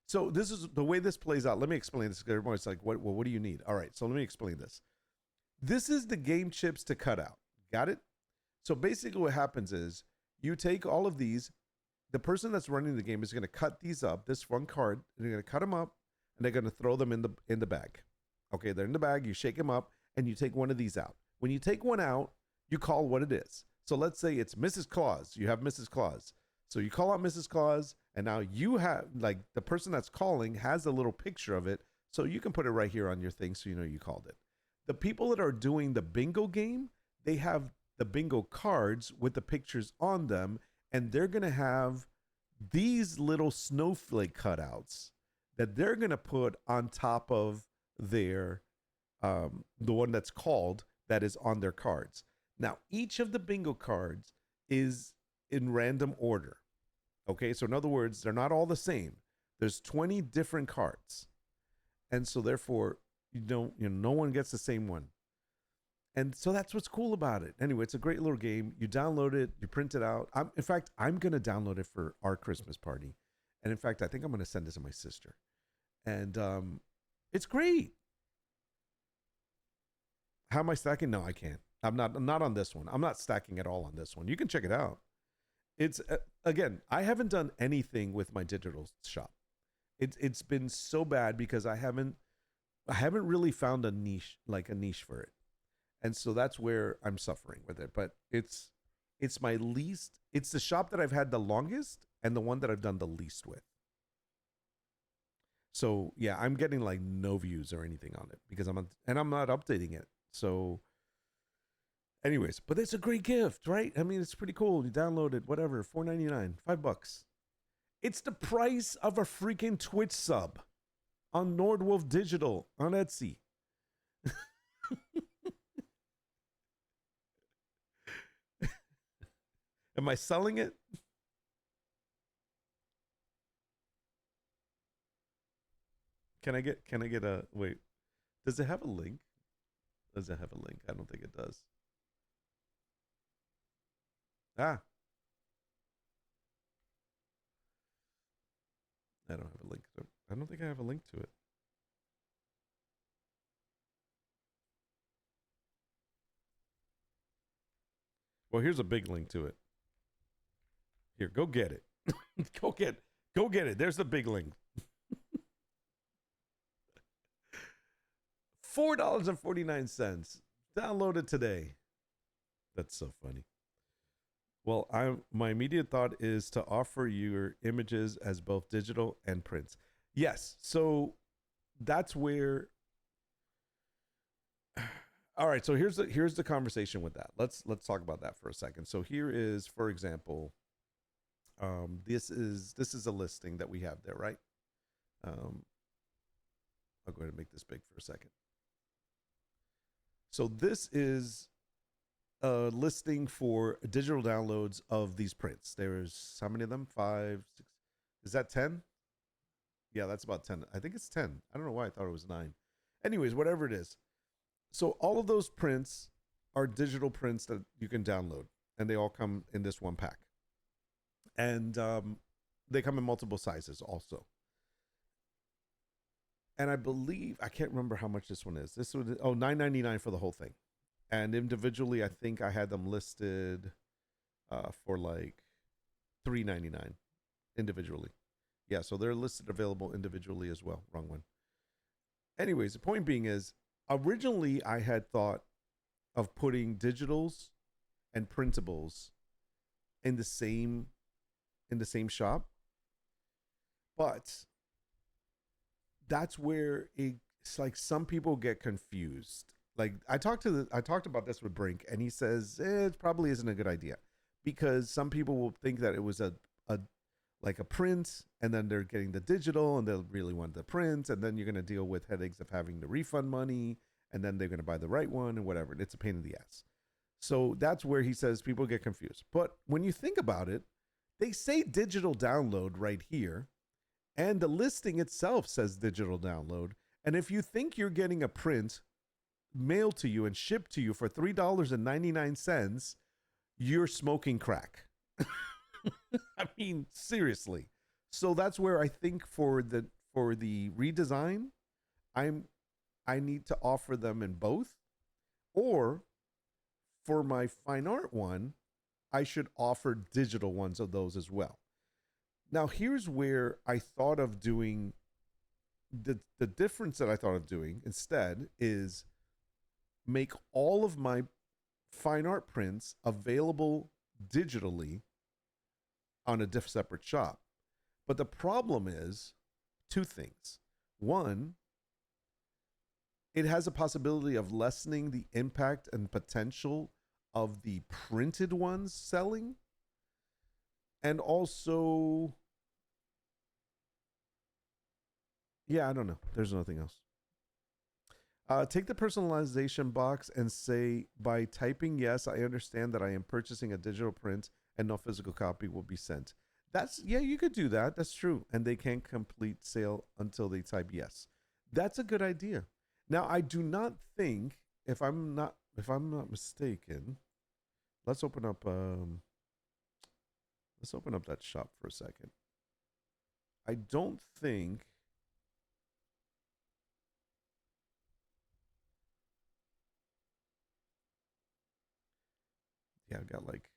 so this is the way this plays out. Let me explain this. Everyone's like, what do you need? All right, so let me explain this. This is the game chips to cut out. Got it? So basically what happens is you take all of these. The person that's running the game is going to cut these up, this one card, and they're going to cut them up, and they're going to throw them in the bag. Okay, they're in the bag. You shake them up, and you take one of these out. When you take one out, you call what it is. So let's say it's Mrs. Claus. You have Mrs. Claus. So you call out Mrs. Claus, and now you have, like, the person that's calling has a little picture of it, so you can put it right here on your thing so you know you called it. The people that are doing the bingo game, they have the bingo cards with the pictures on them, and they're going to have these little snowflake cutouts that they're going to put on top of their, the one that's called, that is on their cards. Now, each of the bingo cards is in random order. Okay, so in other words, they're not all the same. There's 20 different cards. And so therefore, no one gets the same one. And so that's what's cool about it. Anyway, it's a great little game. You download it, you print it out. In fact, I'm going to download it for our Christmas party. And in fact, I think I'm going to send this to my sister. And it's great. How am I stacking? No, I can't. I'm not on this one. I'm not stacking at all on this one. You can check it out. It's again, I haven't done anything with my digital shop. It's been so bad because I haven't really found a niche for it. And so that's where I'm suffering with it. But it's the shop that I've had the longest and the one that I've done the least with. So yeah, I'm getting like no views or anything on it because I'm not updating it. So anyways, but it's a great gift, right? I mean, it's pretty cool. You download it, whatever, $4.99, $5. It's the price of a freaking Twitch sub on Nordwolf Digital on Etsy. Am I selling it? Can I get a wait? Does it have a link? Does it have a link? I don't think it does. Ah. I don't have a link. I don't think I have a link to it. Well, here's a big link to it. Here, go get it. Go get it. There's the big link. $4.49. Download it today. That's so funny. Well, my immediate thought is to offer your images as both digital and prints. Yes. So that's where. All right. So here's the conversation with that. Let's talk about that for a second. So here is, for example, this is a listing that we have there, right? I'll go ahead and make this big for a second. So this is a listing for digital downloads of these prints. There's how many of them? 5, 6. Is that 10? Yeah, that's about 10. I think it's 10. I don't know why I thought it was 9. Anyways, whatever it is. So all of those prints are digital prints that you can download, and they all come in this one pack. And they come in multiple sizes also. And I believe I can't remember how much this one is. This was $9.99 for the whole thing, and individually, I think I had them listed for like $3.99 individually. Yeah, so they're listed available individually as well. Wrong one. Anyways, the point being is, originally I had thought of putting digitals and printables in the same shop, but that's where it's like some people get confused. Like I talked about this with Brink, and he says it probably isn't a good idea because some people will think that it was a like a print, and then they're getting the digital, and they'll really want the print, and then you're going to deal with headaches of having to refund money, and then they're going to buy the right one and whatever. It's a pain in the ass. So that's where he says people get confused. But when you think about it, they say digital download right here, and the listing itself says digital download. And if you think you're getting a print mailed to you and shipped to you for $3.99, you're smoking crack. I mean, seriously. So that's where I think for the redesign, I need to offer them in both, or for my fine art one, I should offer digital ones of those as well. Now, here's where I thought of doing the difference that I thought of doing instead is make all of my fine art prints available digitally on a separate shop. But the problem is two things. One, it has a possibility of lessening the impact and potential of the printed ones selling. And also, yeah, I don't know. There's nothing else. Take the personalization box and say, by typing yes, I understand that I am purchasing a digital print and no physical copy will be sent. Yeah, you could do that. That's true. And they can't complete sale until they type yes. That's a good idea. Now, I do not think, if I'm not mistaken, let's open up that shop for a second. I don't think I've got like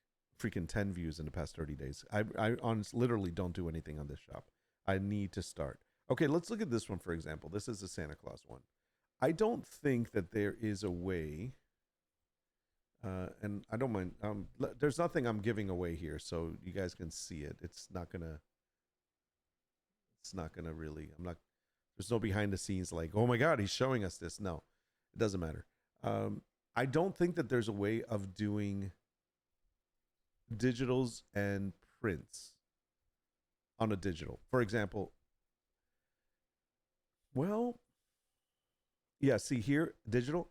freaking 10 views in the past 30 days. I honestly literally don't do anything on this shop. I need to start. Okay, let's look at this one, for example. This is the Santa Claus one. I don't think that there is a way, and I don't mind. There's nothing I'm giving away here, so you guys can see it. It's not gonna really. There's no behind the scenes like, oh my God, he's showing us this. No, it doesn't matter. I don't think that there's a way of doing digitals and prints on a digital. For example, well, yeah, see here, digital,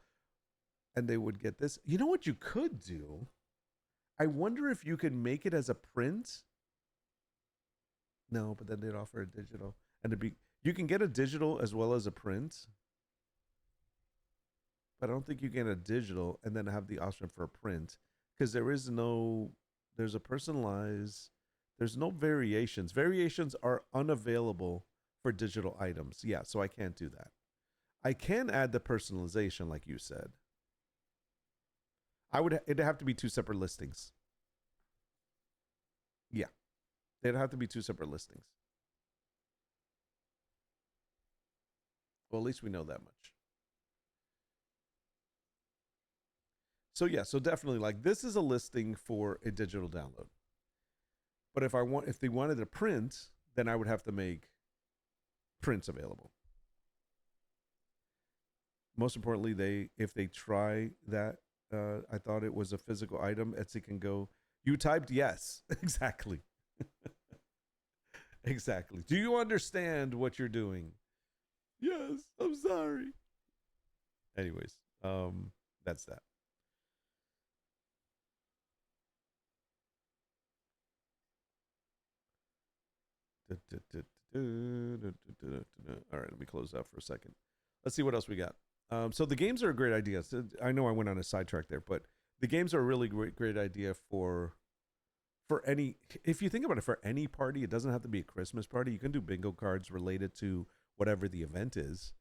and they would get this. You know what you could do? I wonder if you could make it as a print. No, but then they'd offer a digital. And you can get a digital as well as a print. But I don't think you get a digital and then have the option for a print. Because there's a personalized, there's no variations. Variations are unavailable for digital items. Yeah, so I can't do that. I can add the personalization like you said. It'd have to be two separate listings. Yeah. They'd have to be two separate listings. Well, at least we know that much. So yeah, so definitely like this is a listing for a digital download. But if they wanted a print, then I would have to make prints available. Most importantly, if they try that, I thought it was a physical item. Etsy can go, you typed yes. Exactly. Exactly. Do you understand what you're doing? Yes, I'm sorry. Anyways, that's that. All right, let me close that for a second. Let's see what else we got. So the games are a great idea. So I know I went on a sidetrack there, but the games are a really great idea for any. If you think about it, for any party, it doesn't have to be a Christmas party. You can do bingo cards related to whatever the event is.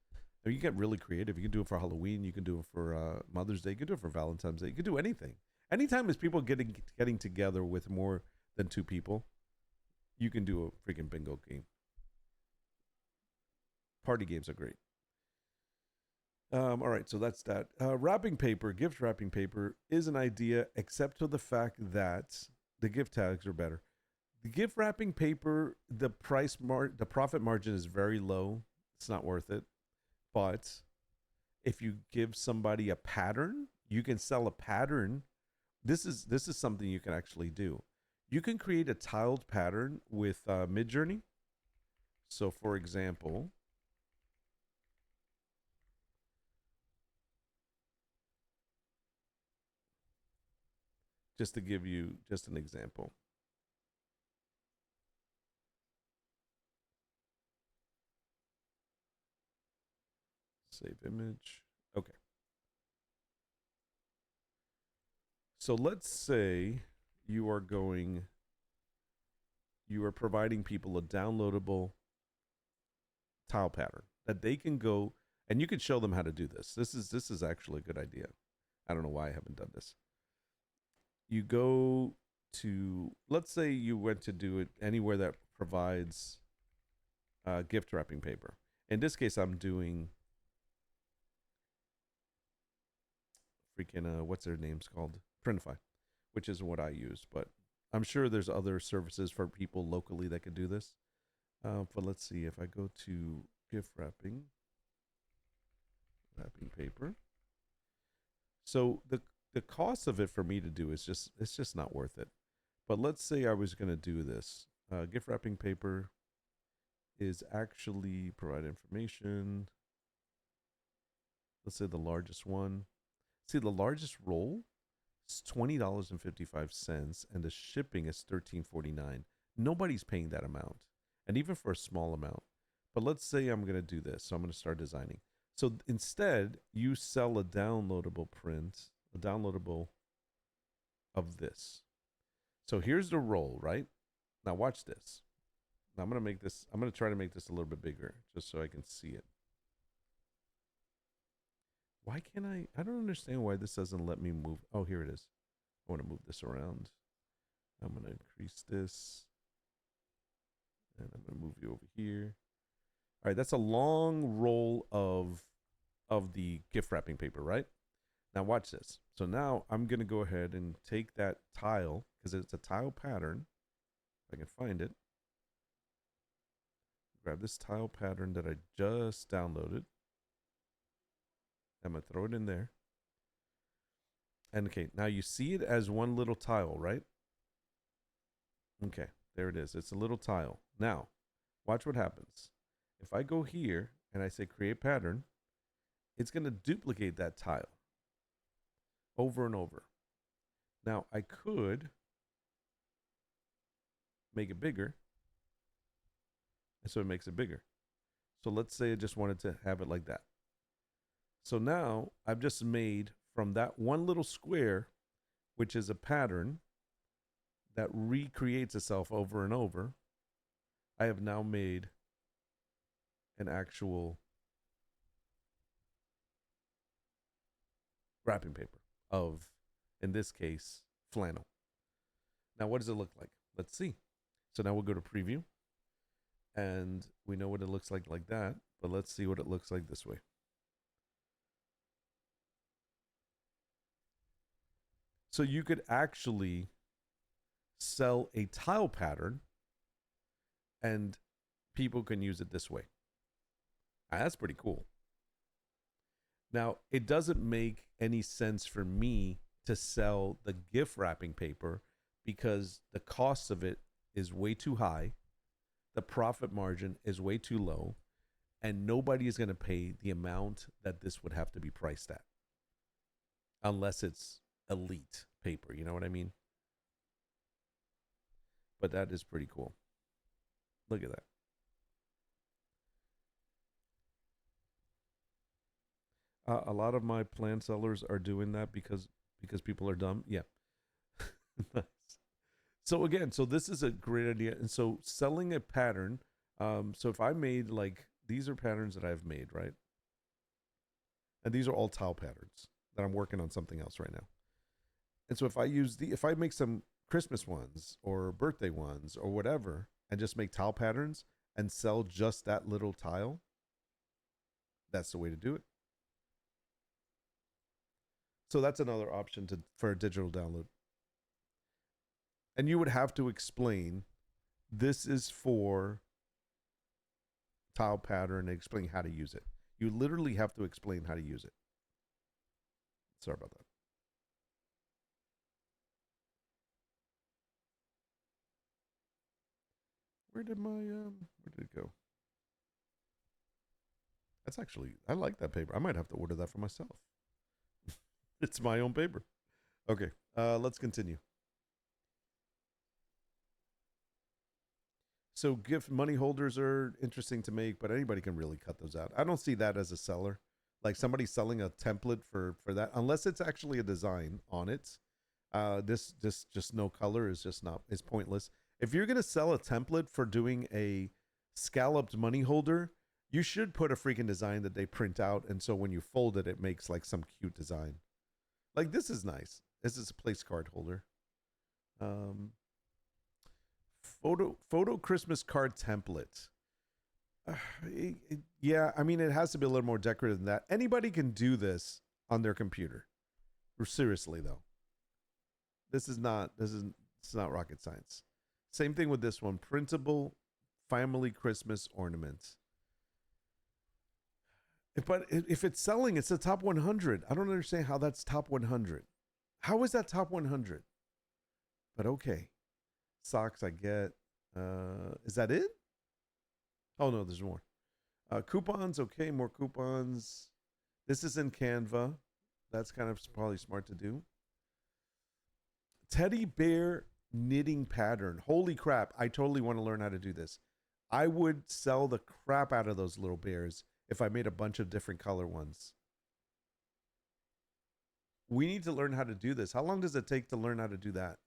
Or you get really creative. You can do it for Halloween. You can do it for Mother's Day. You can do it for Valentine's Day. You can do anything. Anytime is people getting together with more than two people, you can do a freaking bingo game. Party games are great. All right, so that's that. Wrapping paper, gift wrapping paper is an idea, except for the fact that the gift tags are better. The gift wrapping paper, the profit margin is very low. It's not worth it. But if you give somebody a pattern, you can sell a pattern. This is something you can actually do. You can create a tiled pattern with Midjourney. So, for example, just to give you just an example. Save image. Okay. So let's say you are providing people a downloadable tile pattern that they can go, and you can show them how to do this. This is actually a good idea. I don't know why I haven't done this. You go to, let's say you went to do it anywhere that provides gift wrapping paper. In this case, I'm doing freaking what's their names called? Printify, which is what I use, but I'm sure there's other services for people locally that could do this. But let's see if I go to gift wrapping paper. So the cost of it for me to do is it's just not worth it. But let's say I was going to do this. Gift wrapping paper is actually provide information. Let's say the largest one. See, the largest roll is $20.55, and the shipping is $13.49. Nobody's paying that amount, and even for a small amount. But let's say I'm going to do this. So I'm going to start designing. So instead, you sell a downloadable print, a downloadable of this. So here's the roll, right? Now watch this. Now I'm going to try to make this a little bit bigger just so I can see it. Why can't I don't understand why this doesn't let me move. Oh, here it is. I want to move this around. I'm going to increase this. And I'm going to move you over here. All right, that's a long roll of the gift wrapping paper, right? Now watch this. So now I'm going to go ahead and take that tile, because it's a tile pattern. If I can find it. Grab this tile pattern that I just downloaded. I'm going to throw it in there. And okay, now you see it as one little tile, right? Okay, there it is. It's a little tile. Now, watch what happens. If I go here and I say create pattern, it's going to duplicate that tile over and over. Now, I could make it bigger, and so it makes it bigger. So let's say I just wanted to have it like that. So now I've just made from that one little square, which is a pattern that recreates itself over and over, I have now made an actual wrapping paper of, in this case, flannel. Now, what does it look like? Let's see. So now we'll go to preview, and we know what it looks like that, but let's see what it looks like this way. So you could actually sell a tile pattern and people can use it this way. That's pretty cool. Now, it doesn't make any sense for me to sell the gift wrapping paper because the cost of it is way too high. The profit margin is way too low, and nobody is going to pay the amount that this would have to be priced at unless it's elite paper, you know what I mean? But that is pretty cool. Look at that. A lot of my plan sellers are doing that because people are dumb. Yeah. Nice. So again, so this is a great idea. And so selling a pattern, so if I made like, these are patterns that I've made, right? And these are all tile patterns that I'm working on something else right now. And so if I make some Christmas ones or birthday ones or whatever, and just make tile patterns and sell just that little tile, that's the way to do it. So that's another option for a digital download. And you would have to explain this is for tile pattern and explain how to use it. You literally have to explain how to use it. Sorry about that. Where did it go? That's actually, I like that paper. I might have to order that for myself. It's my own paper. Okay, let's continue. So gift money holders are interesting to make, but anybody can really cut those out. I don't see that as a seller. Like somebody selling a template for that, unless it's actually a design on it. This just no color is just not, it's pointless. If you're gonna sell a template for doing a scalloped money holder, you should put a freaking design that they print out, and so when you fold it, it makes like some cute design. Like this is nice. This is a place card holder. Photo Christmas card template. Yeah, I mean, it has to be a little more decorative than that. Anybody can do this on their computer. Seriously, though, it's not rocket science. Same thing with this one. Printable family Christmas ornament. But if it's selling, it's the top 100. I don't understand how that's top 100. How is that top 100? But okay. Socks I get. Is that it? Oh no, there's more. Coupons, okay, more coupons. This is in Canva. That's kind of probably smart to do. Teddy bear knitting pattern. Holy crap, I totally want to learn how to do this. I would sell the crap out of those little bears if I made a bunch of different color ones. We need to learn how to do this. How long does it take to learn how to do that?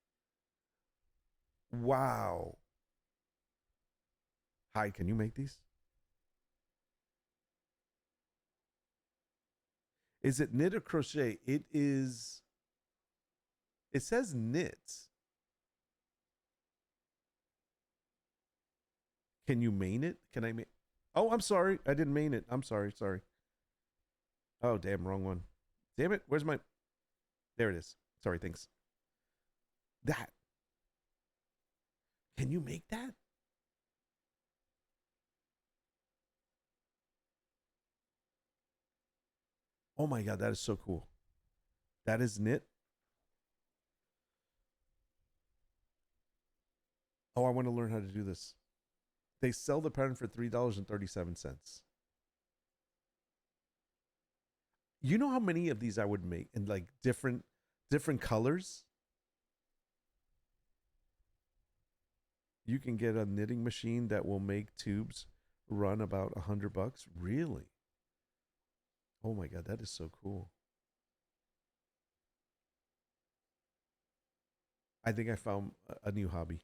Wow. Hi, can you make these? Is it knit or crochet? It is. It says knit. Can you main it? Can I main? Oh, I'm sorry. I didn't main it. I'm sorry. Sorry. Oh, damn. Wrong one. Damn it. Where's my. There it is. Sorry. Thanks. That. Can you make that? Oh my God. That is so cool. That is knit. Oh, I want to learn how to do this. They sell the pattern for $3.37. You know how many of these I would make in like different colors? You can get a knitting machine that will make tubes run about $100. Really? Oh my God, that is so cool. I think I found a new hobby.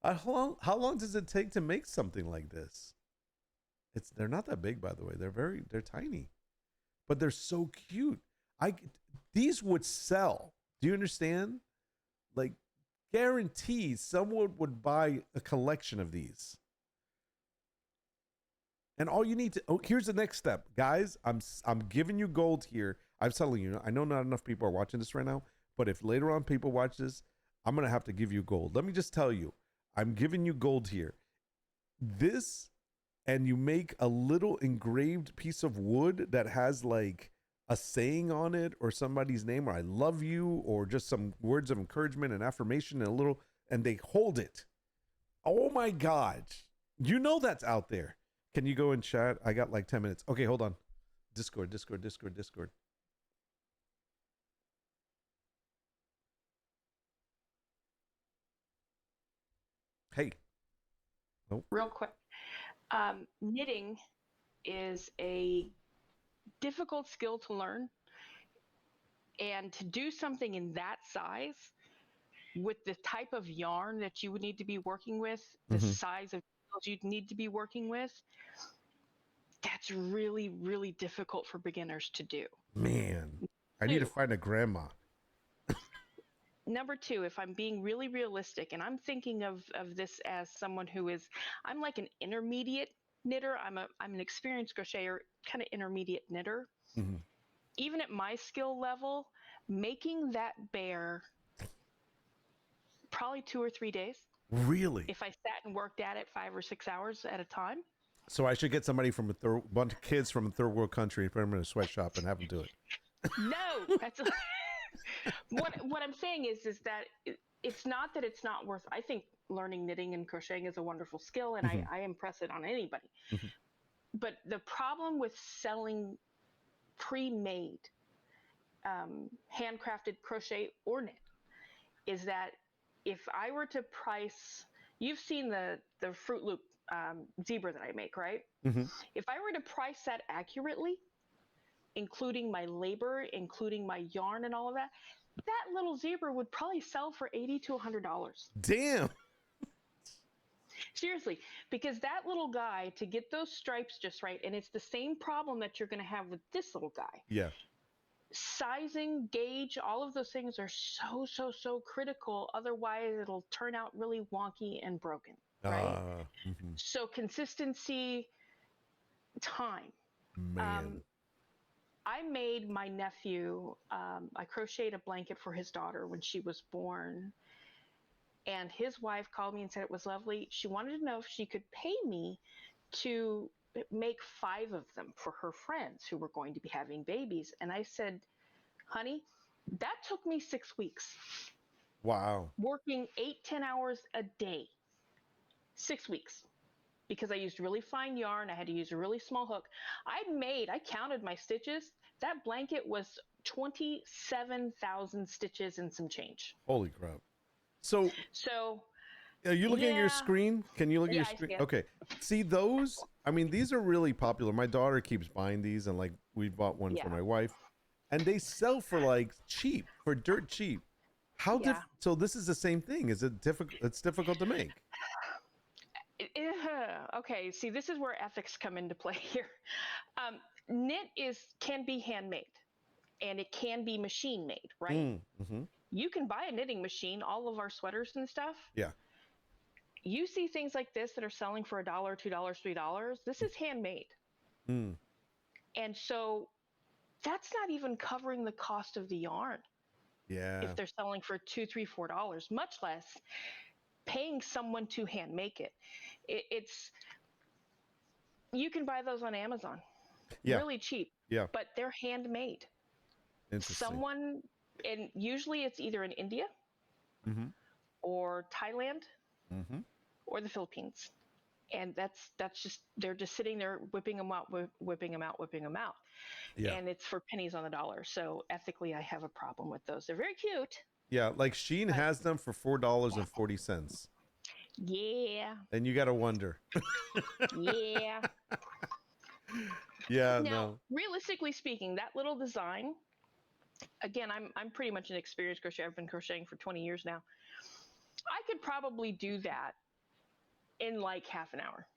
How long does it take to make something like this? They're not that big, by the way. They're tiny, but they're so cute. These would sell. Do you understand? Like, guaranteed someone would buy a collection of these. And all you need to, here's the next step, guys. I'm giving you gold here. I'm telling you, I know not enough people are watching this right now, but if later on people watch this, I'm gonna have to give you gold. Let me just tell you, I'm giving you gold here. This, and you make a little engraved piece of wood that has like a saying on it or somebody's name or I love you or just some words of encouragement and affirmation and they hold it. Oh my God. You know that's out there. Can you go in chat? I got like 10 minutes. Okay, hold on. Discord. Hey. Oh. Real quick. Knitting is a difficult skill to learn. And to do something in that size with the type of yarn that you would need to be working with, the size of needles you'd need to be working with, that's really, really difficult for beginners to do. Man, I need to Two, find a grandma. number two, if I'm being really realistic, and I'm thinking of this as someone who is, I'm like an intermediate knitter. I'm an experienced crocheter, kind of intermediate knitter. Mm-hmm. Even at my skill level, making that bear probably 2 or 3 days. Really? If I sat and worked at it 5 or 6 hours at a time. So I should get somebody from a bunch of kids from a third world country and put them in a sweatshop and have them do it. No, that's what I'm saying is that it's not that it's not worth. I think learning knitting and crocheting is a wonderful skill, and Mm-hmm. I impress it on anybody. Mm-hmm. But the problem with selling pre-made, handcrafted crochet or knit is that if I were to price, you've seen the Fruit Loop zebra that I make, right? Mm-hmm. If I were to price that accurately, including my labor, including my yarn and all of that, that little zebra would probably sell for $80 to $100. Damn. Seriously, because that little guy, to get those stripes just right, and it's the same problem that you're going to have with this little guy. Yeah. Sizing, gauge, all of those things are so critical. Otherwise, it'll turn out really wonky and broken, right? Mm-hmm. So consistency, time. Man. I made my nephew, I crocheted a blanket for his daughter when she was born. And his wife called me and said it was lovely. She wanted to know if she could pay me to make 5 of them for her friends who were going to be having babies. And I said, honey, that took me 6 weeks. Wow. Working 8-10 hours a day. 6 weeks. Because I used really fine yarn. I had to use a really small hook. I counted my stitches. That blanket was 27,000 stitches and some change. Holy crap. So are you looking at your yeah. screen? Can you look at your I screen? see it. Okay. See those? I mean, these are really popular. My daughter keeps buying these, and like we bought one for my wife, and they sell for like cheap, for dirt cheap. How so this is the same thing. Is it difficult? It's difficult to make. Okay, see, this is where ethics come into play here. Knit can be handmade, and it can be machine made, right? Mm-hmm. You can buy a knitting machine, all of our sweaters and stuff. Yeah. You see things like this that are selling for $1, $2, $3. This is handmade. Mm. And so that's not even covering the cost of the yarn. Yeah. If they're selling for $2, $3, $4, much less paying someone to hand make it. It's you can buy those on Amazon. Yeah. Really cheap. Yeah. But they're handmade. Interesting. And usually it's either in India mm-hmm. or Thailand mm-hmm. or the Philippines. And that's just, they're just sitting there whipping them out. Yeah. And it's for pennies on the dollar. So ethically, I have a problem with those. They're very cute. Yeah, like Shein has them for $4.40. Yeah. And you got to wonder. Yeah. Yeah. Now, realistically speaking, that little design, again, I'm pretty much an experienced crocheter. I've been crocheting for 20 years now. I could probably do that in like half an hour.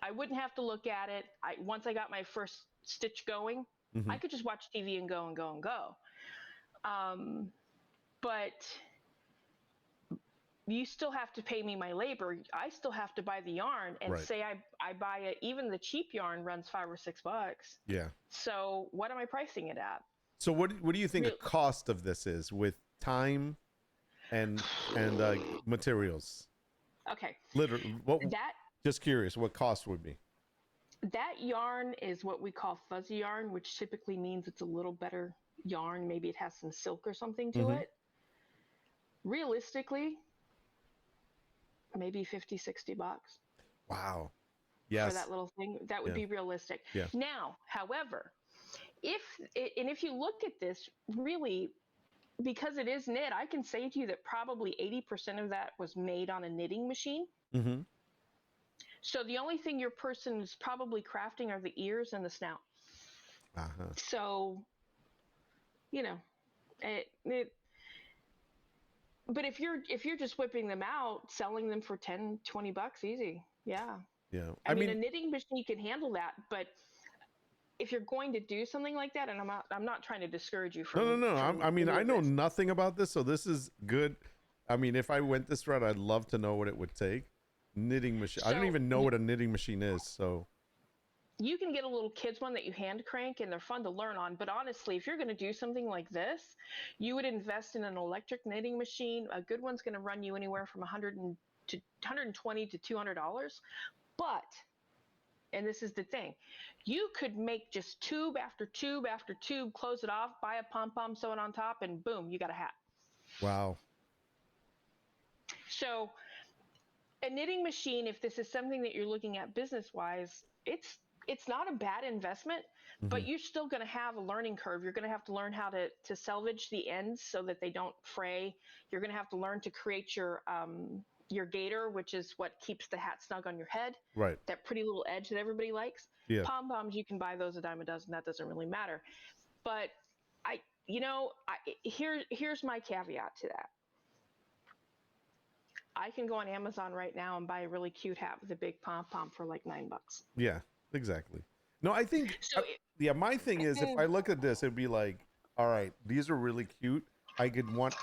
I wouldn't have to look at it. Once I got my first stitch going, mm-hmm. I could just watch TV and go and go and go. But you still have to pay me my labor. I still have to buy the yarn, and say I buy it. Even the cheap yarn runs $5 or $6. Yeah. So what am I pricing it at? So what do you think the cost of this is with time and materials? Okay. Literally, just curious, what cost would be? That yarn is what we call fuzzy yarn, which typically means it's a little better yarn. Maybe it has some silk or something to mm-hmm. it. Realistically, maybe $50, $60. Wow. Yes. For that little thing. That would be realistic. Yeah. Now, however, if you look at this, really, because it is knit, I can say to you that probably 80% of that was made on a knitting machine. Mm-hmm. So the only thing your person is probably crafting are the ears and the snout. Uh-huh. So, but if you're just whipping them out, selling them for $10, $20, easy. Yeah. Yeah. I mean, a knitting machine can handle that, but if you're going to do something like that, and I'm not trying to discourage you No, from no, no. I mean, any I of know this. nothing about this, so this is good. I mean, if I went this route, I'd love to know what it would take. Knitting machine. I don't So even know what a knitting machine is, so. you can get a little kids one that you hand crank, and they're fun to learn on. But honestly, if you're going to do something like this, you would invest in an electric knitting machine. A good one's going to run you anywhere from $120 to $200. But, and this is the thing, you could make just tube after tube after tube, close it off, buy a pom pom, sew it on top, and boom, you got a hat. Wow. So a knitting machine, if this is something that you're looking at business wise, it's not a bad investment, but you're still going to have a learning curve. You're going to have to learn how to salvage the ends so that they don't fray. You're going to have to learn to create your gaiter, which is what keeps the hat snug on your head. Right. That pretty little edge that everybody likes. Yeah. Pom poms, you can buy those a dime a dozen. That doesn't really matter. But here's my caveat to that. I can go on Amazon right now and buy a really cute hat with a big pom pom for like $9. Yeah, exactly. No, I think, So yeah, my thing is, if I look at this, it'd be like, all right, these are really cute. I'd want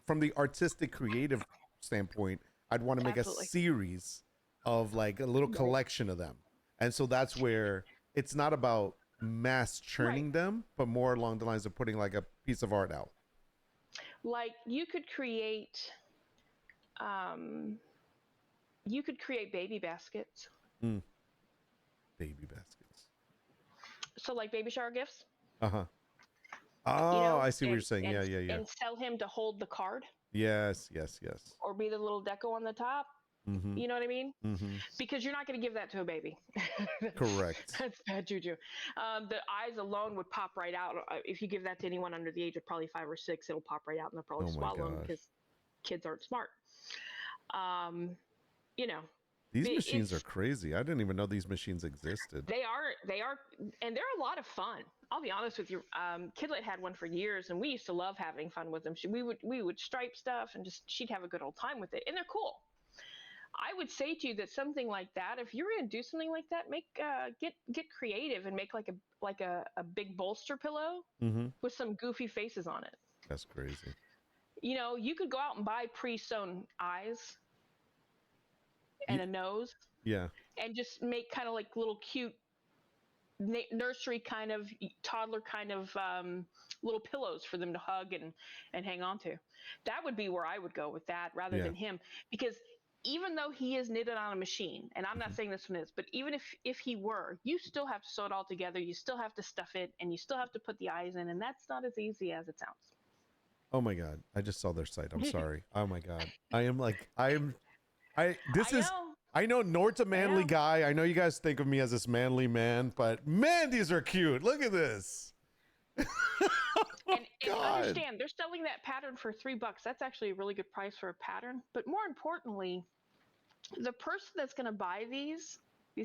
from the artistic creative standpoint, I'd want to make Absolutely. a series of like a little collection of them. And so that's where it's not about mass churning them, but more along the lines of putting like a piece of art out. Like you could create baby baskets. Baby baskets. So like baby shower gifts. Uh-huh. Oh, I see what you're saying. Yeah. And sell him to hold the card. Yes. Or be the little deco on the top. You know what I mean? Because you're not going to give that to a baby. Correct. That's bad juju. The eyes alone would pop right out. If you give that to anyone under the age of probably 5 or 6, it'll pop right out and they'll probably swallow them because kids aren't smart. These machines are crazy. I didn't even know these machines existed. They are, and they're a lot of fun. I'll be honest with you. Kidlet had one for years, and we used to love having fun with them. We would stripe stuff, and she'd have a good old time with it, and they're cool. I would say to you that something like that, if you're going to do something like that, get creative and make like a big bolster pillow with some goofy faces on it. That's crazy. You could go out and buy pre-sewn eyes and a nose. Yeah. And just make kind of like little cute nursery kind of toddler kind of little pillows for them to hug and hang on to. That would be where I would go with that rather than him, because even though he is knitted on a machine, and I'm not saying this one is, but even if he were, you still have to sew it all together. You still have to stuff it, and you still have to put the eyes in, and that's not as easy as it sounds. Oh my God. I just saw their site. I'm sorry. Oh my God. I know Nort's a manly guy. I know you guys think of me as this manly man, but man, these are cute. Look at this. and understand, they're selling that pattern for $3. That's actually a really good price for a pattern. But more importantly, the person that's going to buy these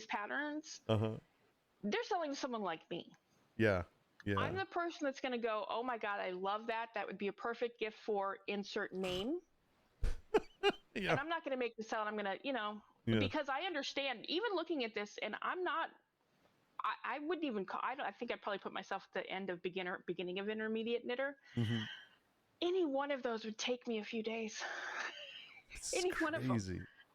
patterns, they're selling to someone like me. Yeah. I'm the person that's going to go, oh my God, I love that. That would be a perfect gift for insert name. And I'm not going to make this sell. I'm going to, because I understand, even looking at this, and I wouldn't even call, I think I'd probably put myself at the end of beginning of intermediate knitter. Any one of those would take me a few days. One of them.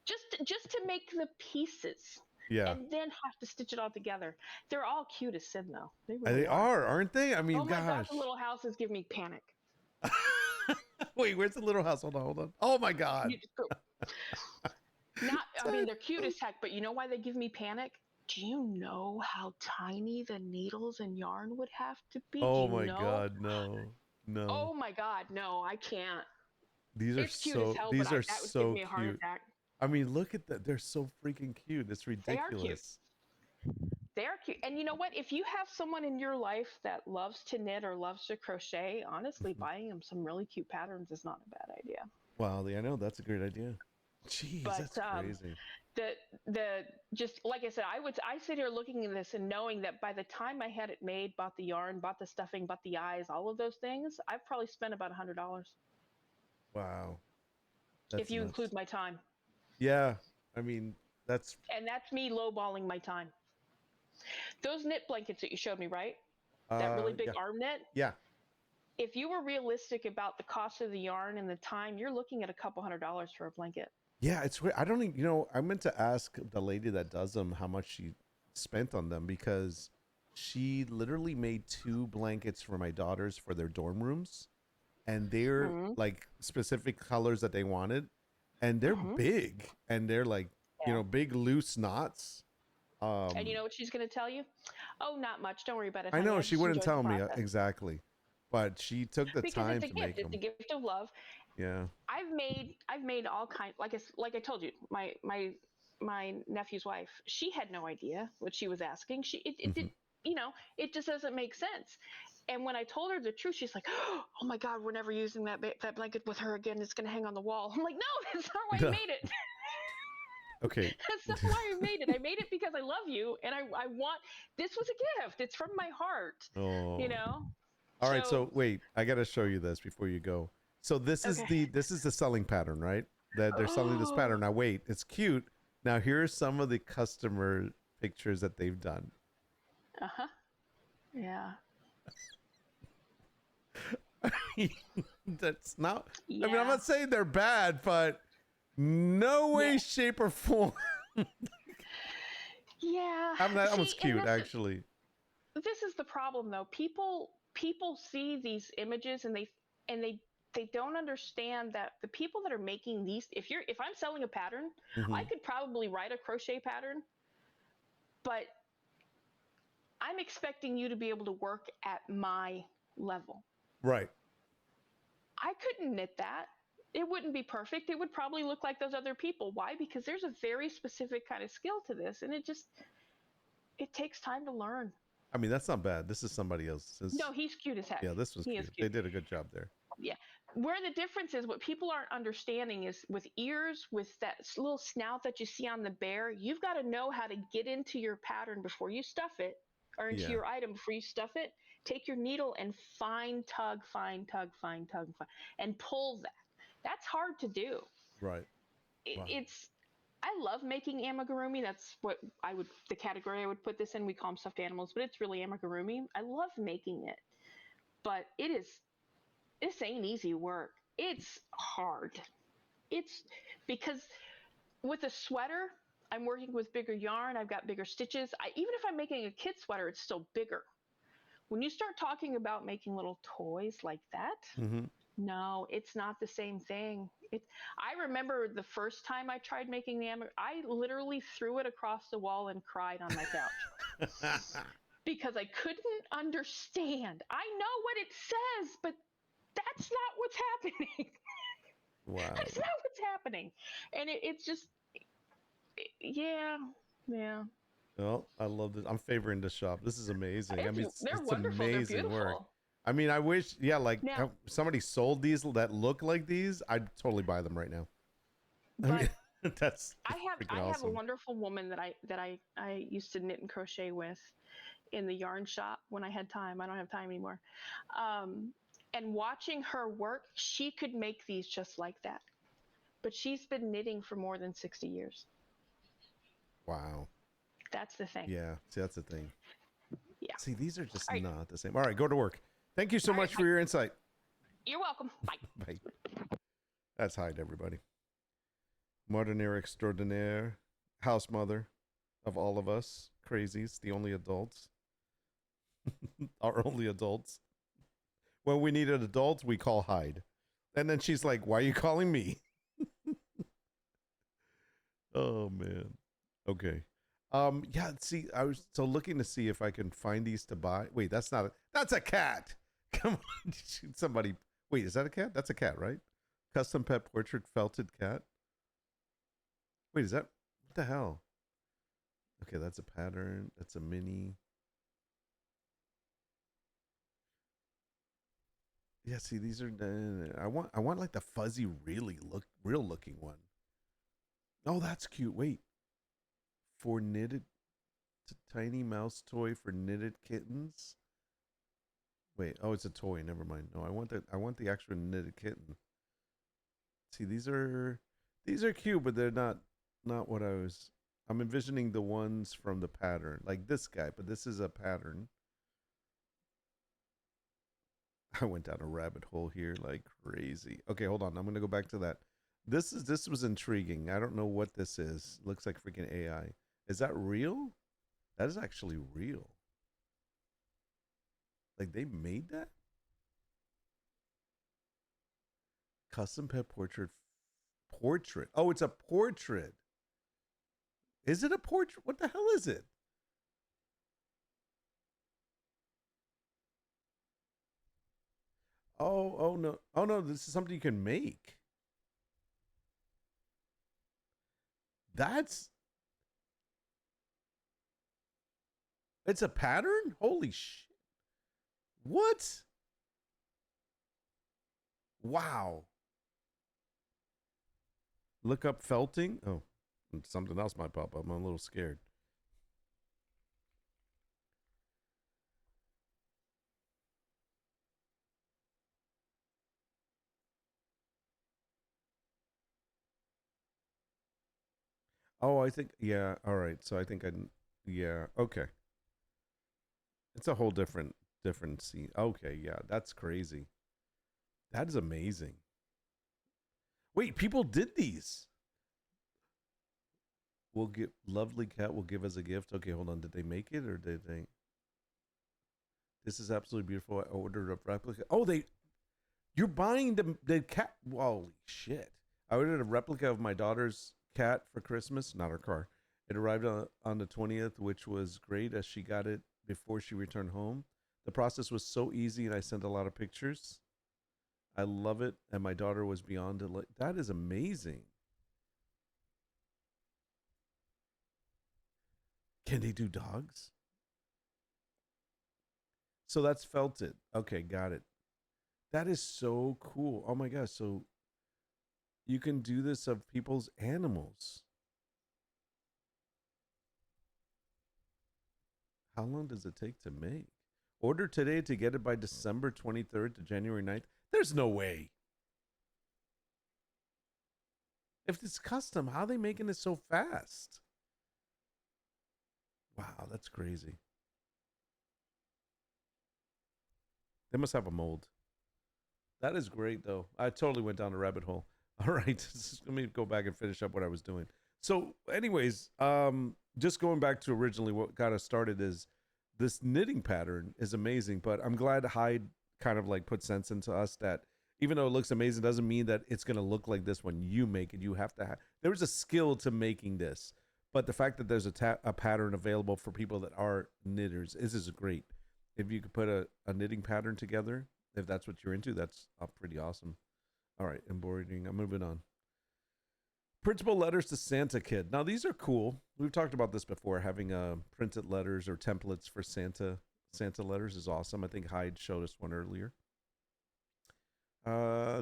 Just to make the pieces. Yeah. And then have to stitch it all together. They're all cute as sin, though. They are, aren't they? I mean, oh my God, the little houses give me panic. Wait, where's the little house? Hold on. Oh my God. They're cute as heck, but you know why they give me panic? Do you know how tiny the needles and yarn would have to be? Oh my God, no. Oh my God, no, I can't. These are so cute. I mean, look at that. They're so freaking cute. It's ridiculous. They are cute. And you know what? If you have someone in your life that loves to knit or loves to crochet, honestly, buying them some really cute patterns is not a bad idea. Wow, I know. That's a great idea. Jeez, that's crazy. Just like I said, I sit here looking at this and knowing that by the time I had it made, bought the yarn, bought the stuffing, bought the eyes, all of those things, I've probably spent about $100. Wow. If you include my time. Yeah. I mean, that's me lowballing my time. Those knit blankets that you showed me, right? That really big Yeah. arm knit. Yeah. If you were realistic about the cost of the yarn and the time, you're looking at a couple $100 for a blanket. Yeah, it's weird. I don't even, you know, I meant to ask the lady that does them how much she spent on them because she literally made 2 blankets for my daughters for their dorm rooms, and they're Mm-hmm. like specific colors that they wanted, and they're Mm-hmm. big, and they're like, you Yeah. know, big loose knots. And you know what she's going to tell you? Oh, not much. Don't worry about it, I honey. know I she just wouldn't enjoyed the tell me process. exactly, but she took the Because time it's a to gift. make It's a them. gift of love. Yeah. I've made all kinds. Like I told you, my nephew's wife. She had no idea what she was asking. It Mm-hmm. did. You know, it just doesn't make sense. And when I told her the truth, she's like, "Oh my God, we're never using that blanket with her again. It's going to hang on the wall." I'm like, "No, that's not why I No. made it. Okay. That's not why I made it. I made it because I love you, and I want. This was a gift. It's from my heart. You Oh. know." All right, So so wait, I gotta show you this before you go. So okay. this is the selling pattern, right? That they're selling this pattern. Oh. Now wait, it's cute. Now here are some of the customer pictures that they've done. Uh huh. Yeah. That's not. I mean, I'm Yeah. not saying they're bad, but no Yeah. way, shape, or form. Yeah. I'm not. That See, was cute, actually. this is the problem though. People see these images and they don't understand that the people that are making these, if I'm selling a pattern, I Hmm. could probably write a crochet pattern, but I'm expecting you to be able to work at my level. Right. I couldn't knit that. It wouldn't be perfect. It would probably look like those other people. Why? Because there's a very specific kind of skill to this, and it takes time to learn. I mean, that's not bad. This is somebody else's. No, he's cute as heck. Yeah, this was He is cute. They cute. did a good job there. Yeah. Where the difference is, what people aren't understanding is with ears, with that little snout that you see on the bear, you've got to know how to get into your pattern before you stuff it, or into Yeah. your item before you stuff it. Take your needle and fine tug, and pull that. That's hard to do. Right. Wow. It's I love making amigurumi. That's what the category I would put this in. We call them stuffed animals, but it's really amigurumi. I love making it, but this ain't easy work. It's hard. It's because with a sweater, I'm working with bigger yarn. I've got bigger stitches. Even if I'm making a kid sweater, it's still bigger. When you start talking about making little toys like that, Mm-hmm. no, it's not the same thing. I remember the first time I tried making the I literally threw it across the wall and cried on my couch because I couldn't understand. I know what it says, but that's not what's happening. Wow. That's not what's happening. And it's just, yeah, yeah. Well, I love this. I'm favoring the shop. This is amazing. I mean, They're it's wonderful. They're amazing work. beautiful. I mean, I wish, yeah, like Now, somebody sold these that look like these. I'd totally buy them right now. I but mean, that's freaking I have a awesome. wonderful woman that I used to knit and crochet with in the yarn shop when I had time. I don't have time anymore. And watching her work, she could make these just like that. But she's been knitting for more than 60 years. Wow. That's the thing. Yeah. See, that's the thing. Yeah. See, these are just All right. not the same. All right, go to work. Thank you so All right. much for your insight. You're welcome. Bye. Bye. That's Hyde, everybody. Martiniere extraordinaire, house mother of all of us crazies, the only adults. Our only adults. When we needed adults, we call Hyde. And then she's like, why are you calling me? Oh man. Okay. Yeah, see, I was so looking to see if I can find these to buy. Wait, that's a cat. Come on. Somebody wait, is that a cat? That's a cat, right? Custom pet portrait felted cat. Wait, is that what the hell? Okay, that's a pattern. That's a mini. Yeah, see, these are I want like the fuzzy real looking one. Oh, that's cute. Wait. For knitted tiny mouse toy for knitted kittens. Wait, oh, it's a toy. Never mind. No, I want the actual knitted kitten. See, these are cute, but they're not what I was. I'm envisioning the ones from the pattern, like this guy, but this is a pattern. I went down a rabbit hole here like crazy. Okay, hold on. I'm gonna go back to that. This was intriguing. I don't know what this is. Looks like freaking AI. Is that real? That is actually real. Like they made that custom pet portrait. Portrait. Oh, it's a portrait. Is it a portrait? What the hell is it? Oh no. Oh no, this is something you can make. That's it's a pattern? Holy shit. What? Wow. Look up felting. Oh, something else might pop up. I'm a little scared. Oh, I think yeah. All right. So I think I yeah. Okay. It's a whole different scene. Okay, yeah. That's crazy. That is amazing. Wait, people did these. We'll get lovely cat will give us a gift. Okay, hold on. Did they make it or did they? This is absolutely beautiful. I ordered a replica. Oh, they you're buying the cat. Holy shit! I ordered a replica of my daughter's cat for Christmas, not her car. It arrived on the 20th, which was great as she got it before she returned home. The process was so easy, and I sent a lot of pictures. I love it, and my daughter was beyond it. That is amazing. Can they do dogs? So that's felt it. Okay, got it. That is so cool. Oh my gosh. So you can do this of people's animals. How long does it take to make? Order today to get it by December 23rd to January 9th. There's no way. If it's custom, how are they making it so fast? Wow, that's crazy. They must have a mold. That is great, though. I totally went down a rabbit hole. All right, let me go back and finish up what I was doing. So, anyways, just going back to originally what got us started is this knitting pattern is amazing, but I'm glad Hyde kind of like put sense into us that even though it looks amazing, doesn't mean that it's gonna look like this when you make it. You have to have there's a skill to making this, but the fact that there's a pattern available for people that are knitters is great. If you could put a knitting pattern together, if that's what you're into, that's pretty awesome. All right, embroidering. I'm moving on. Printable letters to Santa Kid. Now these are cool. We've talked about this before. Having printed letters or templates for Santa letters is awesome. I think Hyde showed us one earlier.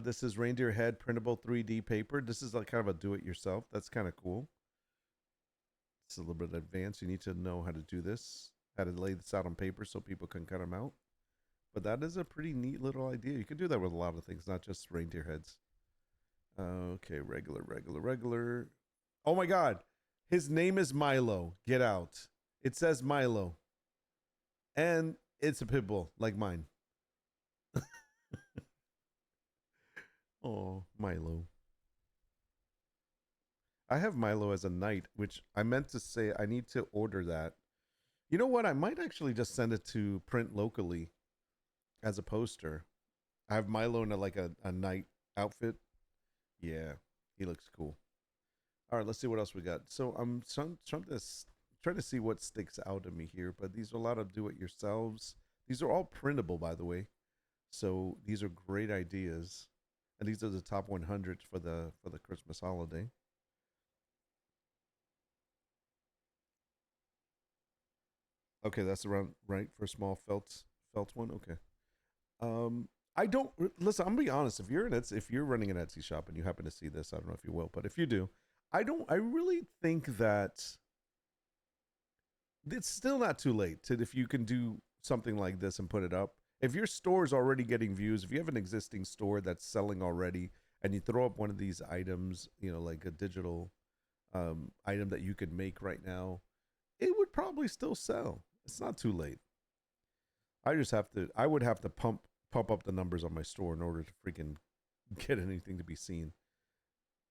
This is reindeer head printable 3D paper. This is like kind of a do-it-yourself. That's kind of cool. It's a little bit advanced. You need to know how to do this, how to lay this out on paper so people can cut them out. But that is a pretty neat little idea. You can do that with a lot of things, not just reindeer heads. Okay, regular. Oh my God. His name is Milo. Get out. It says Milo. And it's a pit bull like mine. Oh, Milo. I have Milo as a knight, which I meant to say I need to order that. You know what? I might actually just send it to print locally as a poster. I have Milo in a knight outfit. Yeah, he looks cool. All right, let's see what else we got. So I'm trying to see what sticks out of me here, but these are a lot of do-it-yourselves. These are all printable, by the way. So these are great ideas, and these are the top 100 for the Christmas holiday. Okay, that's around right for a small felt one. Okay. I don't listen. I'm gonna be honest. If you're running an Etsy shop and you happen to see this, I don't know if you will, but if you do, I don't. I really think that it's still not too late to if you can do something like this and put it up. If your store is already getting views, if you have an existing store that's selling already, and you throw up one of these items, like a digital item that you could make right now, it would probably still sell. It's not too late. I would have to pump up the numbers on my store in order to freaking get anything to be seen.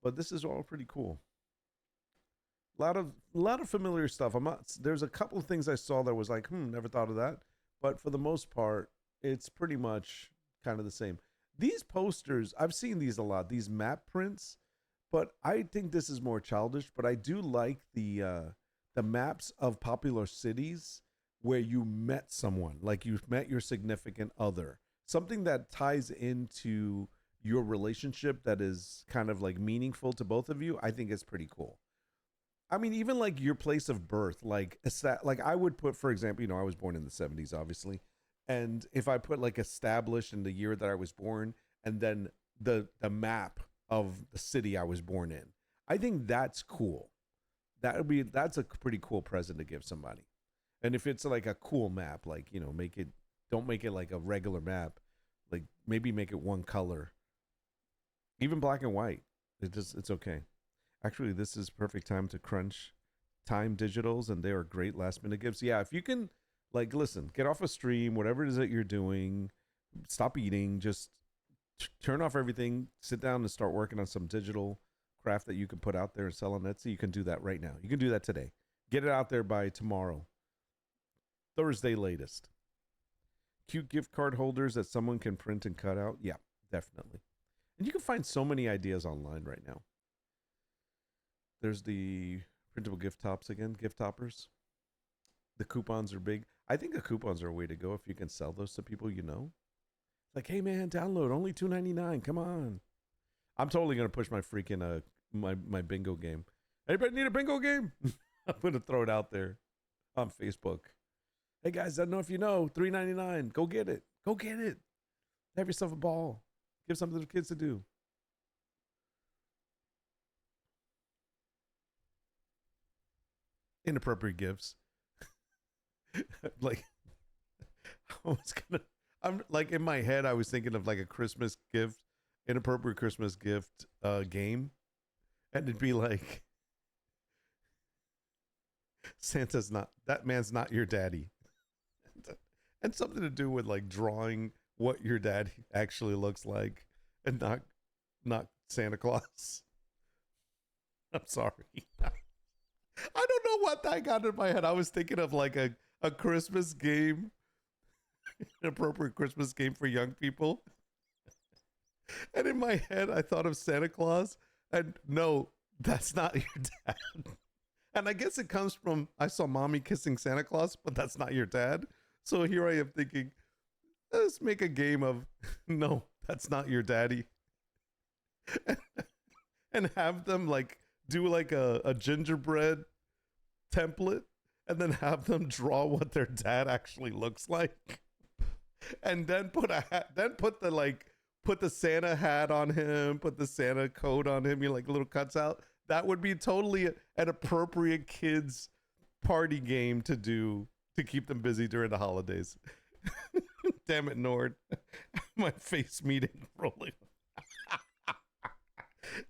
But this is all pretty cool. A lot of familiar stuff. I'm not. There's a couple of things I saw that was like, never thought of that. But for the most part, it's pretty much kind of the same. These posters, I've seen these a lot. These map prints, but I think this is more childish. But I do like the maps of popular cities where you met someone, like you met your significant other, something that ties into your relationship that is kind of like meaningful to both of you. I think it's pretty cool. I mean, even like your place of birth, like like I would put, for example, I was born in the 70s, obviously, and if I put like established in the year that I was born, and then the map of the city I was born in, I think that's cool. That's a pretty cool present to give somebody. And if it's like a cool map, like make it, don't make it like a regular map, like maybe make it one color, even black and white. It's okay. Actually, this is perfect time to crunch time digitals, and they are great last minute gifts. Yeah, if you can, like, listen, get off a stream, whatever it is that you're doing, stop eating, just turn off everything, sit down and start working on some digital craft that you can put out there and sell on Etsy. You can do that right now. You can do that today. Get it out there by tomorrow, Thursday latest. Cute gift card holders that someone can print and cut out. Yeah, definitely. And you can find so many ideas online right now. There's the printable gift tops again, gift toppers. The coupons are big. I think the coupons are a way to go if you can sell those to people you know. Like, hey man, download only $2.99. Come on. I'm totally gonna push my freaking my bingo game. Anybody need a bingo game? I'm gonna throw it out there on Facebook. Hey guys, I don't know if you know, $3.99. Go get it. Go get it. Have yourself a ball. Give something to the kids to do. Inappropriate gifts. Like, I was gonna. I'm like in my head. I was thinking of like a Christmas gift, inappropriate Christmas gift game, and it'd be like, Santa's not, that man's not your daddy, and something to do with like drawing what your daddy actually looks like, and not Santa Claus. I'm sorry. I don't know what that got in my head. I was thinking of like a Christmas game, an appropriate Christmas game for young people. And in my head, I thought of Santa Claus. And no, that's not your dad. And I guess it comes from, I saw mommy kissing Santa Claus, but that's not your dad. So here I am thinking, let's make a game of, no, that's not your daddy. And have them like do like a gingerbread template, and then have them draw what their dad actually looks like, and then put a hat, then put the like put the Santa hat on him, put the Santa coat on him, like little cuts out. That would be totally an appropriate kids party game to do to keep them busy during the holidays. Damn it, Nord. My face meeting rolling.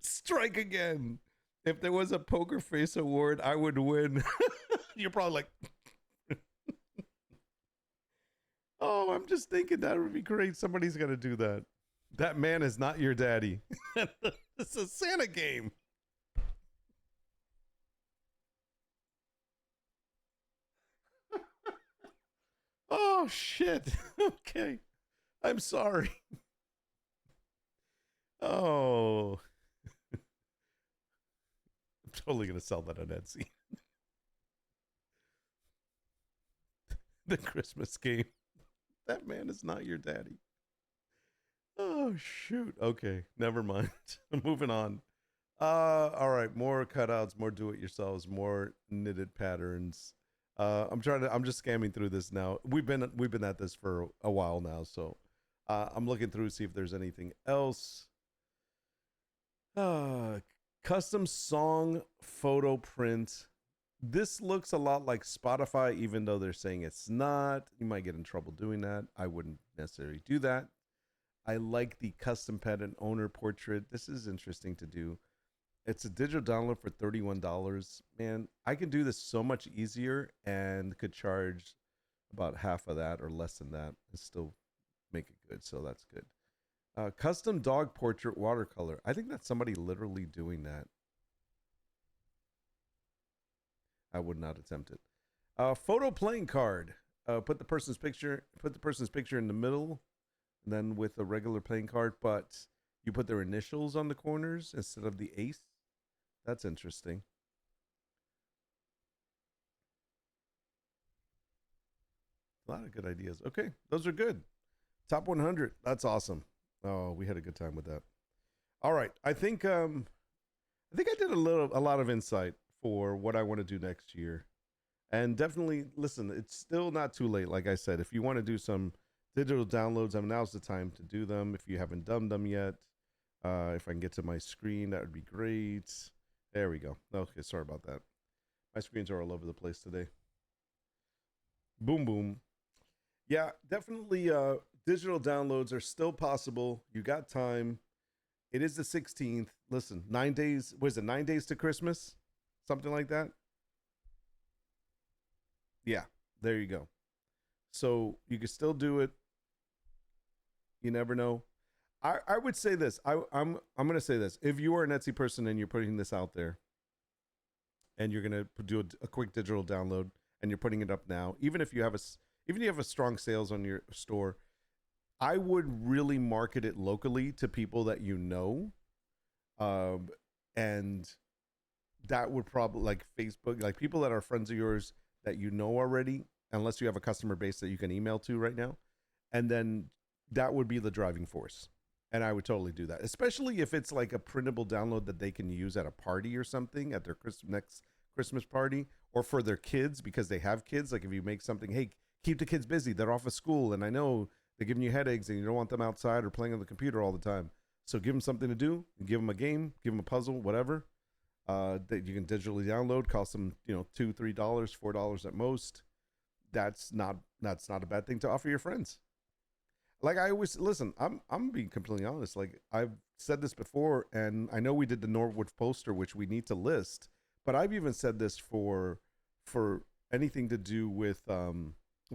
Strike again. If there was a poker face award, I would win. You're probably like, oh, I'm just thinking that would be great. Somebody's got to do that. That man is not your daddy. It's a Santa game. Oh, shit. Okay. I'm sorry. Oh. I'm totally going to sell that on Etsy. The Christmas game. That man is not your daddy. Oh, shoot. Okay. Never mind. Moving on. All right. More cutouts, more do-it-yourselves, more knitted patterns. I'm just scamming through this now. We've been at this for a while now, so I'm looking through to see if there's anything else. Custom song photo print. This looks a lot like Spotify, even though they're saying it's not. You might get in trouble doing that. I wouldn't necessarily do that. I like the custom pet and owner portrait. This is interesting to do. It's a digital download for $31. Man, I can do this so much easier and could charge about half of that or less than that and still make it good. So that's good. Custom dog portrait watercolor. I think that's somebody literally doing that. I would not attempt it. Photo playing card. Put the person's picture. Put the person's picture in the middle, and then with a regular playing card, but you put their initials on the corners instead of the ace. That's interesting. A lot of good ideas. Okay, those are good. Top 100. That's awesome. Oh, we had a good time with that. All right, I think I did a lot of insight for what I want to do next year. And definitely listen, it's still not too late. Like I said, if you want to do some digital downloads, I mean, now's the time to do them. If you haven't done them yet, if I can get to my screen, that would be great. There we go. Okay, sorry about that. My screens are all over the place today. Boom, boom. Yeah, definitely. Digital downloads are still possible. You got time. It is the 16th. Listen, 9 days. Was it 9 days to Christmas? Something like that. Yeah, there you go. So you can still do it. You never know. I would say this. I'm gonna say this. If you are an Etsy person and you're putting this out there, and you're gonna do a quick digital download, and you're putting it up now, even if you have a strong sales on your store, I would really market it locally to people that you know, and that would probably like Facebook, like people that are friends of yours that you know already, unless you have a customer base that you can email to right now, and then that would be the driving force. And I would totally do that, especially if it's like a printable download that they can use at a party or something at their next Christmas party, or for their kids because they have kids. Like if you make something, hey, keep the kids busy. They're off of school, and I know they're giving you headaches, and you don't want them outside or playing on the computer all the time. So give them something to do. Give them a game. Give them a puzzle, whatever. That you can digitally download. Cost them, $2, $3, $4 at most. That's not a bad thing to offer your friends. Like I always listen, I'm being completely honest. Like I've said this before, and I know we did the Norwood poster, which we need to list, but I've even said this for anything to do with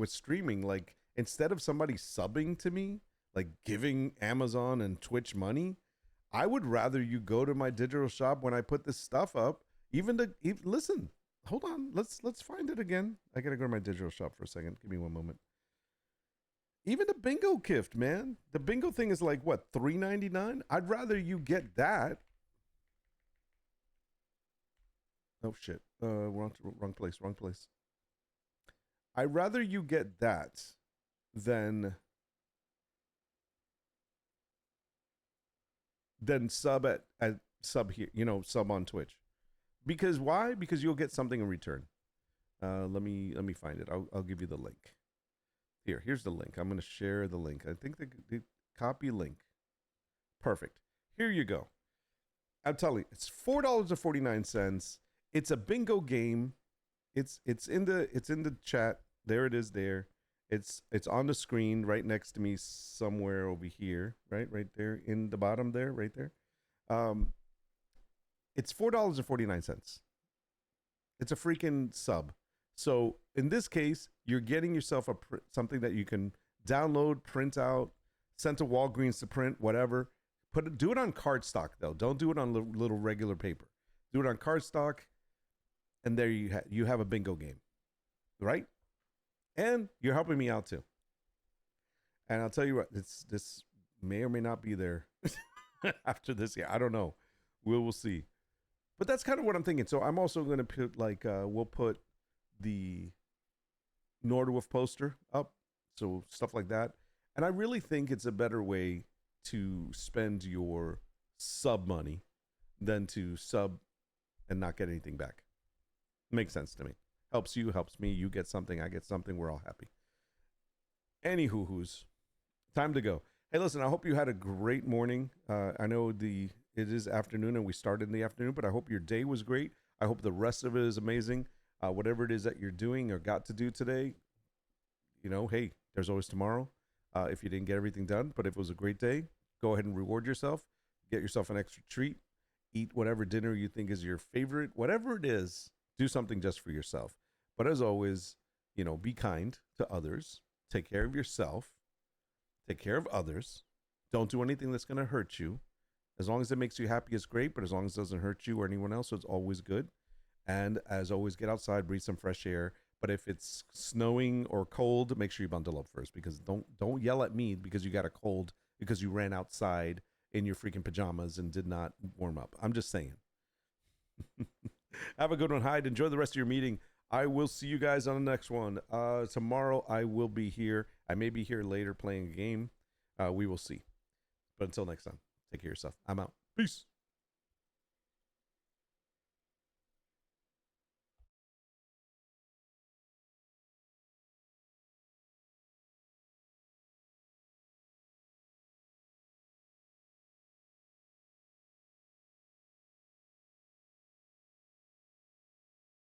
streaming. Like instead of somebody subbing to me, like giving Amazon and Twitch money, I would rather you go to my digital shop when I put this stuff up. Listen, hold on, let's find it again. I gotta go to my digital shop for a second. Give me one moment. Even the bingo gift, man. The bingo thing is like what, $3.99? I'd rather you get that. Oh shit. Wrong place, wrong place. I'd rather you get that than sub sub here, sub on Twitch. Because why? Because you'll get something in return. Let me find it. I'll give you the link. Here's the link. I'm going to share the link. I think the copy link. Perfect. Here you go. I'm telling you, it's $4.49. It's a bingo game. It's in the chat. There it is there. It's on the screen right next to me somewhere over here, right there in the bottom there, right there. It's $4.49. It's a freaking sub. So in this case, you're getting yourself something that you can download, print out, send to Walgreens to print, whatever. Do it on cardstock though. Don't do it on little regular paper. Do it on cardstock, and there you have a bingo game, right? And you're helping me out too. And I'll tell you what, this may or may not be there after this. Yeah, I don't know. We'll see. But that's kind of what I'm thinking. So I'm also going to put we'll put the Nordwolf poster up, so stuff like that. And I really think it's a better way to spend your sub money than to sub and not get anything back. Makes sense to me. Helps you, helps me. You get something, I get something. We're all happy. Anywho, who's time to go. Hey, listen, I hope you had a great morning. I know it is afternoon and we started in the afternoon, but I hope your day was great. I hope the rest of it is amazing. Whatever it is that you're doing or got to do today, hey, there's always tomorrow. If you didn't get everything done, but if it was a great day, go ahead and reward yourself. Get yourself an extra treat. eat whatever dinner you think is your favorite, whatever it is, do something just for yourself. But as always, be kind to others, take care of yourself, take care of others. Don't do anything that's going to hurt you. As long as it makes you happy, it's great. But as long as it doesn't hurt you or anyone else, it's always good. And as always, get outside, breathe some fresh air. But if it's snowing or cold, make sure you bundle up first, because don't yell at me because you got a cold because you ran outside in your freaking pajamas and did not warm up. I'm just saying. Have a good one, Hyde. Enjoy the rest of your meeting. I will see you guys on the next one. Tomorrow I will be here. I may be here later playing a game. We will see. But until next time, take care of yourself. I'm out. Peace.